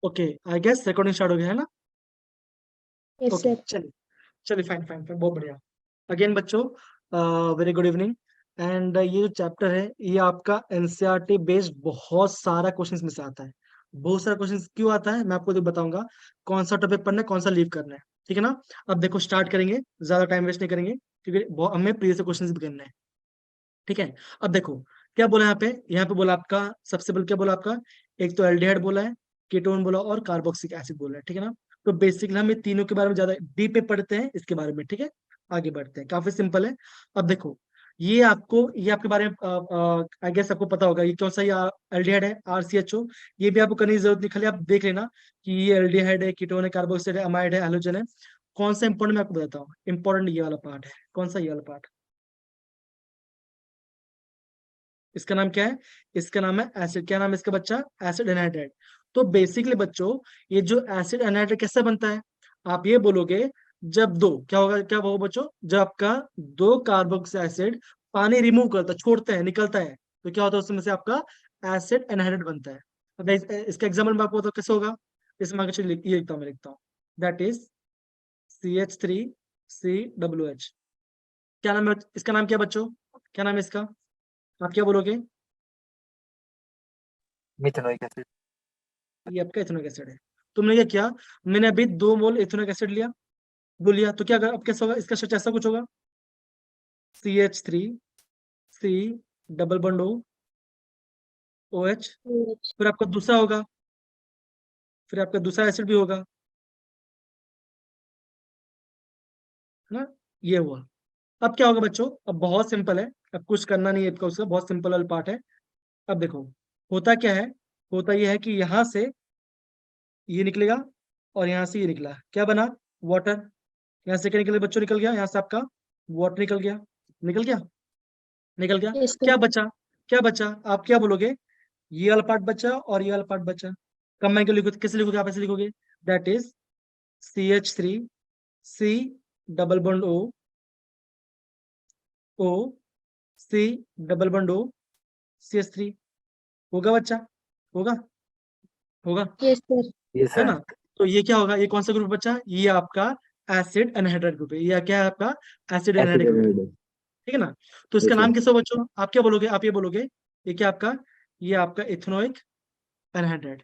Okay, I guess recording start हो गया है ना? Yes okay, sir. चलिए चलिए, फाइन फाइन फाइन, बहुत बढ़िया। अगेन बच्चों, वेरी गुड इवनिंग। एंड ये जो चैप्टर है ये आपका एनसीईआरटी बेस्ड बहुत सारा क्वेश्चंस में से आता है। बहुत सारा क्वेश्चंस क्यों आता है मैं आपको तो बताऊंगा, कौन सा टॉपिक पढ़ना है कौन सा लीव करना है, ठीक है ना? अब देखो स्टार्ट करेंगे, ज्यादा टाइम वेस्ट नहीं करेंगे क्योंकि हमें प्रीवियस क्वेश्चंस भी करना है, ठीक है? अब देखो क्या बोला यहाँ पे बोला आपका, सबसे पहले क्या बोला आपका, एक तो एल्डिहाइड बोला है, कीटोन बोला और कार्बोक्सिलिक एसिड बोला है, ठीक है ना? तो बेसिकली हम ये तीनों के बारे में ज्यादा डीप पे पढ़ते हैं इसके बारे में, ठीक है? आगे बढ़ते हैं, काफी सिंपल है। अब देखो ये आपके बारे में आई गेस आपको पता होगा ये कौन सा, ये एल्डिहाइड है RCHO। ये भी आपको करने की जरूरत नहीं, खाली आप देख लेना कि ये एल्डिहाइड है, कीटोन है, कार्बोक्सिलेट है, अमाइड है, हैलोजन है। कौन सा इंपॉर्टेंट मैं आपको बताता हूँ, इंपॉर्टेंट ये वाला पार्ट है। कौन सा? ये वाला पार्ट। इसका नाम क्या है? इसका नाम है एसिड। क्या नाम है इसका बच्चा? Acid anhydride. तो बेसिकली बच्चों, ये जो एसिड एनहाइड्राइड कैसे बनता है, आप ये बोलोगे जब दो, क्या होगा, क्या होगा बच्चों, जब आपका दो कार्बोक्सिलिक एसिड पानी रिमूव करता है, छोड़ते हैं, निकलता है, तो क्या होता है उसमें से आपका एसिड एनहाइड्राइड बनता है। तो इसका एग्जाम्पल मैं आपको बताऊं कैसे होगा। इसमें आगे चलिए ये लिखता हूँ, मैं लिखता हूँ, दैट इज CH3COOH। क्या नाम है इसका? नाम क्या है बच्चों? क्या नाम है इसका? आप क्या बोलोगे? Methanoic acid. ये आपका इथेनॉइक एसिड है। तुमने क्या किया, मैंने अभी 2 मोल इथेनॉइक एसिड लिया, वो लिया, तो क्या अब कैसा होगा इसका स्ट्रक्चर? ऐसा कुछ होगा, CH3C डबल बॉन्ड OH। फिर आपका दूसरा होगा, फिर आपका दूसरा एसिड भी होगा, है ना? ये हुआ। अब क्या होगा बच्चों? अब बहुत सिंपल है, अब कुछ करना नहीं है इसका, उसका बहुत सिंपल वाला पार्ट है। अब देखो होता क्या है, होता यह है कि यहाँ से ये निकलेगा और यहाँ से ये निकला, क्या बना? वाटर। यहाँ से क्या निकले बच्चों? निकल गया यहाँ से आपका वाटर, निकल गया, निकल गया, निकल गया। यस क्या सर। बचा? क्या बचा? आप क्या बोलोगे? ये वाला पार्ट बचा और ये वाला पार्ट बचा। कंबाइन कर लिखो, कैसे लिखोगे आप? ऐसे लिखोगे, that is CH3C double bond O C double bond CH3। होगा बच्चा? होगा? होगा, यस सर। ये है सर। ना? तो ये क्या होगा, ये कौन सा ग्रुप बचा? ये आपका एसिड एनहाइड्राइड ग्रुप है। ये क्या है आपका? एसिड एसिड एनहाइड्राइड ग्रुप है, एनाइड। ठीक है ना? तो इसका यस नाम सर। कैसे होगा बच्चों? आप क्या बोलोगे? आप ये बोलोगे, ये क्या आपका, ये आपका इथेनोइक एनहाइड्राइड,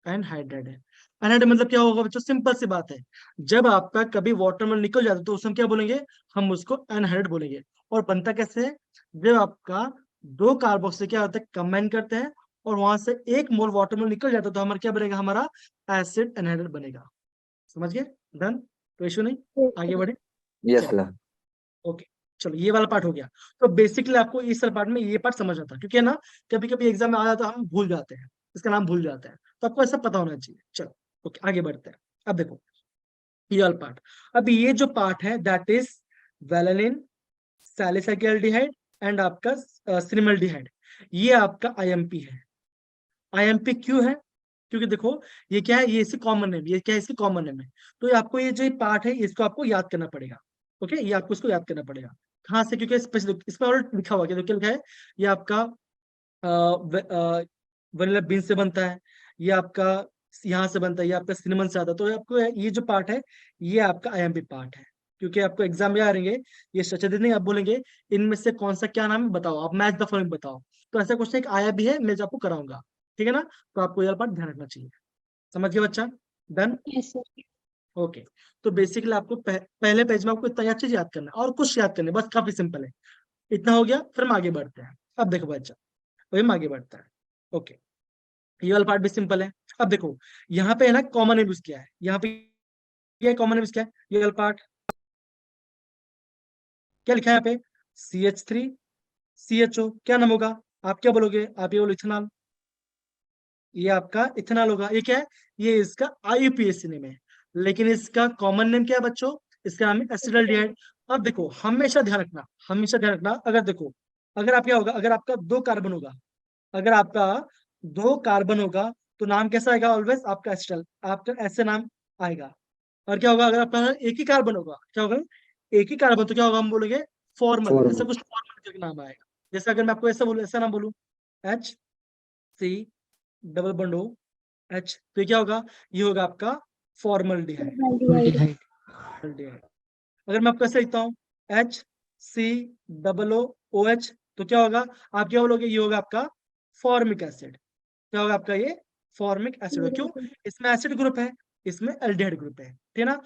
एनहाइड्राइड है। एनहाइड्राइड मतलब क्या होगा बच्चों? सिंपल सी बात है, जब आपका कभी वाटर में निकल जाता है तो उसमें क्या बोलेंगे, हम उसको एनहाइड्राइड बोलेंगे। और बनता कैसे है, जब आपका दो कार्बोक्सिल क्या होता है, कंबाइन करते हैं और वहां से 1 मोल वाटर में निकल जाता है, तो हमारा क्या बनेगा, हमारा एसिड एनहाइड्राइड बनेगा। समझ गए? डन, तो इशू नहीं, आगे बढ़े। यस चलो, सर। ओके, चलो ये वाला पार्ट हो गया। तो बेसिकली आपको इस पार्ट में ये पार्ट समझ आता है, क्योंकि है ना, कभी कभी एग्जाम में आ जाता है हम भूल जाते हैं, इसका नाम भूल जाते हैं, तो आपको ऐसा पता होना चाहिए। चलो, ओके, आगे बढ़ते हैं। अब देखो ये वाला पार्ट, अब ये जो पार्ट है दैट इज वेलिन सैलिसाइल्डिहाइड एंड आपका सिनेमल्डिहाइड। ये आपका आईएमपी है। आईएमपी क्यों है? क्योंकि देखो ये क्या है, ये इसकी कॉमन नेम, ये क्या है, इसकी कॉमन नेम है। तो ये आपको ये जो पार्ट है इसको आपको याद करना पड़ेगा। ओके, ये आपको इसको याद करना पड़ेगा। कहाँ से? क्योंकि इसमें और लिखा हुआ है, क्या लिखा है, ये आपका वनीला बीन से बनता है, ये आपका यहाँ से बनता है, ये आपका सिनेमन से आता है। तो आपको ये जो पार्ट है ये आपका आईएमपी पार्ट है, क्योंकि आपको एग्जाम में आ रहेंगे, ये स्ट्रक्चर नहीं, आप बोलेंगे इनमें से कौन सा क्या नाम है बताओ, आप मैच द फॉलोइंग बताओ। तो ऐसा क्वेश्चन एक आया भी है, मैं जो आपको कराऊंगा, ठीक है ना? तो आपको यह पार्ट ध्यान रखना चाहिए। समझ गए बच्चा? Done, yes sir. ओके। तो बेसिकली आपको पहले पेज में आपको इतना अच्छे से याद करना है और कुछ याद करना है, बस काफी सिंपल है। इतना हो गया, फिर हम आगे बढ़ते हैं। अब देखो बच्चा, अभी हम आगे बढ़ते हैं। ओके, ये वाला पार्ट भी सिंपल है। अब देखो यहाँ पे है ना, कॉमन यूज किया है, यहाँ पे ये कॉमन यूज किया है, ये वाला पार्ट क्या लिखा है यहाँ पे, CH3CHO। क्या नाम होगा? आप क्या बोलोगे? आप ये बोलो इथेनॉल, ये आपका इथेनॉल होगा। ये क्या है? ये इसका IUPAC नेम है, लेकिन इसका कॉमन नेम क्या है बच्चों? इसका नाम है एसिटाल्डिहाइड। अब देखो हमेशा ध्यान रखना, हमेशा ध्यान रखना, अगर देखो, अगर आप क्या होगा, अगर आपका 2 कार्बन होगा, अगर आपका 2 कार्बन होगा तो नाम कैसा आएगा? ऑलवेज आपका एसिटल, आपका ऐसे नाम आएगा। और क्या होगा, अगर आपका एक ही कार्बन होगा, क्या होगा, एक ही कार्बन, तो क्या होगा, हम बोलेंगे फॉर्मल, ऐसा फॉर्मल। कुछ फॉर्मल करके नाम आएगा। जैसे अगर मैं आपको ऐसा बोलूं, ऐसा नाम बोलूं, HC डबल बॉन्ड H, तो ये क्या होगा, ये होगा आपका फॉर्मल्डिहाइड। Formaldehyde. फॉर्मल्डिहाइड। अगर मैं आपको ऐसे लिखता हूँ HCOO OH, तो क्या होगा, आप क्या बोलोगे, ये होगा आपका फॉर्मिक एसिड। क्या होगा आपका ये फॉर्मिक एसिड। क्यों, इसमें एसिड ग्रुप है, इसमें एल्डिहाइड ग्रुप है, ठीक है ना।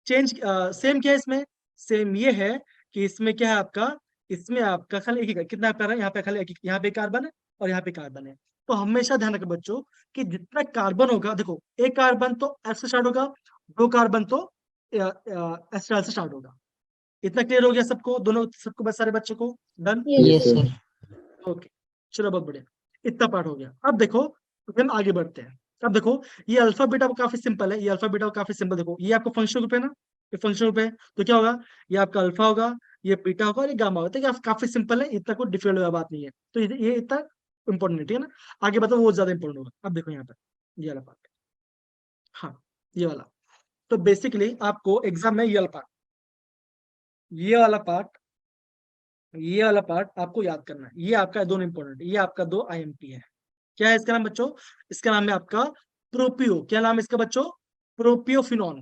चेंज सेम क्या है इसमें, सेम ये है कि इसमें क्या है आपका, इसमें आपका खाली एक ही कितना कार्बन है, यहाँ पे खाली यहाँ पे कार्बन है और यहाँ पे कार्बन है। तो हमेशा ध्यान रखें बच्चों कि जितना कार्बन होगा, देखो एक कार्बन तो एस से स्टार्ट होगा, दो कार्बन तो एस से स्टार्ट होगा। इतना क्लियर हो गया सबको, दोनों सबको, बस सारे बच्चों को done. Yes, Yes, sir. sir. Okay, चलो बहुत बढ़िया, इतना पार्ट हो गया। अब देखो हम आगे बढ़ते हैं। अब देखो ये अल्फा बीटा काफी सिंपल है, ये अल्फा बीटा काफी सिंपल। देखो ये आपका फंक्शनल ग्रुप है ना, ये फंक्शनल ग्रुप है, तो क्या होगा, ये आपका अल्फा होगा, ये बीटा होगा और ये गामा होगा। तो काफी सिंपल है, इतना कोई डिफिकल्ट बात नहीं है। तो ये इतना इंपॉर्टेंट है, ठीक है ना। आगे बताओ वो ज्यादा इंपॉर्टेंट होगा। अब देखो यहाँ पर ये वाला पार्ट, हाँ ये वाला। तो बेसिकली आपको एग्जाम में ये वाला पार्ट ये वाला पार्ट आपको याद करना है। ये आपका दोनों इंपॉर्टेंट, ये आपका 2 IMP है। क्या है इसका नाम बच्चों, इसका नाम है आपका प्रोपियो। क्या नाम है इसका बच्चों, प्रोपियोफिनॉन।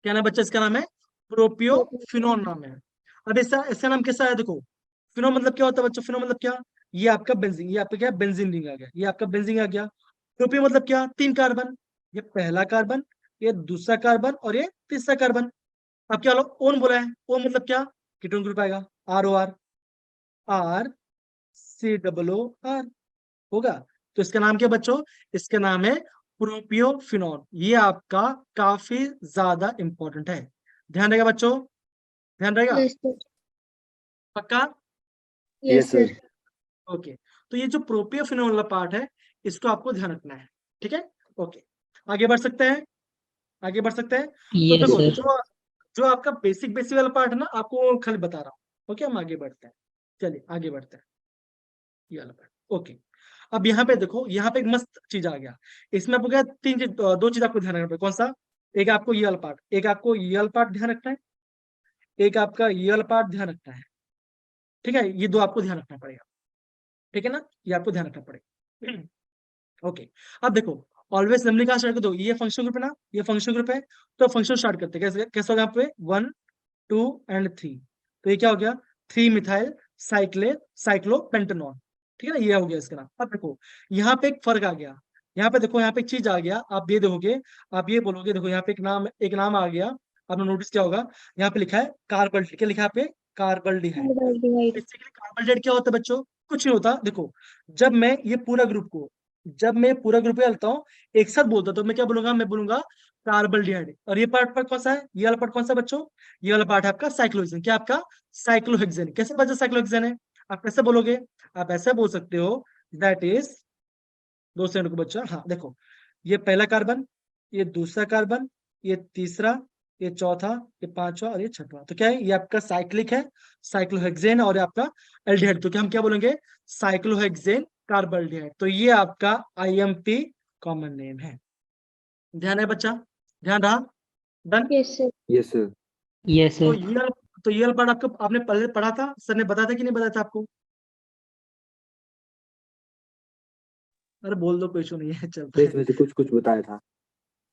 क्या नाम बच्चा इसका नाम है, प्रोपियोफिनॉन नाम है। अब इसका इसका नाम कैसा है, देखो फिनोन मतलब क्या होता है बच्चों, फिनोन मतलब क्या, ये आपका बेंजीन, ये आपका क्या बेंजीन रिंग आ गया, ये आपका बेंजीन आ गया। प्रोपियो मतलब क्या, 3 कार्बन, ये पहला कार्बन, ये दूसरा कार्बन और ये तीसरा कार्बन। अब क्या लो ओन बोला है, ओन मतलब क्या, कीटोन ग्रुप आएगा, ROR, RCOO होगा। तो इसका नाम क्या बच्चों, इसका नाम है प्रोपियोफिनॉन। ये आपका काफी ज्यादा इंपॉर्टेंट है, ध्यान रहेगा बच्चों, ध्यान रहेगा Yes, sir. पक्का। Yes, Yes, sir. sir. Okay, तो ये जो प्रोपियोफिनॉल वाला पार्ट है, इसको आपको ध्यान रखना है, ठीक है। ओके, आगे बढ़ सकते हैं, आगे बढ़ सकते हैं। तो Yes, देखो sir. जो जो आपका बेसिक बेसिक वाला पार्ट है ना, आपको खाली बता रहा हूँ। ओके, हम आगे बढ़ते हैं, चलिए आगे बढ़ते हैं, ये वाला पार्ट। ओके, अब यहाँ पे देखो, यहाँ पे एक मस्त चीज आ गया। इसमें आपको क्या, तीन चीज, दो चीज आपको ध्यान रखना पड़ेगा। कौन सा, एक आपको ये वाला पार्ट, एक आपको ये वाला पार्ट ध्यान रखना है, एक आपका ये वाला पार्ट ध्यान रखना है, ठीक है। ये दो आपको ध्यान रखना पड़ेगा, ठीक है ना, ये आपको ध्यान रखना पड़ेगा। ओके, अब देखो ऑलवेज असेंबली कहाँ स्टार्ट कर दो, ये फंक्शन ग्रुप है ना, ये फंक्शन ग्रुप है। तो फंक्शन स्टार्ट करते हैं, कैसे कैसे होगा यहाँ पे 1 2 एंड 3। तो ये क्या हो गया, 3 मिथाइल साइक्लोपेंटेनॉन, ठीक है ना, ये हो गया इसका नाम। अब देखो यहाँ पे एक फर्क आ गया, यहाँ पे देखो, यहाँ पे एक चीज आ गया, आप ये देखोगे, आप ये बोलोगे, देखो यहाँ पे एक नाम आ गया। आपने नोटिस किया होगा, यहाँ पे लिखा है कार्बल, क्या लिखा है यहाँ पे, कार्बल्डिहाइड। Formaldehyde. बेसिकली कार्बोहाइड्रेट क्या होता है बच्चों, कुछ नहीं होता। देखो जब मैं ये पूरा ग्रुप को जब मैं पूरा ग्रुप लेता हूँ, एक साथ बोलता, तो मैं क्या बोलूंगा, मैं बोलूंगा कार्बोहाइड्रेट। और ये पार्ट कौन सा है, ये वाला पार्ट कौन सा बच्चों, ये वाला पार्ट है आपका साइक्लोहेक्सेन। क्या आपका साइक्लोहेक्सेन, कैसे बच्चा साइक्लोहेक्सेन है, आप कैसे बोलोगे, आप ऐसे बोल सकते हो, दैट इज, 2 सेकंड को बच्चा, हाँ देखो, ये पहला कार्बन, ये दूसरा कार्बन, ये तीसरा, ये चौथा, ये पांचवा और ये छठवां। तो क्या है, ये आपका साइक्लिक है, साइक्लोहेक्सेन, और ये आपका एल्डिहाइड। तो क्या हम क्या बोलेंगे, साइक्लोहेक्सेन कार्बल्डिहाइड। तो ये आपका IMP कॉमन नेम है। ध्यान है बच्चा, ध्यान रहा, done. Yes, sir. Yes, sir. Yes, तो sir. ये वाला पार्ट आपको आपने पहले पढ़ा था, सर ने बताया था कि नहीं बताया था आपको, अरे बोल दो, कोई इशू नहीं है, चलता तो है। इसमें से कुछ कुछ बताया था।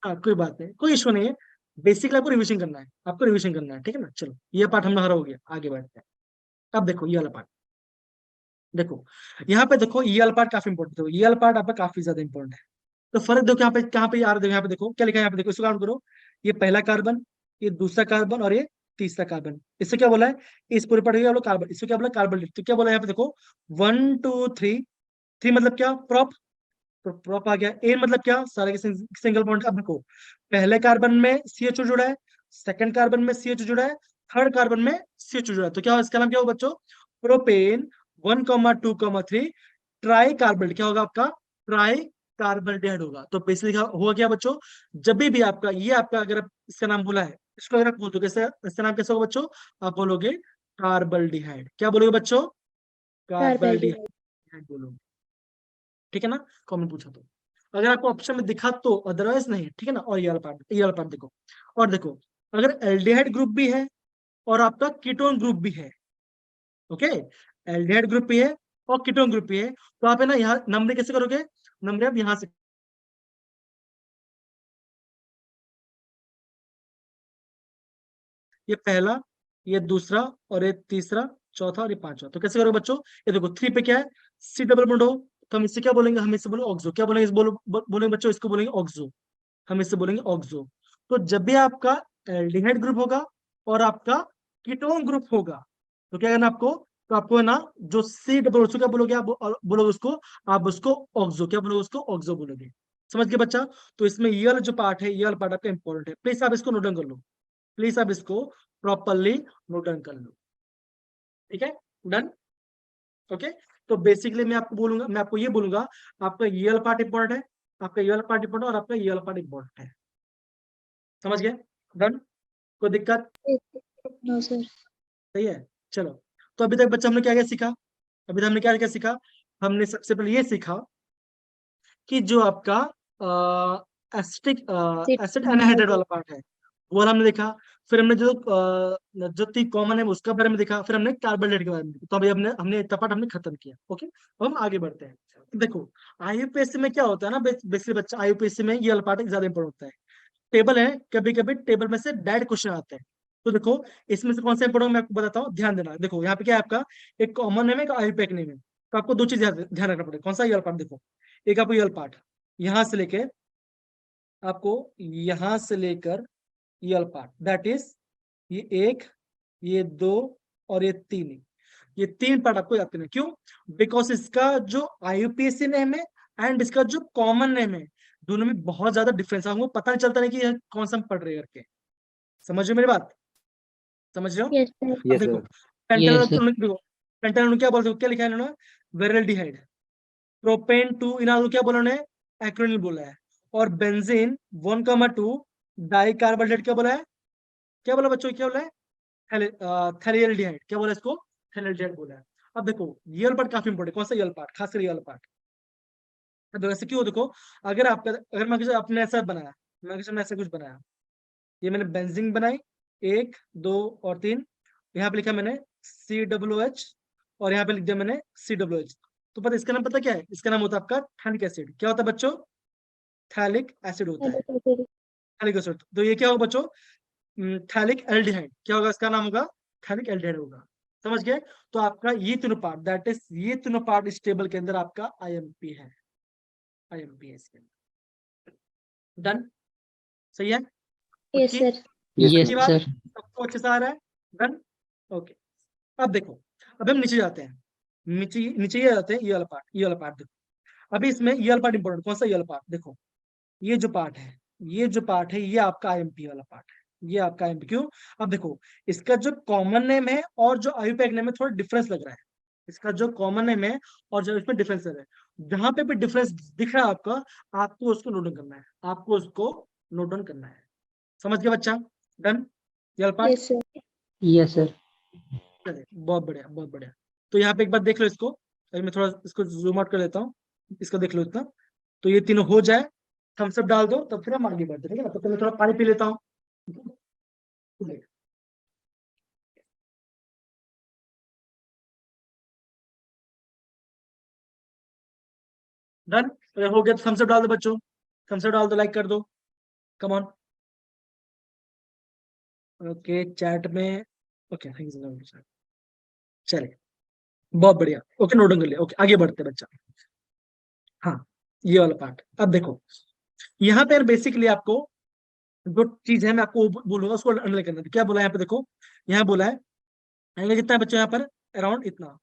हाँ कोई बात नहीं, कोई इशू नहीं है। बेसिकली आपको रिविजन करना है, आपको रिविजन करना है, ठीक है ना। चलो ये पार्ट हमारा हो गया, आगे बढ़ते हैं। अब देखो ये वाला पार्ट, देखो यहाँ पे देखो, ये वाला पार्ट काफी इंपॉर्टेंट है, ये वाला पार्ट आपका काफी ज्यादा इंपॉर्टेंट है। तो फर्क देखो यहाँ पे, कहाँ पे आ रहा है, देखो यहाँ पे देखो क्या लिखा है, यहाँ पे देखो, इसको काउंट करो, ये पहला कार्बन, ये दूसरा कार्बन और ये तीसरा कार्बन। इससे क्या बोला है, इस पूरे पार्ट को कार्बन, इसको क्या बोला, कार्बन। तो क्या बोला है यहाँ पे देखो, 1 2 3, 3 मतलब क्या, प्रॉप, तो प्रॉप आ गया। ए मतलब क्या, सारे के सिंगल बॉन्ड। अब देखो पहले कार्बन में CHO जुड़ा है, सेकंड कार्बन में CHO जुड़ा है, थर्ड कार्बन में CHO जुड़ा है। तो क्या इसका नाम क्या होगा बच्चों, प्रोपेन 1 2 3 ट्राई कार्बल, क्या होगा आपका, ट्राई कार्बल्डिहाइड होगा। तो बेसिकली हुआ क्या बच्चों, जब भी आपका ये आपका, अगर आप इसका नाम बोला है, इसको अगर आप बोलते हो कैसे, इसका नाम कैसे होगा बच्चों, आप बोलोगे कार्बल्डिहाइड। क्या बोलोगे बच्चों, Formaldehyde. कार्बल्डिहाइड बोलोगे, ठीक है ना। कॉमन पूछा तो, अगर आपको ऑप्शन में दिखा तो, अदरवाइज नहीं, ठीक है ना। और ये वाला पार्ट देखो, और देखो अगर एल्डिहाइड ग्रुप भी है और आपका कीटोन ग्रुप भी है, ओके, एल्डिहाइड ग्रुप भी है और कीटोन ग्रुप भी है, तो आप है ना यहाँ नंबर कैसे करोगे, नंबर आप यहाँ से ये पहला, ये दूसरा, और ये तीसरा, चौथा और ये पांचवा। तो कैसे करोगे बच्चों? ये देखो 3 पे क्या है, सी डबल बॉन्ड हो, तो हम इससे क्या बोलेंगे, हम इससे बोलेंगे ऑक्सो। क्या बोलेंगे, बोलेंगे बच्चों, इसको बोलेंगे ऑक्सो, हम इससे बोलेंगे ऑक्सो। तो जब भी आपका एल्डिहाइड ग्रुप होगा और आपका कीटोन ग्रुप होगा, तो क्या करना आपको, तो आपको है ना, जो सी डबल उसको क्या बोलोगे, आप बोलोगे उसको, आप उसको ऑक्सो, क्या बोलोगे उसको, ऑक्सो बोलोगे। समझ गए बच्चा? तो इसमें ये वाला जो पार्ट है, ये वाला पार्ट आपका इंपॉर्टेंट है, प्लीज आप इसको नोट डाउन कर लो, प्लीज आप इसको प्रॉपरली नोट डाउन कर लो। ठीक है, डन, ओके। तो बेसिकली मैं आपको बोलूंगा, मैं आपको ये बोलूंगा, आपका ये वाला पार्ट इंपॉर्टेंट है, आपका ये वाला पार्ट इंपॉर्टेंट, और आपका ये वाला पार्ट इंपॉर्टेंट है। समझ गए? डन, कोई दिक्कत? No sir. सही है, चलो। तो अभी तक बच्चा हमने क्या क्या सीखा, अभी तक हमने क्या क्या सीखा? हमने सबसे पहले ये सीखा कि जो आपका एसिटिक एसिड एनहाइड्रेट वाला पार्ट है, वो वाला हमने देखा। फिर हमने जो तीन कॉमन है उसका बारे में देखा। फिर हमने कार्बोहाइड्रेट के बारे में देखा। तो अभी हमने हमने इतना पार्ट हमने खत्म किया। ओके, अब हम आगे बढ़ते हैं। देखो, आईयूपीएससी में क्या होता है ना, बेसिकली बच्चा, आईयूपीएससी में ये वाला पार्ट ज्यादा इंपॉर्टेंट होता है। टेबल है, कभी कभी टेबल में से डायरेक्ट क्वेश्चन आते हैं। तो देखो, इसमें से कौन सा इंपॉर्टेंट मैं आपको बताता हूँ, ध्यान देना। देखो यहाँ पे क्या है आपका, एक कॉमन नेम है, एक आईयूपीएक नेम है। तो आपको दो चीज ध्यान रखना पड़ेगा। कौन सा? ये पार्ट देखो, एक आपको ये पार्ट, यहां से लेके आपको, यहां से लेकर ये पार्ट, दैट इज ये एक, ये दो, और ये तीन। ये तीन पार्ट आपको याद करना है। क्यों? बिकॉज इसका जो आईयूपीएससी नेम है एंड इसका जो कॉमन नेम है, दोनों में बहुत ज्यादा डिफरेंस है। हमको पता नहीं चलता नहीं कि ये कौन सा हम पढ़ रहे हैं करके। समझ रहे हो मेरी बात? समझ रहे हो? Yes sir. अब यस देखो, सर। पेंटानॉल Yes, sir. देखो, पेंटानॉल क्या बोलते हो, क्या लिखा है इन्होंने, वेरल्डिहाइड। प्रोपेन 2 इनाल क्या बोला उन्होंने, एक्रोनिल बोला है। और बेंजीन 1,2 डाई कार्बोहाइड्रेट क्या बोला है, क्या बोला बच्चों, क्या बोला है, थैलियल्डिहाइड। क्या बोला इसको, थैलियल्डिहाइड बोला है। अब देखो, ये वाला पार्ट काफी इंपॉर्टेंट। कौन सा? ये वाला पार्ट, खासकर ये वाला पार्ट। अब वैसे क्यों, देखो, अगर आपका, अगर मैं आपने ऐसा बनाया, मैं ऐसा कुछ बनाया, ये मैंने बेंजीन बनाई, 1 2 और 3, यहाँ पे लिखा मैंने COOH, और यहाँ पे लिख दिया मैंने COOH। तो पता, इसका नाम पता क्या है? इसका नाम होता है आपका थैलिक एसिड। क्या होता है बच्चों? थैलिक एसिड होता है, थैलिक एसिड। तो ये क्या होगा बच्चों, थैलिक एल्डिहाइड। क्या होगा इसका नाम, होगा थैलिक एल्डिहाइड होगा। समझ गए? तो आपका ये तीनों पार्ट, दैट इज ये तीनों पार्ट इस टेबल के अंदर आपका आईएमपी है, आईएमपी है इसके अंदर। डन, सही है? यस पक्की सर। यस Yes, पक्की बात, sir. सबको अच्छे से आ रहा है? Done, okay. अब देखो, अब हम नीचे जाते हैं, नीचे नीचे ये जाते हैं, ये वाला पार्ट, ये वाला पार्ट देखो। अभी इसमें ये वाला पार्ट इंपॉर्टेंट। कौन सा? ये वाला पार्ट देखो, ये जो पार्ट है, ये जो पार्ट है, ये आपका आईएमपी वाला पार्ट है, ये आपका आईएमपी। क्यों? अब देखो, इसका जो कॉमन नेम है और जो आईयूपीएक नेम है, थोड़ा डिफरेंस लग रहा है। इसका जो कॉमन नेम है और जो इसमें डिफरेंस लग रहा है, जहां पे भी डिफरेंस दिख रहा है आपका, आपको उसको नोट डाउन करना है, आपको उसको नोट डाउन करना है। समझ गया बच्चा? डन, ये वाला part. Yes sir. Yes, sir. चलिए, बहुत बढ़िया, बहुत बढ़िया। तो यहाँ पे एक बार देख लो इसको, अभी मैं थोड़ा इसको जूम आउट कर लेता हूँ, इसको देख लो इतना। तो ये तीनों हो जाए, थम्स अप डाल दो, तब फिर हम आगे बढ़ते हैं। ठीक है ना? तो मैं थोड़ा पानी पी लेता हूँ। डन, अगर हो गया तो थम्स अप डाल दो बच्चों, थम्स अप डाल दो, लाइक कर दो, कम ऑन। ओके, चैट में, ओके, थैंक यू। चलिए, बहुत बढ़िया, ओके, नोट डाउन कर लिया। ओके, आगे बढ़ते हैं बच्चा। हाँ, ये वाला पार्ट। अब देखो, यहाँ पे बेसिकली आपको जो चीज है मैं आपको बोलूंगा, उसको अंडरलाइन करना है। क्या बोला है यहाँ पे, देखो, यहाँ बोला है एंगल कितना है बच्चों, यहाँ पर अराउंड इतना,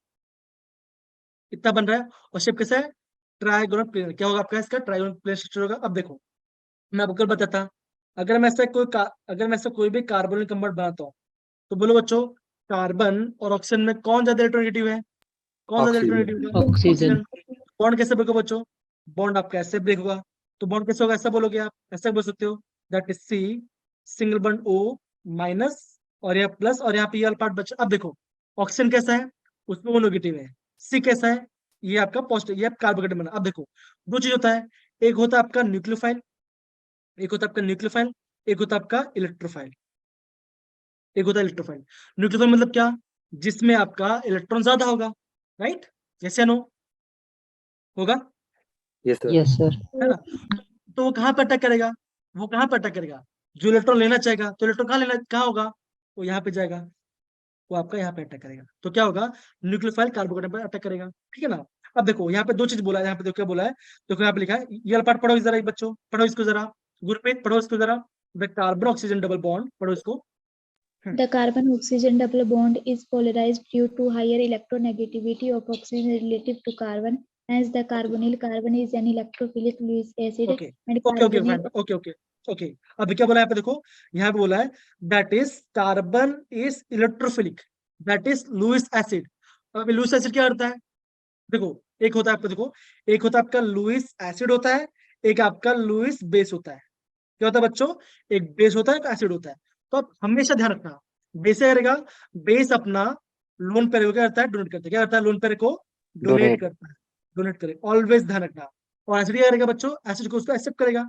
इतना बन रहा है। और शेप कैसा है, ट्राइगोनल प्लेन। क्या होगा आपका इसका, ट्राइगोनल प्लेन स्ट्रक्चर होगा। अब देखो, मैं आपको कल बताता, अगर मैं ऐसा अगर मैं ऐसा कोई भी कार्बोनिक कंपाउंड बनाता हूँ, तो बोलो बच्चों, कार्बन और ऑक्सीजन में कौन ज्यादा इलेक्ट्रोनेगेटिव है, कौन ज्यादा ऑक्सीजन। इलेक्ट्रोनेगेटिव होगा? Oxygen. ऑक्सीजन। बॉन्ड कैसे ब्रेक होगा बच्चों, बॉन्ड आपका ऐसे ब्रेक होगा। तो बॉन्ड कैसे होगा, ऐसा बोलोगे आप, ऐसा बोल सकते हो, that is C single bond O minus, और यहाँ प्लस, और यहाँ पे ये पार्ट बचा। अब देखो, ऑक्सीजन कैसा है, उसमें वो नेगेटिव है। सी कैसा है, ये आपका पॉजिटिव, ये कार्बोकेटिव बना। अब देखो, दो चीज होता है, एक होता है आपका न्यूक्लियोफाइल, एक होता है आपका न्यूक्लियोफाइल, एक होता है आपका इलेक्ट्रोफाइल, एक होता है इलेक्ट्रोफाइल। न्यूक्लियोफाइल मतलब क्या, जिसमें आपका इलेक्ट्रॉन ज्यादा होगा, राइट? जैसे नो होगा, यस सर। Yes, sir. है ना? तो वो कहाँ पर अटैक करेगा, वो कहाँ पर अटैक करेगा, जो इलेक्ट्रॉन लेना चाहेगा, तो इलेक्ट्रॉन कहाँ होगा, वो यहाँ पे जाएगा, वो आपका यहाँ पे अटैक करेगा। तो क्या होगा, न्यूक्लियोफाइल कार्बोकेटन पर अटैक करेगा, ठीक है ना। अब देखो यहाँ पे दो चीज बोला है, यहाँ पे देखो क्या बोला है, देखो यहाँ पे लिखा है, ये वाला पार्ट पढ़ो जरा, एक बच्चों पढ़ो इसको जरा, गुरप्रीत पढ़ो इसको जरा, the carbon oxygen double bond पढ़ो इसको। The carbon-oxygen double bond is polarized due to higher electronegativity of oxygen relative to carbon. Hence, the carbonyl carbon is an electrophilic Lewis acid okay and okay okay carbonyl. Fine, okay okay okay. अब क्या बोला है यहाँ पे देखो, यहाँ पे बोला है that is carbon is electrophilic, that is Lewis acid. अब लुईस एसिड क्या करता है, देखो एक होता है आपका, देखो एक होता है आपका लुईस एसिड होता है, एक आपका लुईस बेस होता है। क्या होता है बच्चों, एक बेस होता है, एक एसिड होता है। तो आप हमेशा ध्यान रखना, बेस क्या करेगा, बेस अपना लोन पेयर को क्या करता है, डोनेट करता है, क्या करता है, लोन पेयर को डोनेट डोनेट। करता है, डोनेट करे, ऑलवेज ध्यान रखना। और एसिड क्या करेगा बच्चों, एसिड को उसको एक्सेप्ट करेगा,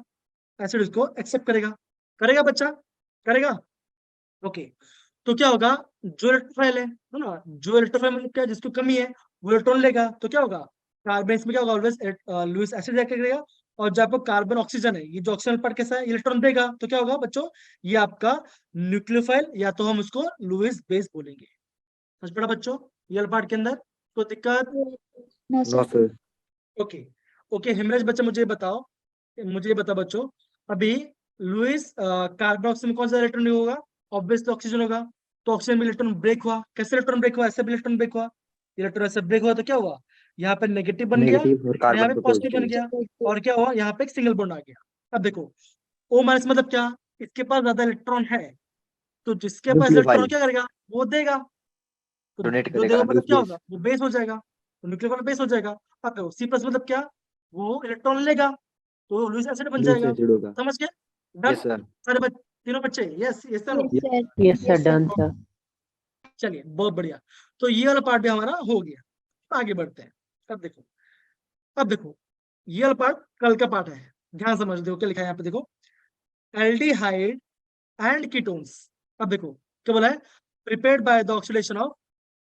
एसिड उसको एक्सेप्ट करेगा, करेगा बच्चा, करेगा। ओके, तो क्या होगा, जो इलेक्ट्रोफाइल है ना, जो इलेक्ट्रोफाइल मतलब क्या है, जिसको कमी है वो इलेक्ट्रॉन लेगा, तो क्या होगा, कार्बन में क्या होगा, ऑलवेज लुईस एसिड जाके करेगा। और जो आपको कार्बन ऑक्सीजन है, ये जो ऑक्सीजन पार्ट कैसा है, इलेक्ट्रॉन देगा, तो क्या होगा बच्चों, ये आपका न्यूक्लियोफाइल, या तो हम उसको लुईस बेस बोलेंगे। समझ पड़ा बच्चों, ये पार्ट के अंदर कोई दिक्कत। No, no sir. Sir. Okay okay, Himraj बच्चा मुझे बताओ, मुझे ये बता बच्चों, अभी लुईस कार्बन ऑक्सीजन में कौन सा इलेक्ट्रॉन होगा, ऑब्वियसली ऑक्सीजन होगा। तो ऑक्सीजन में इलेक्ट्रॉन ब्रेक हुआ, कैसे इलेक्ट्रॉन ब्रेक हुआ, ऐसे भी इलेक्ट्रॉन ब्रेक हुआ, इलेक्ट्रॉन ऐसे ब्रेक हुआ, तो क्या हुआ, यहाँ पे नेगेटिव बन गया नेगेटिव और और यहाँ कार्बन पे पे पॉजिटिव बन पॉजिटिव। गया, और क्या हुआ, यहाँ पे एक सिंगल बॉन्ड आ गया। अब देखो ओ माइनस मतलब क्या, इसके पास ज्यादा इलेक्ट्रॉन है, तो जिसके पास इलेक्ट्रॉन न्यूक्लियोफाइल क्या करेगा, वो देगा, तो डोनेट जो देगा करेगा, मतलब लुईस क्या बेस। होगा, वो बेस हो जाएगा, तो न्यूक्लियर बेस हो जाएगा। अब देखो सी प्लस मतलब क्या, वो इलेक्ट्रॉन लेगा, तो लुईस एसिड बन लुईस जाएगा। एसिड होगा। समझ गए, डन यस सर। सारे बच्चे, तीनों बच्चे, यस यस चलो। Yes, sir. Yes sir, Yes, sir. Done sir. चलिए बहुत बढ़िया, तो ये वाला पार्ट भी हमारा हो गया, आगे बढ़ते हैं। अब देखो, अब देखो ये वाला पार्ट कल का पार्ट है, ध्यान समझ देखो क्या लिखा है यहाँ पे, देखो एल्डिहाइड एंड कीटोन्स। अब देखो क्या बोला है, prepared by the oxidation of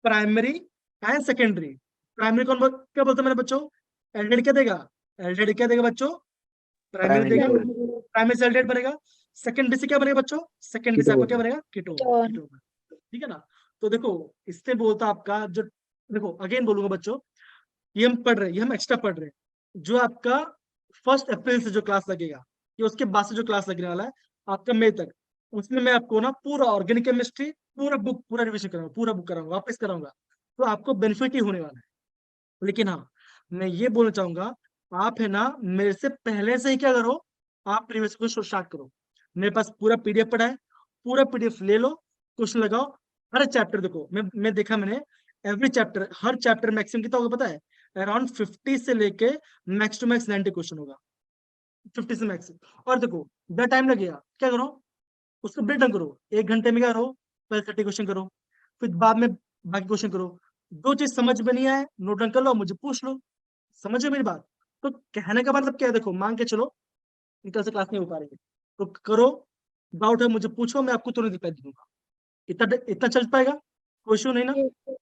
primary and secondary. Primary क्या बोलते हैं मेरे बच्चों, एल्डिहाइड क्या देगा, एल्डिहाइड क्या देगा बच्चों, प्राइमरी प्राइमरी देगा, कीटोन। प्राइमरी से एल्डिहाइड बनेगा, सेकेंडरी से क्या बनेगा बच्चों, सेकेंडरी से आपका क्या कीटोन। बनेगा, कीटोन, Ketone. कीटोन, ठीक है ना। तो देखो इससे बोलता आपका जो, देखो अगेन बोलूंगा बच्चों, ये हम पढ़ रहे हैं, ये हम एक्स्ट्रा पढ़ रहे हैं, जो आपका 1 अप्रैल से जो क्लास लगेगा, ये उसके बाद से जो क्लास लगने वाला है आपका मई तक, उसमें मैं आपको ना पूरा ऑर्गेनिक केमिस्ट्री, पूरा बुक, पूरा रिविजन कराऊंगा, पूरा बुक कराऊंगा, वापस कराऊंगा, तो आपको बेनिफिट ही होने वाला है। लेकिन हाँ, मैं ये बोलना चाहूंगा, आप है ना मेरे से पहले से ही क्या करो, आप प्रीवियस क्वेश्चन स्टार्ट करो, मेरे पास पूरा पीडीएफ पड़ा है, पूरा पीडीएफ ले लो, क्वेश्चन लगाओ, हर चैप्टर देखो, मैं देखा मैंने, एवरी चैप्टर, हर चैप्टर मैक्सिमम कितना होगा पता है, अराउंड 50 से लेके मैक्स टू मैक्स 90 क्वेश्चन होगा, 50 से मैक्स। और देखो द टाइम लगेगा, क्या करो, उसको ब्रेक डाउन करो, 1 घंटे में क्या करो, पहले 30 क्वेश्चन करो, फिर बाद में बाकी क्वेश्चन करो। दो चीज समझ में नहीं आए, नोट डाउन कर लो, मुझे पूछ लो। समझो मेरी बात, तो कहने का मतलब क्या है, देखो मान के चलो कल से क्लास नहीं हो पा रही है, तो करो, डाउट है मुझे पूछो, मैं आपको तुरंत रिप्लाई दूंगा। इतना इतना चल पाएगा, कोई इशू नहीं ना। Yes, sir.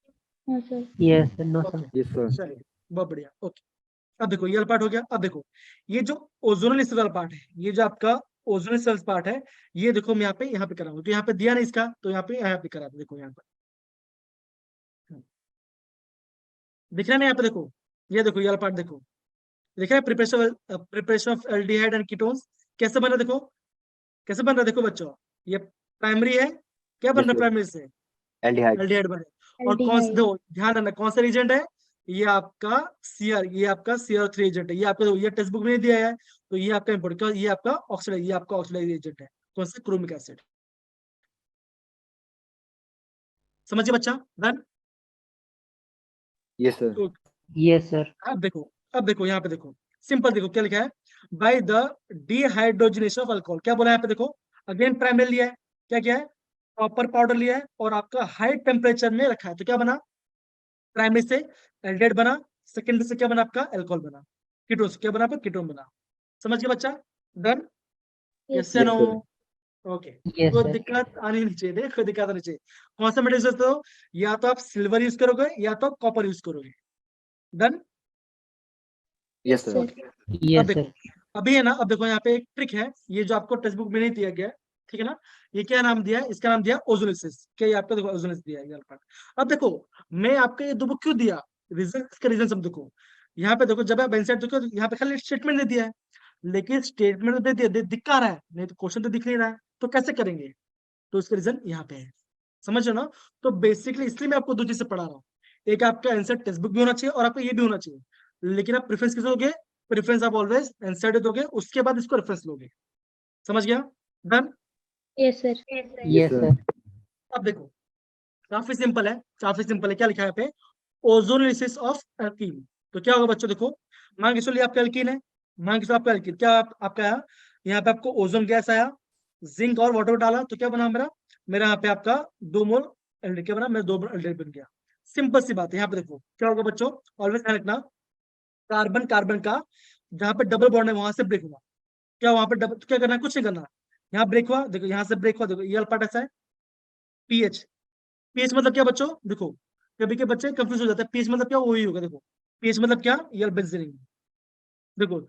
No, sir. Yes sir, no sir. Okay yes sir. चलिए बहुत बढ़िया, ओके। अब देखो ये वाला पार्ट हो गया। अब देखो ये जो ओजोनल स्तर वाला पार्ट है, ये जो आपका ओजोनल स्तर पार्ट है, ये देखो मैं यहाँ पे कराऊंगा, तो यहाँ पे दिया नहीं इसका, तो यहाँ पे करा दो, देखो यहाँ पर दिख रहा है ना, यहाँ पे देखो, ये देखो ये वाला पार्ट देखो, दिख रहा है, preparation of aldehyde and ketones, कैसे बन रहा है देखो, कैसे बन रहा है देखो बच्चों, ये प्राइमरी है, क्या बन यस रहा है सर, प्राइमरी से, एल्डिहाइड। एल्डिहाइड बन रहा है। और कौन से Aldehyde. दो, ध्यान रखना कौन सा रीजेंट है, ये आपका सीआर, ये आपका CR3 एजेंट है, ये आपका ये टेक्स्ट बुक में नहीं दिया है, तो ये आपका इंपोर्टेंट, ये आपका ऑक्सीडाइज, ये आपका ऑक्सीडाइज एजेंट है, कौन सा, क्रोमिक एसिड। समझिए बच्चा, डन। Yes sir. तो यस सर। अब देखो यहाँ पे देखो, सिंपल देखो क्या लिखा है, by the dehydrogenation of alcohol, क्या बोला है यहाँ पे देखो, अगेन प्राइमरी लिया है, क्या है, कॉपर पाउडर लिया है, और आपका हाई टेम्परेचर में रखा है, तो क्या बना, प्राइमरी से एल्डिहाइड बना, सेकेंडरी से क्या बना आपका, अल्कोहल बना, कीटोन से क्या बना आपका, कीटोन बना। समझ गए बच्चा, डन, Yes, यस या sir. No, yes sir. Okay. Yes कोई सर। दिक्कत आनी नहीं चाहिए, कोई दिक्कत आनी चाहिए। कौन सा मेटेरियल यूज करते हो, या तो आप सिल्वर यूज करोगे, या तो कॉपर यूज करोगे, done. Yes Yes, sir. sir. अब देखो, अभी है ना, अब देखो यहाँ पे एक ट्रिक है, ये जो आपको टेक्स्ट बुक में नहीं दिया गया है, ठीक है ना। ये क्या नाम दिया है, इसका नाम दिया ओजोलिसिस। क्या ये आपका देखो ओजोलिसिस दिया है ये अल्फा। अब देखो मैं आपको ये दो बुक क्यों दिया, रीजन, इसका रीजन सब देखो। यहाँ पे देखो जब आप एंसर देखो तो यहाँ पे खाली स्टेटमेंट दे दिया है, लेकिन स्टेटमेंट तो दे दिया, दिख कहाँ रहा है, नहीं तो क्वेश्चन तो दिख नहीं रहा है, तो कैसे करेंगे। तो इसका रीजन यहाँ पे है, समझ रहे हो ना। तो बेसिकली इसलिए मैं आपको दो चीज से पढ़ा रहा हूँ, एक आपका आंसर टेक्स्ट बुक भी होना चाहिए और आपका ये भी होना चाहिए, लेकिन आप प्रेफरेंस किसे दोगे, प्रेफरेंस आप ऑलवेज आंसर दोगे, उसके बाद इसको रेफरेंस लोगे। समझ गया, done. Yes, sir. Yes, sir. अब देखो काफी सिंपल है, काफी सिंपल है। क्या लिखा है यहाँ पे, ओजोलिसिस ऑफ एल्कीन। तो क्या होगा बच्चों, देखो मान के चलिए आपका एल्कीन है, मान के चलो आपका एल्कीन क्या आपका आया, यहाँ पे आपको ओजोन गैस आया, जिंक और वाटर डाला, तो क्या बना मेरा, मेरा यहाँ पे आपका 2 मोल एल्डिहाइड, क्या बना मेरा 2 मोल एल्डिहाइड बन गया। सिंपल सी बात है। यहाँ पे देखो क्या होगा बच्चों, ऑलवेज ध्यान रखना, कार्बन कार्बन का जहाँ पे डबल बॉन्ड है वहां से ब्रेक हुआ, क्या वहां पे डबल, तो क्या करना है, कुछ नहीं करना, यहाँ ब्रेक हुआ, देखो यहाँ से ब्रेक हुआ, देखो ये पार्ट ऐसा है, पीएच। पीएच मतलब क्या बच्चों, देखो कभी के बच्चे कंफ्यूज हो जाते हैं, पीएच मतलब क्या, वही होगा देखो, पीएच मतलब क्या, ये बेंजीन। देखो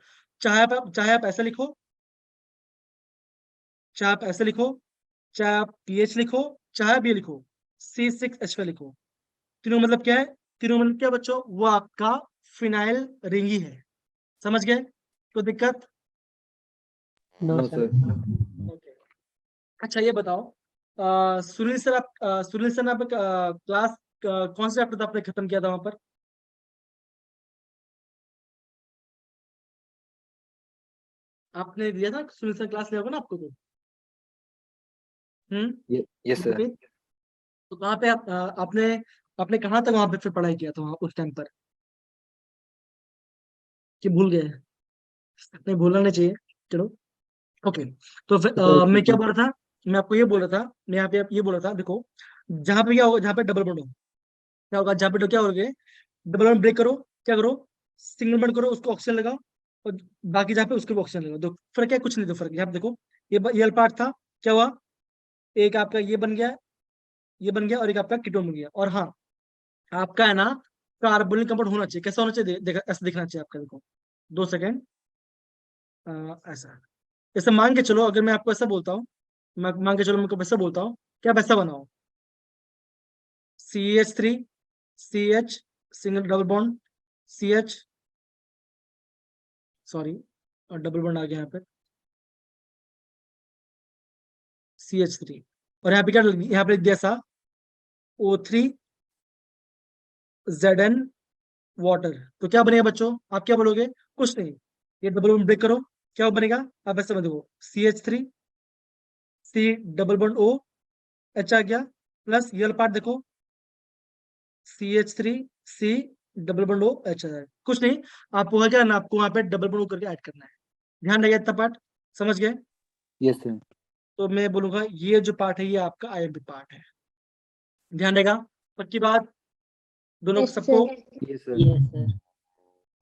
चाहे आप ऐसा लिखो, चाहे आप ऐसे लिखो, चाहे आप पीएच लिखो, चाहे आप ये लिखो C6H5 लिखो, तीनों मतलब क्या है, तीनों मतलब क्या बच्चों, वो आपका फिनाइल रिंग ही है। समझ गए, तो दिक्कत। No, No, sir. sir. Okay, अच्छा ये बताओ, सुनील सर आप सुनील सर ने आप क्लास कौन से चैप्टर था आपने खत्म किया था वहां पर, आपने दिया था, सुनील सर क्लास लिया होगा ना आपको तो। Yes, sir. गुरप्रीत, तो कहाँ पे आप आपने आपने कहाँ तक वहां पे फिर पढ़ाई किया था वहां उस टाइम पर, कि भूल गए, नहीं भूलना नहीं चाहिए, चलो ओके। तो फिर मैं क्या बोल रहा था, मैं आपको ये बोल रहा था, मैं यहाँ पे ये बोल रहा था, देखो जहाँ पे क्या होगा, जहाँ पे डबल बॉन्ड हो, क्या होगा, जहाँ पे क्या होगा, डबल बॉन्ड ब्रेक करो, क्या करो, सिंगल बॉन्ड करो, उसको ऑक्सीजन लगाओ, और बाकी जहाँ पे उसको भी ऑक्सीजन लगाओ, तो फर्क है, कुछ नहीं, तो फर्क यहाँ पे देखो, ये पार्ट था, क्या हुआ, एक आपका ये बन गया, ये बन गया, और एक आपका कीटोन बन गया। और हाँ आपका है ना कार्बोनिल कंपाउंड होना चाहिए, कैसा होना चाहिए, देखा ऐसा दिखना चाहिए आपका, देखो 2 सेकेंड, ऐसा, जैसे मान के चलो अगर मैं आपको ऐसा बोलता हूँ, मान के चलो मैं वैसा बोलता हूँ, क्या वैसा बनाओ, CH3 CH single double bond CH, sorry और डबल बॉन्ड आ गया यहाँ पे CH3, और यहाँ पे क्या, यहाँ पे लिख दिया सा O3 Zn वाटर। तो क्या बनेगा बच्चों, आप क्या बोलोगे, कुछ नहीं, ये डबल बॉन्ड ब्रेक करो, क्या बनेगा, आप ऐसे बन देखो CH3 C double bond O H आ गया, प्लस ये वाला पार्ट देखो CH3 C double bond O H आ जाएगा, कुछ नहीं, आपको है क्या ना, आपको वहां पे डबल बॉन्ड करके ऐड करना है, ध्यान रहेगा इतना पार्ट, समझ गए। Yes, sir. तो मैं बोलूंगा ये जो पार्ट है ये आपका IMP पार्ट है, ध्यान रहेगा, पक्की बात, दोनों Yes, सबको। sir. Yes, sir. Yes, sir.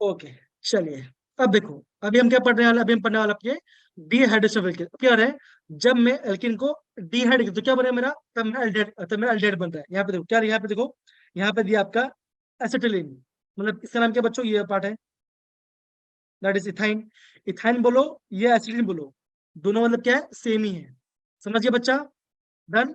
Okay चलिए, अब देखो अभी हम क्या पढ़ रहे हैं, अभी हम पढ़ने वाले आपके डिहाइड्रेशन ऑफ एल्कीन। क्या है, जब मैं एल्कीन को डिहाइड तो क्या बनेगा मेरा, तब मेरा एल्डिहाइड बन रहा है। यहाँ पे देखो क्या, यहाँ पे देखो, यहाँ पे दिया आपका एसिटिलीन, मतलब इसका नाम क्या बच्चों, ये पार्ट है, दैट इज इथाइन। इथाइन बोलो, ये एसिटिलीन बोलो, दोनों मतलब क्या है, सेम ही है, समझ गया बच्चा, done.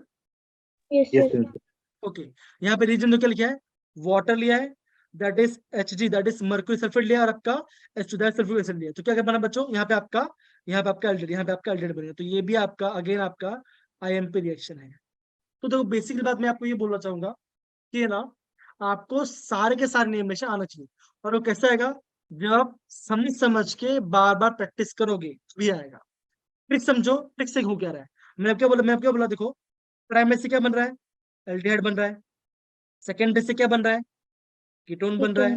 Yes, Yes, sir. sir. Okay, यहाँ पे रीजन तो क्या लिखा है, वाटर लिया है, that is Hg, that is mercury sulphate लिया, और आपका H2 दैट सल्फ्यूरिक एसिड लिया, तो क्या बना बच्चों, यहाँ पे आपका एल्डिहाइड, यहाँ पे आपका एल्डिहाइड बनेगा, तो ये भी आपका अगेन आपका IMP रिएक्शन है। तो देखो बेसिकली बात मैं आपको ये बोलना चाहूंगा कि है ना, आपको सारे के सारे नियम हमेशा आना चाहिए, और वो कैसे आएगा, जब आप समझ समझ के बार बार प्रैक्टिस करोगे भी आएगा। ट्रिक समझो, ट्रिक से हो क्या रहा है, मैं क्या बोला देखो, प्राइमरी से क्या बन रहा है, एल्डिहाइड बन रहा है, सेकेंडरी से क्या बन रहा है, कीटोन बन रहा है,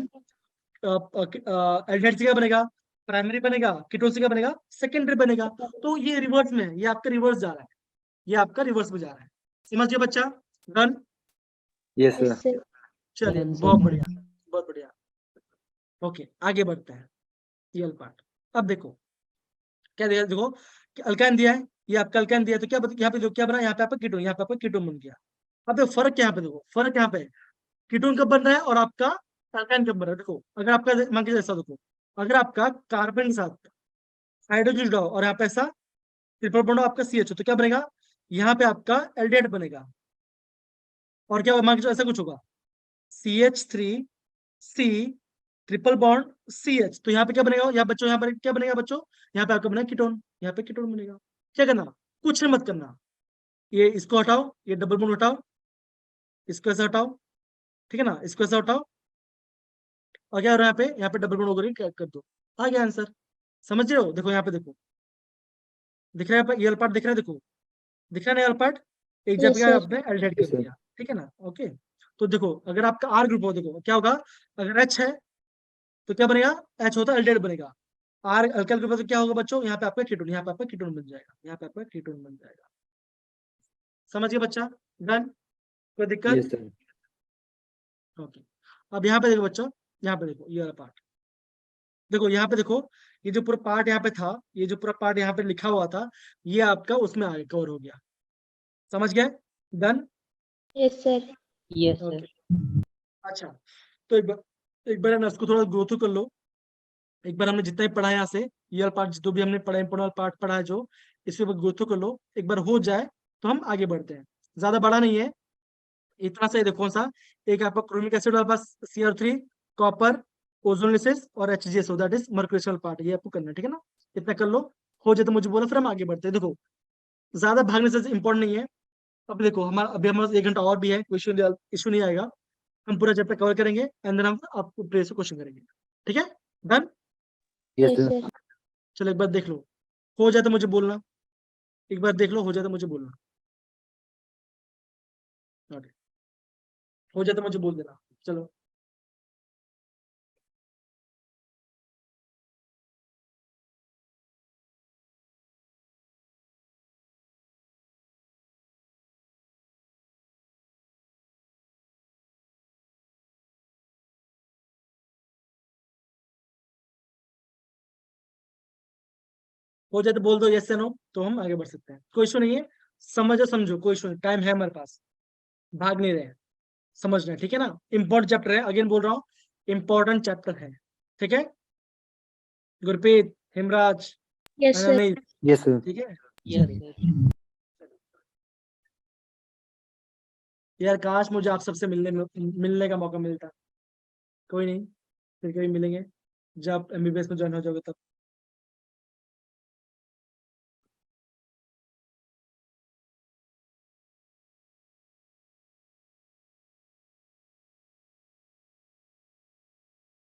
एल्डिहाइड से क्या बनेगा, प्राइमरी बनेगा, कीटोन से क्या बनेगा, सेकेंडरी बनेगा। तो ये रिवर्स में है, ये आपका रिवर्स जा रहा है, ये आपका रिवर्स में जा रहा है, समझ गए बच्चा, done. Yes, sir. Yes, sir. चलिए Done, sir. बहुत बढ़िया, बहुत बढ़िया। ओके आगे बढ़ते हैं, ये पार्ट। अब देखो क्या दिया, देखो कि अल्काइन दिया है, ये आपका अल्काइन दिया है, तो क्या यहाँ पे देखो क्या बना, यहाँ पे आपका कीटोन, यहाँ पे आपका कीटोन बन गया। अब देखो फर्क क्या, यहाँ पे देखो फर्क यहाँ पे है, कीटोन कब बन रहा है और आपका अल्काइन कब बन रहा है। देखो अगर आपका मान के ऐसा देखो, अगर आपका कार्बन के साथ हाइड्रोजन जुड़ा हो और यहाँ पे ऐसा ट्रिपल बॉन्ड आपका CH तो क्या बनेगा, यहाँ पे आपका एल्डिहाइड बनेगा। और क्या मान के चलो ऐसा कुछ होगा, CH3C ट्रिपल बॉन्ड CH, तो यहाँ पे क्या बनेगा, यहाँ बच्चों, यहाँ पर क्या बनेगा बच्चों, यहाँ पे आपका बनेगा कीटोन, यहाँ पे कीटोन बनेगा। क्या करना, कुछ मत करना, ये इसको हटाओ, ये डबल बॉन्ड हटाओ, इसको ऐसे हटाओ, ठीक है ना, इसको ऐसे हटाओ, और क्या हो रहा है यहाँ पे डबल बॉन्ड वगैरह कर दो, आ गया आंसर। समझ रहे हो, देखो यहाँ पे देखो, दिख रहा है ये पार्ट, दिख रहा है, देखो दिख रहा है ना पार्ट, एक Yes, जगह sir. आपने एल्डिहाइड Yes, कर sir. दिया, ठीक है ना, ओके। तो देखो अगर आपका R ग्रुप हो, देखो क्या होगा, अगर H है तो क्या बनेगा, H होता है एल्डिहाइड बनेगा। R अल्काइल ग्रुप है तो क्या होगा बच्चों, यहाँ पे आपका कीटोन, यहाँ पे आपका कीटोन बन जाएगा, यहाँ पे आपका कीटोन बन जाएगा। समझ गए बच्चा, डन, कोई दिक्कत, Yes, sir. ओके। अब यहाँ पे देखो बच्चों, यहाँ पे देखो ये वाला पार्ट, देखो यहाँ पे देखो, ये जो पूरा पार्ट यहाँ पे था, ये जो पूरा पार्ट यहाँ पे लिखा हुआ था, ये आपका उसमें आ गया, कवर हो गया। समझ गए, done, Yes, sir. Yes, sir. Okay. अच्छा, तो एक बार ना इसको थोड़ा गो थ्रू कर लो। एक बार हमने जितना ही पढ़ा है यहाँ से, ये वाला पार्ट जो भी हमने पढ़ा, इंपोर्टेंट पार्ट पढ़ा है जो, इसके ऊपर गो थ्रू कर लो, एक बार हो जाए तो हम आगे बढ़ते हैं। ज्यादा बड़ा नहीं है, इतना सा ही देखो, कौन सा, एक आपका क्रोमिक एसिड वाला पास, Cr3, कॉपर, ओजोनलिसिस और HgSO, that is mercurial part, ये आपको करना है, ठीक है ना, इतना कर लो, हो जाए तो मुझे बोलो, फिर हम आगे बढ़ते हैं। देखो ज्यादा भागने से इंपॉर्टेंट नहीं है। अब देखो हमारा अभी हमारे पास 1 घंटा और भी है, कोई इशू नहीं आएगा, हम पूरा चैप्टर कवर करेंगे, एंड देन हम आपको प्रेस से क्वेश्चन करेंगे, ठीक है, done. Yes, Yes, sir. sir. चलो एक बार देख लो, हो जाए तो मुझे बोलना, एक बार देख लो, हो जाए तो मुझे बोलना, Okay. हो जाए तो मुझे बोल देना, चलो। हो जाए तो बोल दो यस या नो, तो हम आगे बढ़ सकते हैं, कोई इशू नहीं है, समझो समझो, कोई इशू नहीं, टाइम है हमारे पास, भाग नहीं रहे हैं, समझ रहे हैं, ठीक है ना, इंपॉर्टेंट चैप्टर है, अगेन बोल रहा हूँ, इंपॉर्टेंट चैप्टर है, ठीक है, Gurpreet, Himraj, Yes, sir. Anil, Yes, sir. ठीक है, Yes, चलिए। sir. यार काश मुझे आप सबसे मिलने का मौका मिलता, कोई नहीं, फिर कभी मिलेंगे जब आप MBBS में ज्वाइन हो जाओगे तब।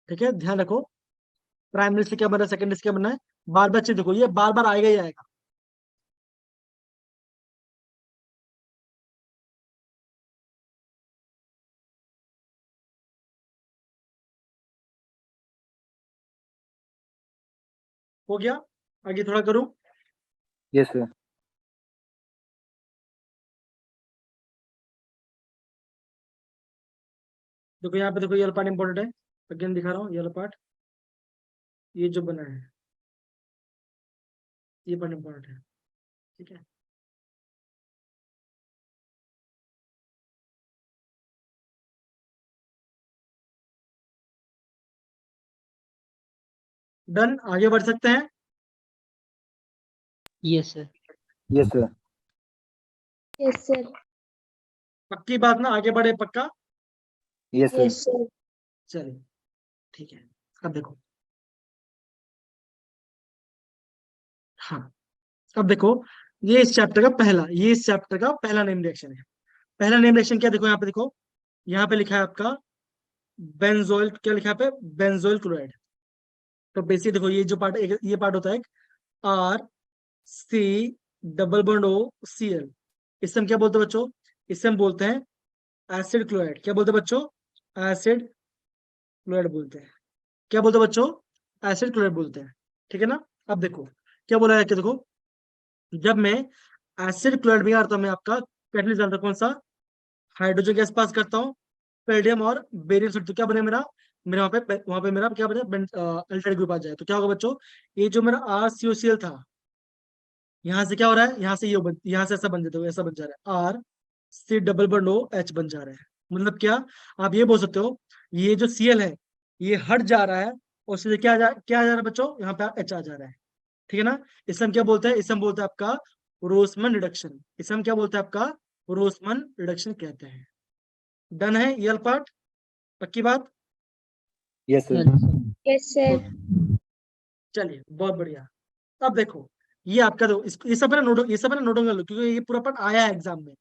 ठीक है, ध्यान रखो, प्राइम लिस्ट क्या बना है, सेकंड लिस्ट क्या बना है, बार बार चीज देखो, ये बार बार आएगा ही आएगा। हो गया, आगे थोड़ा करूं, Yes, sir. देखो यहाँ पे देखो, ये पार्ट इंपॉर्टेंट है, अगेन दिखा रहा हूँ, ये पार्ट, ये जो बना है, ये पार्ट इंपॉर्टेंट है, ठीक है। डन, आगे बढ़ सकते हैं, Yes, sir. Yes, sir. Yes, sir. पक्की बात ना, आगे बढ़े पक्का, Yes, sir. Yes, sir. चलिए ठीक है। अब देखो, हाँ, अब देखो, ये इस चैप्टर का पहला, ये इस चैप्टर का पहला नेम रिएक्शन है। पहला नेम रिएक्शन क्या, देखो यहाँ पे देखो, यहाँ पे लिखा है आपका बेंजोइल, क्या लिखा है पे, बेंजोइल क्लोराइड। तो बेसिक देखो, ये जो पार्ट, ये पार्ट होता है RC डबल बॉन्ड OCl, इससे हम क्या बोलते हैं बच्चों, इससे हम बोलते हैं एसिड क्लोराइड। क्या बोलते हैं बच्चों, एसिड क्लोराइड बोलते हैं। क्या बोलते हैं बच्चों, एसिड क्लोराइड बोलते हैं, ठीक है ना। अब देखो क्या बोला है कि देखो, जब मैं एसिड क्लोराइड में आता हूं, मैं आपका कैटलिस्ट डालता हूं, कौन सा, हाइड्रोजन गैस पास करता हूँ, पेडियम और बेरियम, तो क्या बने मेरा, मेरे वहां पे मेरा क्या बने, अल्टरनेट ग्रुप आ जाए, तो क्या होगा बच्चों, ये जो मेरा RCOCl था, यहाँ से क्या हो रहा है, यहाँ से ये यहाँ से ऐसा बन जाता है, ऐसा बन जा रहा है, RC डबल बॉन्ड OH बन जा रहा है। मतलब क्या, आप ये बोल सकते हो, ये जो Cl है, ये हट जा रहा है, और सीधे क्या आ जा रहा है बच्चों, यहाँ पे H आ जा रहा है, ठीक है ना। इसे हम क्या बोलते हैं, इसे हम बोलते हैं आपका रोसमन रिडक्शन, इसे हम क्या बोलते हैं आपका रोसमन रिडक्शन कहते हैं। डन है ये वाला पार्ट, पक्की बात। Yes, sir. Yes, sir. चलिए बहुत बढ़िया। अब देखो ये आपका दो ये सब है ना नोट, ये सब है ना नोट कर लो, क्योंकि ये पूरा पार्ट आया है एग्जाम में,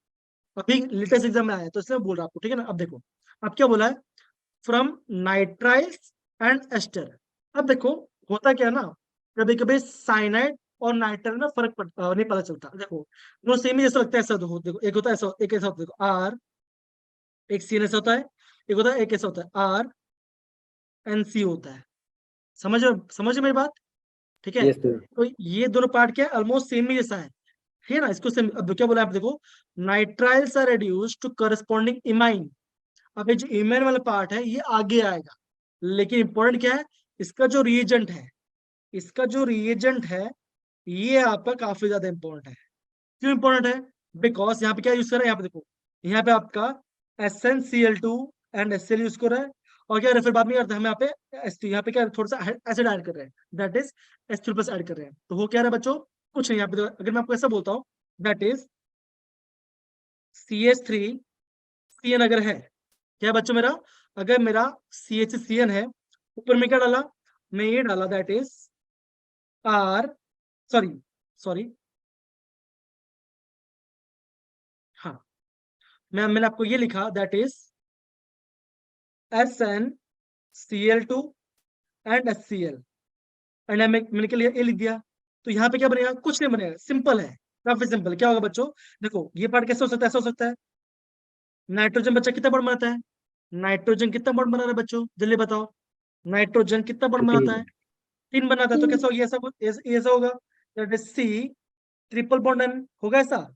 अभी लेटेस्ट एग्जाम में आया है, तो इसलिए मैं बोल रहा हूँ आपको, ठीक है ना। अब देखो अब क्या बोला है, फ्रॉम नाइट्राइल्स एंड एस्टर। अब देखो होता क्या है ना, कभी कभी साइनाइड और नाइट्राइल में नहीं पता चलता। देखो दोनों सेम ही जैसा लगता है, ऐसा देखो एक होता है ऐसा, एक ऐसा होता है, देखो आर, एक सी एन ऐसा होता है, एक होता है, एक ऐसा होता है आर एन सी होता है। समझ मेरी बात, ठीक है। Yes, sir. तो ये दोनों पार्ट क्या है, ऑलमोस्ट सेम ही जैसा है, ठीक है ना। इसको सेम, अब क्या बोला आप देखो, nitriles are reduce to corresponding imine. अब ये जो इमाइन वाला पार्ट है ये आगे आएगा, लेकिन इंपॉर्टेंट क्या है, इसका जो रिएजेंट है, इसका जो रिएजेंट है ये आपका काफी ज्यादा इंपॉर्टेंट है। क्यों इंपॉर्टेंट है, बिकॉज यहाँ पे क्या यूज कर रहे हैं, यहाँ पे देखो, यहाँ पे आपका SnCl2 एंड HCl यूज कर रहा है, और क्या फिर बाद में करते हैं हम यहाँ पे H2, यहाँ पे क्या थोड़ा सा एसिड ऐड कर रहे हैं, दैट इज H3+ ऐड कर रहे हैं। तो वो क्या रहा है बच्चों, कुछ नहीं। यहाँ पे अगर मैं आपको ऐसा बोलता हूँ, दैट इज CH3CN अगर है, क्या है बच्चों मेरा, अगर मेरा CHCN है, ऊपर में क्या डाला, मैं ये डाला, that is R, sorry sorry, हाँ मैंने आपको ये लिखा, that is SnCl2 and HCl, and मैंने क्या लिया, ए लिख दिया। तो यहाँ पे क्या बनेगा, कुछ नहीं बनेगा, सिंपल है, काफी सिंपल। क्या होगा बच्चों, देखो ये पार्ट कैसे हो सकता है, ऐसा हो सकता है, नाइट्रोजन बच्चा कितना बॉन्ड बनाता है, नाइट्रोजन कितना बॉन्ड बना रहा है बच्चों, जल्दी बताओ, नाइट्रोजन कितना बॉन्ड बनाता है, 3 बनाता है। तो कैसा होगा, ऐसा होगा, that is C triple bond N, होगा ऐसा,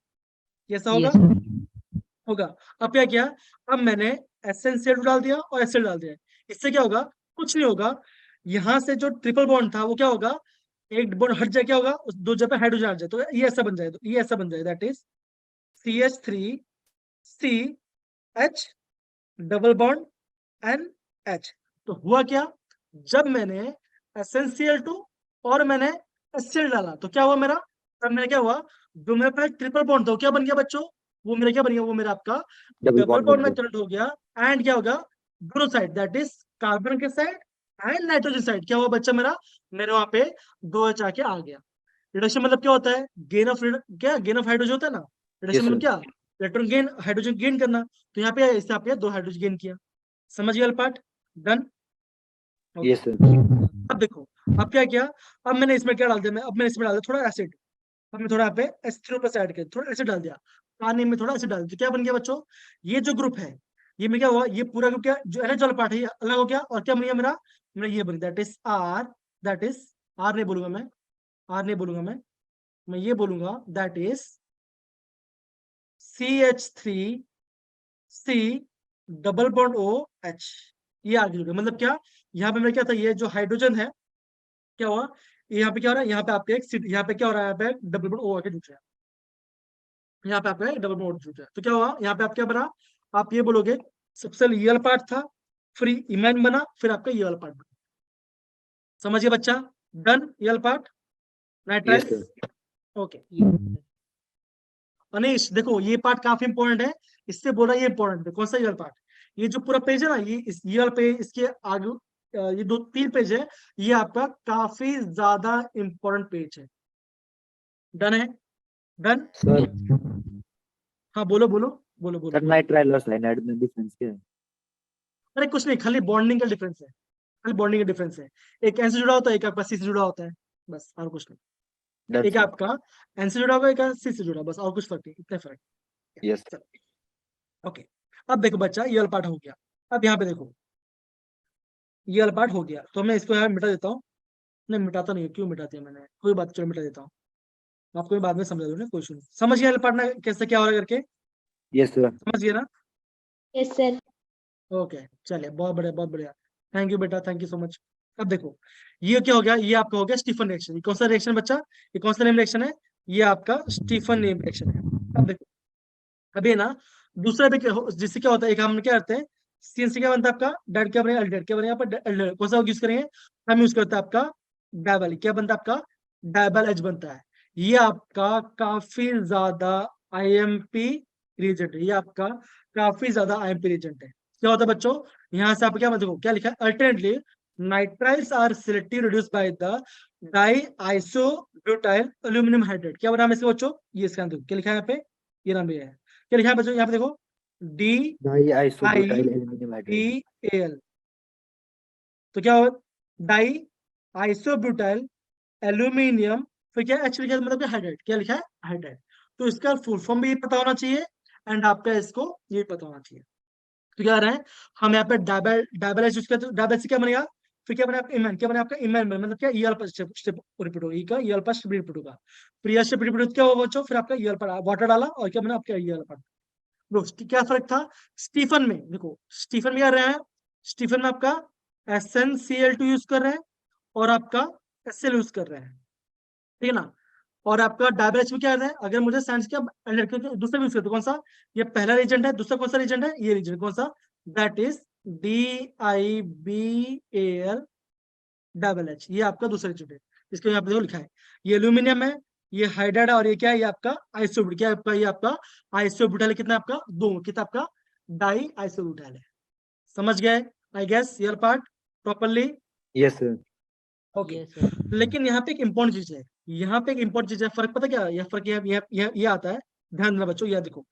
ऐसा होगा, Yes, sir. होगा। अब क्या किया, अब मैंने SnCl2 डाल दिया और HCl डाल दिया, इससे क्या होगा, कुछ नहीं होगा, यहाँ से जो ट्रिपल बॉन्ड था वो क्या होगा, एक बॉन्ड हट जाए, क्या होगा, उस दो जगह पे हाइड्रोजन हट जाए, तो ये ऐसा बन जाए, तो ये ऐसा बन जाए, that is CH3CH double bond NH। तो हुआ क्या, जब मैंने SnCl2 और मैंने HCl डाला, तो क्या हुआ मेरा, तब मेरा क्या हुआ, जो मेरे पास ट्रिपल बॉन्ड था वो क्या बन गया बच्चों, वो मेरा क्या बन गया, वो मेरा आपका Double डबल bond बॉन्ड बन में गया. कन्वर्ट हो गया। एंड क्या होगा, दोनों साइड, दैट इज कार्बन के साइड एंड नाइट्रोजन साइड, क्या हुआ बच्चा मेरा, मेरे वहां पे 2H आके आ गया। रिडक्शन मतलब क्या होता है, गेन ऑफ हाइड्रोजन होता है ना, रिडक्शन Yes, मतलब sir. क्या, इलेक्ट्रॉन गेन, हाइड्रोजन गेन करना। तो यहाँ पे इससे आपने 2 हाइड्रोजन गेन किया, समझ गया पार्ट, डन। Yes, sir. अब देखो, अब क्या किया, अब मैंने इसमें क्या डाल दिया, अब मैंने इसमें डाल दिया थोड़ा एसिड, अब मैं थोड़ा यहाँ पे H3+ ऐड कर, थोड़ा एसिड डाल दिया, पानी में थोड़ा एसिड डाल दिया, क्या बन गया बच्चों, ये जो ग्रुप है, ये में क्या हुआ, ये पूरा ग्रुप क्या, जो NH वाला पार्ट है ये अलग हो गया, और क्या बन गया मेरा, ये बन गया, that is R, that is R नहीं बोलूंगा मैं, R नहीं बोलूंगा मैं ये बोलूंगा, that is CH3C double bond OH, ये आगे जुड़ गया। मतलब क्या, यहाँ पे मेरा क्या था, ये जो हाइड्रोजन है, क्या हुआ, यहाँ पे क्या हो रहा है, यहाँ पे आपके यहाँ पे क्या हो रहा है, यहाँ पे डबल बॉन्ड O आके जुड़ रहा है, यहाँ पे आपका डबल बॉन्ड जुड़ रहा है। तो क्या हुआ, यहाँ पे आप क्या बना, आप ये बोलोगे, सबसे ये वाला पार्ट था, फिर इमेन बना, फिर आपका ये वाला पार्ट बना, समझिए बच्चा, डन ये वाला part, Yes, nitriles, sir. Okay. Yes, sir. Anish देखो ये पार्ट काफी इंपॉर्टेंट है, इससे बोला ये इंपॉर्टेंट है, कौन सा ये वाला पार्ट, ये जो पूरा पेज है ना, ये वाला पेज, इसके आगे ये 2-3 पेज है, ये आपका काफी ज्यादा इंपॉर्टेंट पेज है। डन है, डन, Sir, हाँ बोलो बोलो बोलो बोलो sir, बोलो। nitrile और cyanide में difference क्या है? अरे कुछ नहीं, खाली बॉन्डिंग का डिफरेंस है, खाली बॉन्डिंग का डिफरेंस है, एक एन से जुड़ा होता है, एक आपका सी से जुड़ा होता है, बस और कुछ नहीं। Done, एक sir. आपका एन से जुड़ा होगा, एक सी से जुड़ा, बस और कुछ फर्क नहीं, इतना फर्क। Yes. ओके, अब देखो बच्चा ये वाला पार्ट हो गया, अब यहाँ पे देखो ये वाला पार्ट हो गया, तो मैं इसको यहाँ मिटा देता हूँ, नहीं मिटाता नहीं, क्यों मिटा दिया मैंने, कोई बात, चलो मिटा देता हूँ, आपको मैं बाद में समझा दूँ ना, कोई इशू नहीं। समझ गया पार्ट ना कैसे क्या हो रहा है करके, Yes, sir. समझ गया ना, Yes, sir. ओके चलिए, बहुत बढ़िया बहुत बढ़िया, थैंक यू बेटा, थैंक यू सो मच। अब देखो ये क्या हो गया, ये आपका हो गया स्टीफन रिएक्शन, ये कौन सा रिएक्शन बच्चा, ये कौन सा नेम रिएक्शन है, ये आपका स्टीफन नेम रिएक्शन है। अब देखो, अभी ना दूसरा भी जिससे क्या होता है, एक हम क्या करते हैं, सीएनसी क्या बनता है आपका, डेड क्या बनेगा, अल्डेड क्या बनेगा, यहाँ पर कौन सा यूज करेंगे, हम यूज करते हैं आपका डाइवाली, क्या बनता है आपका डबल एच बनता है। ये आपका काफी ज्यादा आईएमपी रीजेंट है, ये आपका काफी ज्यादा आईएमपी रीजेंट है। क्या होता है बच्चों, यहाँ से आप क्या देखो क्या लिखा है, alternately nitriles are selective reduced by the di isobutyl aluminium hydrate. क्या नाम है इसका बच्चों, ये इसका नाम क्या लिखा है यहाँ पे, ये नाम ये है, क्या लिखा है बच्चों यहाँ पे देखो, D di I isobutyl aluminium hydride. B L. तो क्या हो, डाई आइसोब्यूटाइल एल्यूमिनियम, फिर क्या एच लिखा है, मतलब हाइड्राइड, क्या लिखा है, हाइड्राइड। तो इसका फुल फॉर्म भी पता होना चाहिए एंड आपका इसको ये पता होना चाहिए। तो क्या रहे हैं हम यहाँ पे डबल डबल एच यूज करते, डबल से क्या बनेगा, फिर क्या बने आपका इमेन, क्या बने आपका इमेन, मतलब क्या ईएल पर स्टेप रिपीट होगा, ई का ईएल पर स्टेप रिपीट होगा, फिर ईएल स्टेप रिपीट क्या होगा बच्चों, फिर आपका ईएल पर वाटर डाला और क्या बना आपका ईएल पर। क्या फर्क था स्टीफन में, देखो स्टीफन में क्या रहे हैं, स्टीफन में आपका SnCl2 यूज कर रहे हैं और आपका HCl यूज कर रहे हैं, ठीक है ना। और आपका डबल एच में क्या है, अगर मुझे साइंस का दूसरा यूज करते कौन सा, ये पहला रीजेंट है, दूसरा कौन सा रीजेंट है, ये रीजेंट कौन सा, that is DIBAL double H, ये आपका दूसरा रीजेंट है। इसको यहाँ पे देखो लिखा है, ये एल्यूमिनियम है, ये हाइड्राइड है, और ये क्या है, ये आपका आइसोब्यूट, क्या है आपका, ये आपका आइसोब्यूटाइल है, कितना आपका दो, कितना आपका डाई आइसोब्यूटाइल है। समझ गए I guess your part properly. Yes sir. Okay Yes, sir. लेकिन यहाँ पे एक इंपॉर्टेंट चीज है, यहाँ पे एक इंपॉर्टेंट चीज है, फर्क पता क्या है? यह फर्क ये आता है, ध्यान देना बच्चों, यह देखो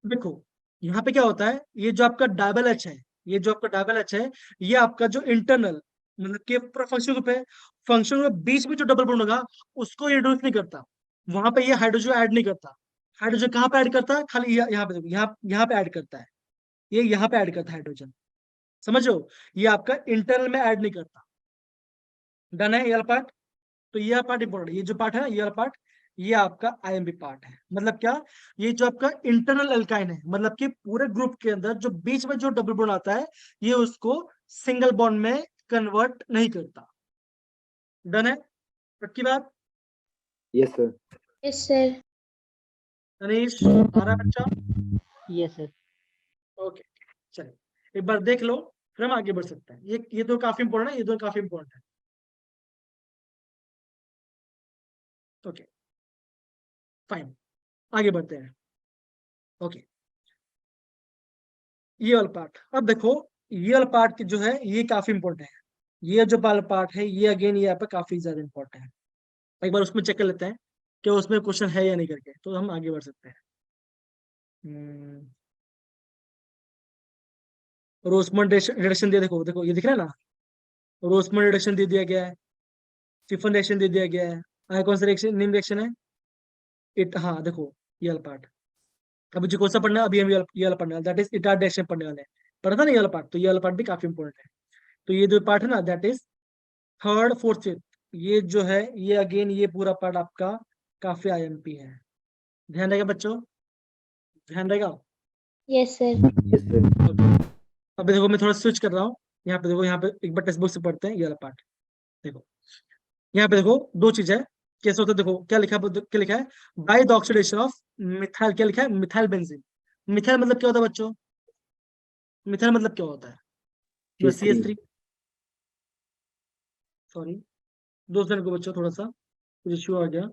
देखो यहाँ पे क्या होता है, ये जो आपका डबल एच है, ये जो आपका डबल एच है, ये आपका जो इंटरनल मतलब कि फंक्शन ग्रुप है, फंक्शन ग्रुप बीच में जो डबल बॉन्ड होगा उसको इंट्रोड्यूस नहीं करता, वहां पे ये हाइड्रोजन ऐड नहीं करता। हाइड्रोजन कहाँ पे ऐड करता है, खाली यहाँ पे देखो, यहाँ पे ऐड करता है, ये यहाँ पे ऐड करता है हाइड्रोजन, समझ लो, ये आपका इंटरनल में ऐड नहीं करता। डन है ये वाला पार्ट। तो ये पार्ट इंपॉर्टेंट, ये जो पार्ट है ना, ये वाला पार्ट, ये आपका आईएमपी पार्ट है। मतलब क्या, ये जो आपका इंटरनल एल्काइन है, मतलब कि पूरे ग्रुप के अंदर जो बीच में जो डबल बॉन्ड आता है, ये उसको सिंगल बॉन्ड में कन्वर्ट नहीं करता। डन है, पक्की बात। Yes sir. Yes, sir. Tanish आ रहा है बच्चा, Yes, sir. ओके चलिए एक बार देख लो, फिर हम आगे बढ़ सकते हैं। ये तो काफी इंपॉर्टेंट है, ये तो काफी इंपॉर्टेंट है। ओके फाइन, आगे बढ़ते हैं। ओके ये वाला पार्ट, अब देखो ये वाला पार्ट जो है ये काफी इंपॉर्टेंट है, ये जो वाला पार्ट है ये अगेन ये यहाँ पे काफी ज्यादा इंपॉर्टेंट है। एक बार उसमें चेक कर लेते हैं कि उसमें क्वेश्चन है या नहीं करके, तो हम आगे बढ़ सकते हैं। रोस्मन रिडक्शन दिया, देखो देखो ये दिख रहा है ना, रोस्मन रिडक्शन दे दिया गया है, स्टीफन रिएक्शन दे दिया गया है, कौन सा रिएक्शन, नेम रिएक्शन है इट, हाँ देखो ये वाला पार्ट। अभी जो कौन सा पढ़ना है, अभी हम ये वाला पढ़ने वाले, दैट इज इटार रिएक्शन पढ़ने वाले हैं। पढ़ा था ना ये वाला पार्ट, तो ये वाला पार्ट भी काफी इंपॉर्टेंट है। तो ये जो पार्ट है ना, that is third fourth fifth, ये जो है ये अगेन ये पूरा पार्ट आपका काफी आईएमपी है। ध्यान रहेगा बच्चों, ध्यान रहेगा। Yes, sir. Yes sir. अभी देखो मैं थोड़ा स्विच कर रहा हूँ, यहाँ पे देखो, यहाँ पे एक बार टेक्स्ट बुक से पढ़ते हैं ये वाला पार्ट। देखो यहाँ पे देखो दो चीज है, कैसे होता है देखो, क्या लिखा है, by the oxidation of methyl, क्या लिखा है, मिथाइल बेंजीन। मिथाइल मतलब क्या होता है बच्चों, मिथाइल मतलब क्या होता है, CH3, सॉरी 2 सेकंड को बच्चों, थोड़ा सा कुछ इश्यू आ गया।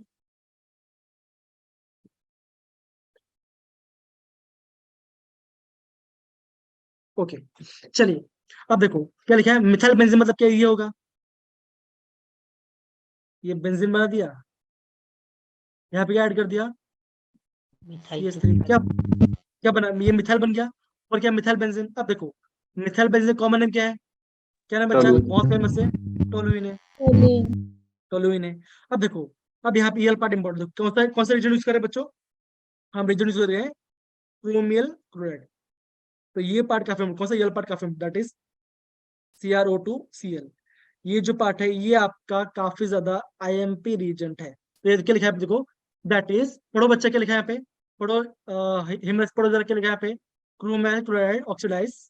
ओके चलिए, अब देखो क्या लिखा है, मिथाइल बेंजीन मतलब क्या, ये होगा, ये बेंजीन बना दिया, यहाँ पे क्या ऐड कर दिया, Methyl CH3, क्या क्या बना, ये मिथाइल बन गया। और क्या मिथाइल बेंजीन, अब देखो मिथाइल बेंजीन कॉमन नेम क्या है, क्या नाम बच्चा, टोलुइन। बहुत फेमस है, टोलुइन है, Toluene. टोलुइन है। अब देखो, अब यहाँ पे ये पार्ट इंपॉर्टेंट, कौन सा रीजन यूज करें बच्चों, हम रीजन यूज कर रहे हैं क्रोमियल क्लोराइड। तो ये पार्ट काफी, कौन सा ये पार्ट काफी, दैट इज CrO2Cl। ये जो पार्ट है ये आपका काफी ज्यादा आईएमपी रीजेंट है। तो ये क्या लिखा है देखो, दैट इज, पढ़ो बच्चा क्या लिखा है यहाँ पे, पढ़ो हिमरस, पढ़ो जरा क्या लिखा है यहाँ पे, chromyl chloride oxidise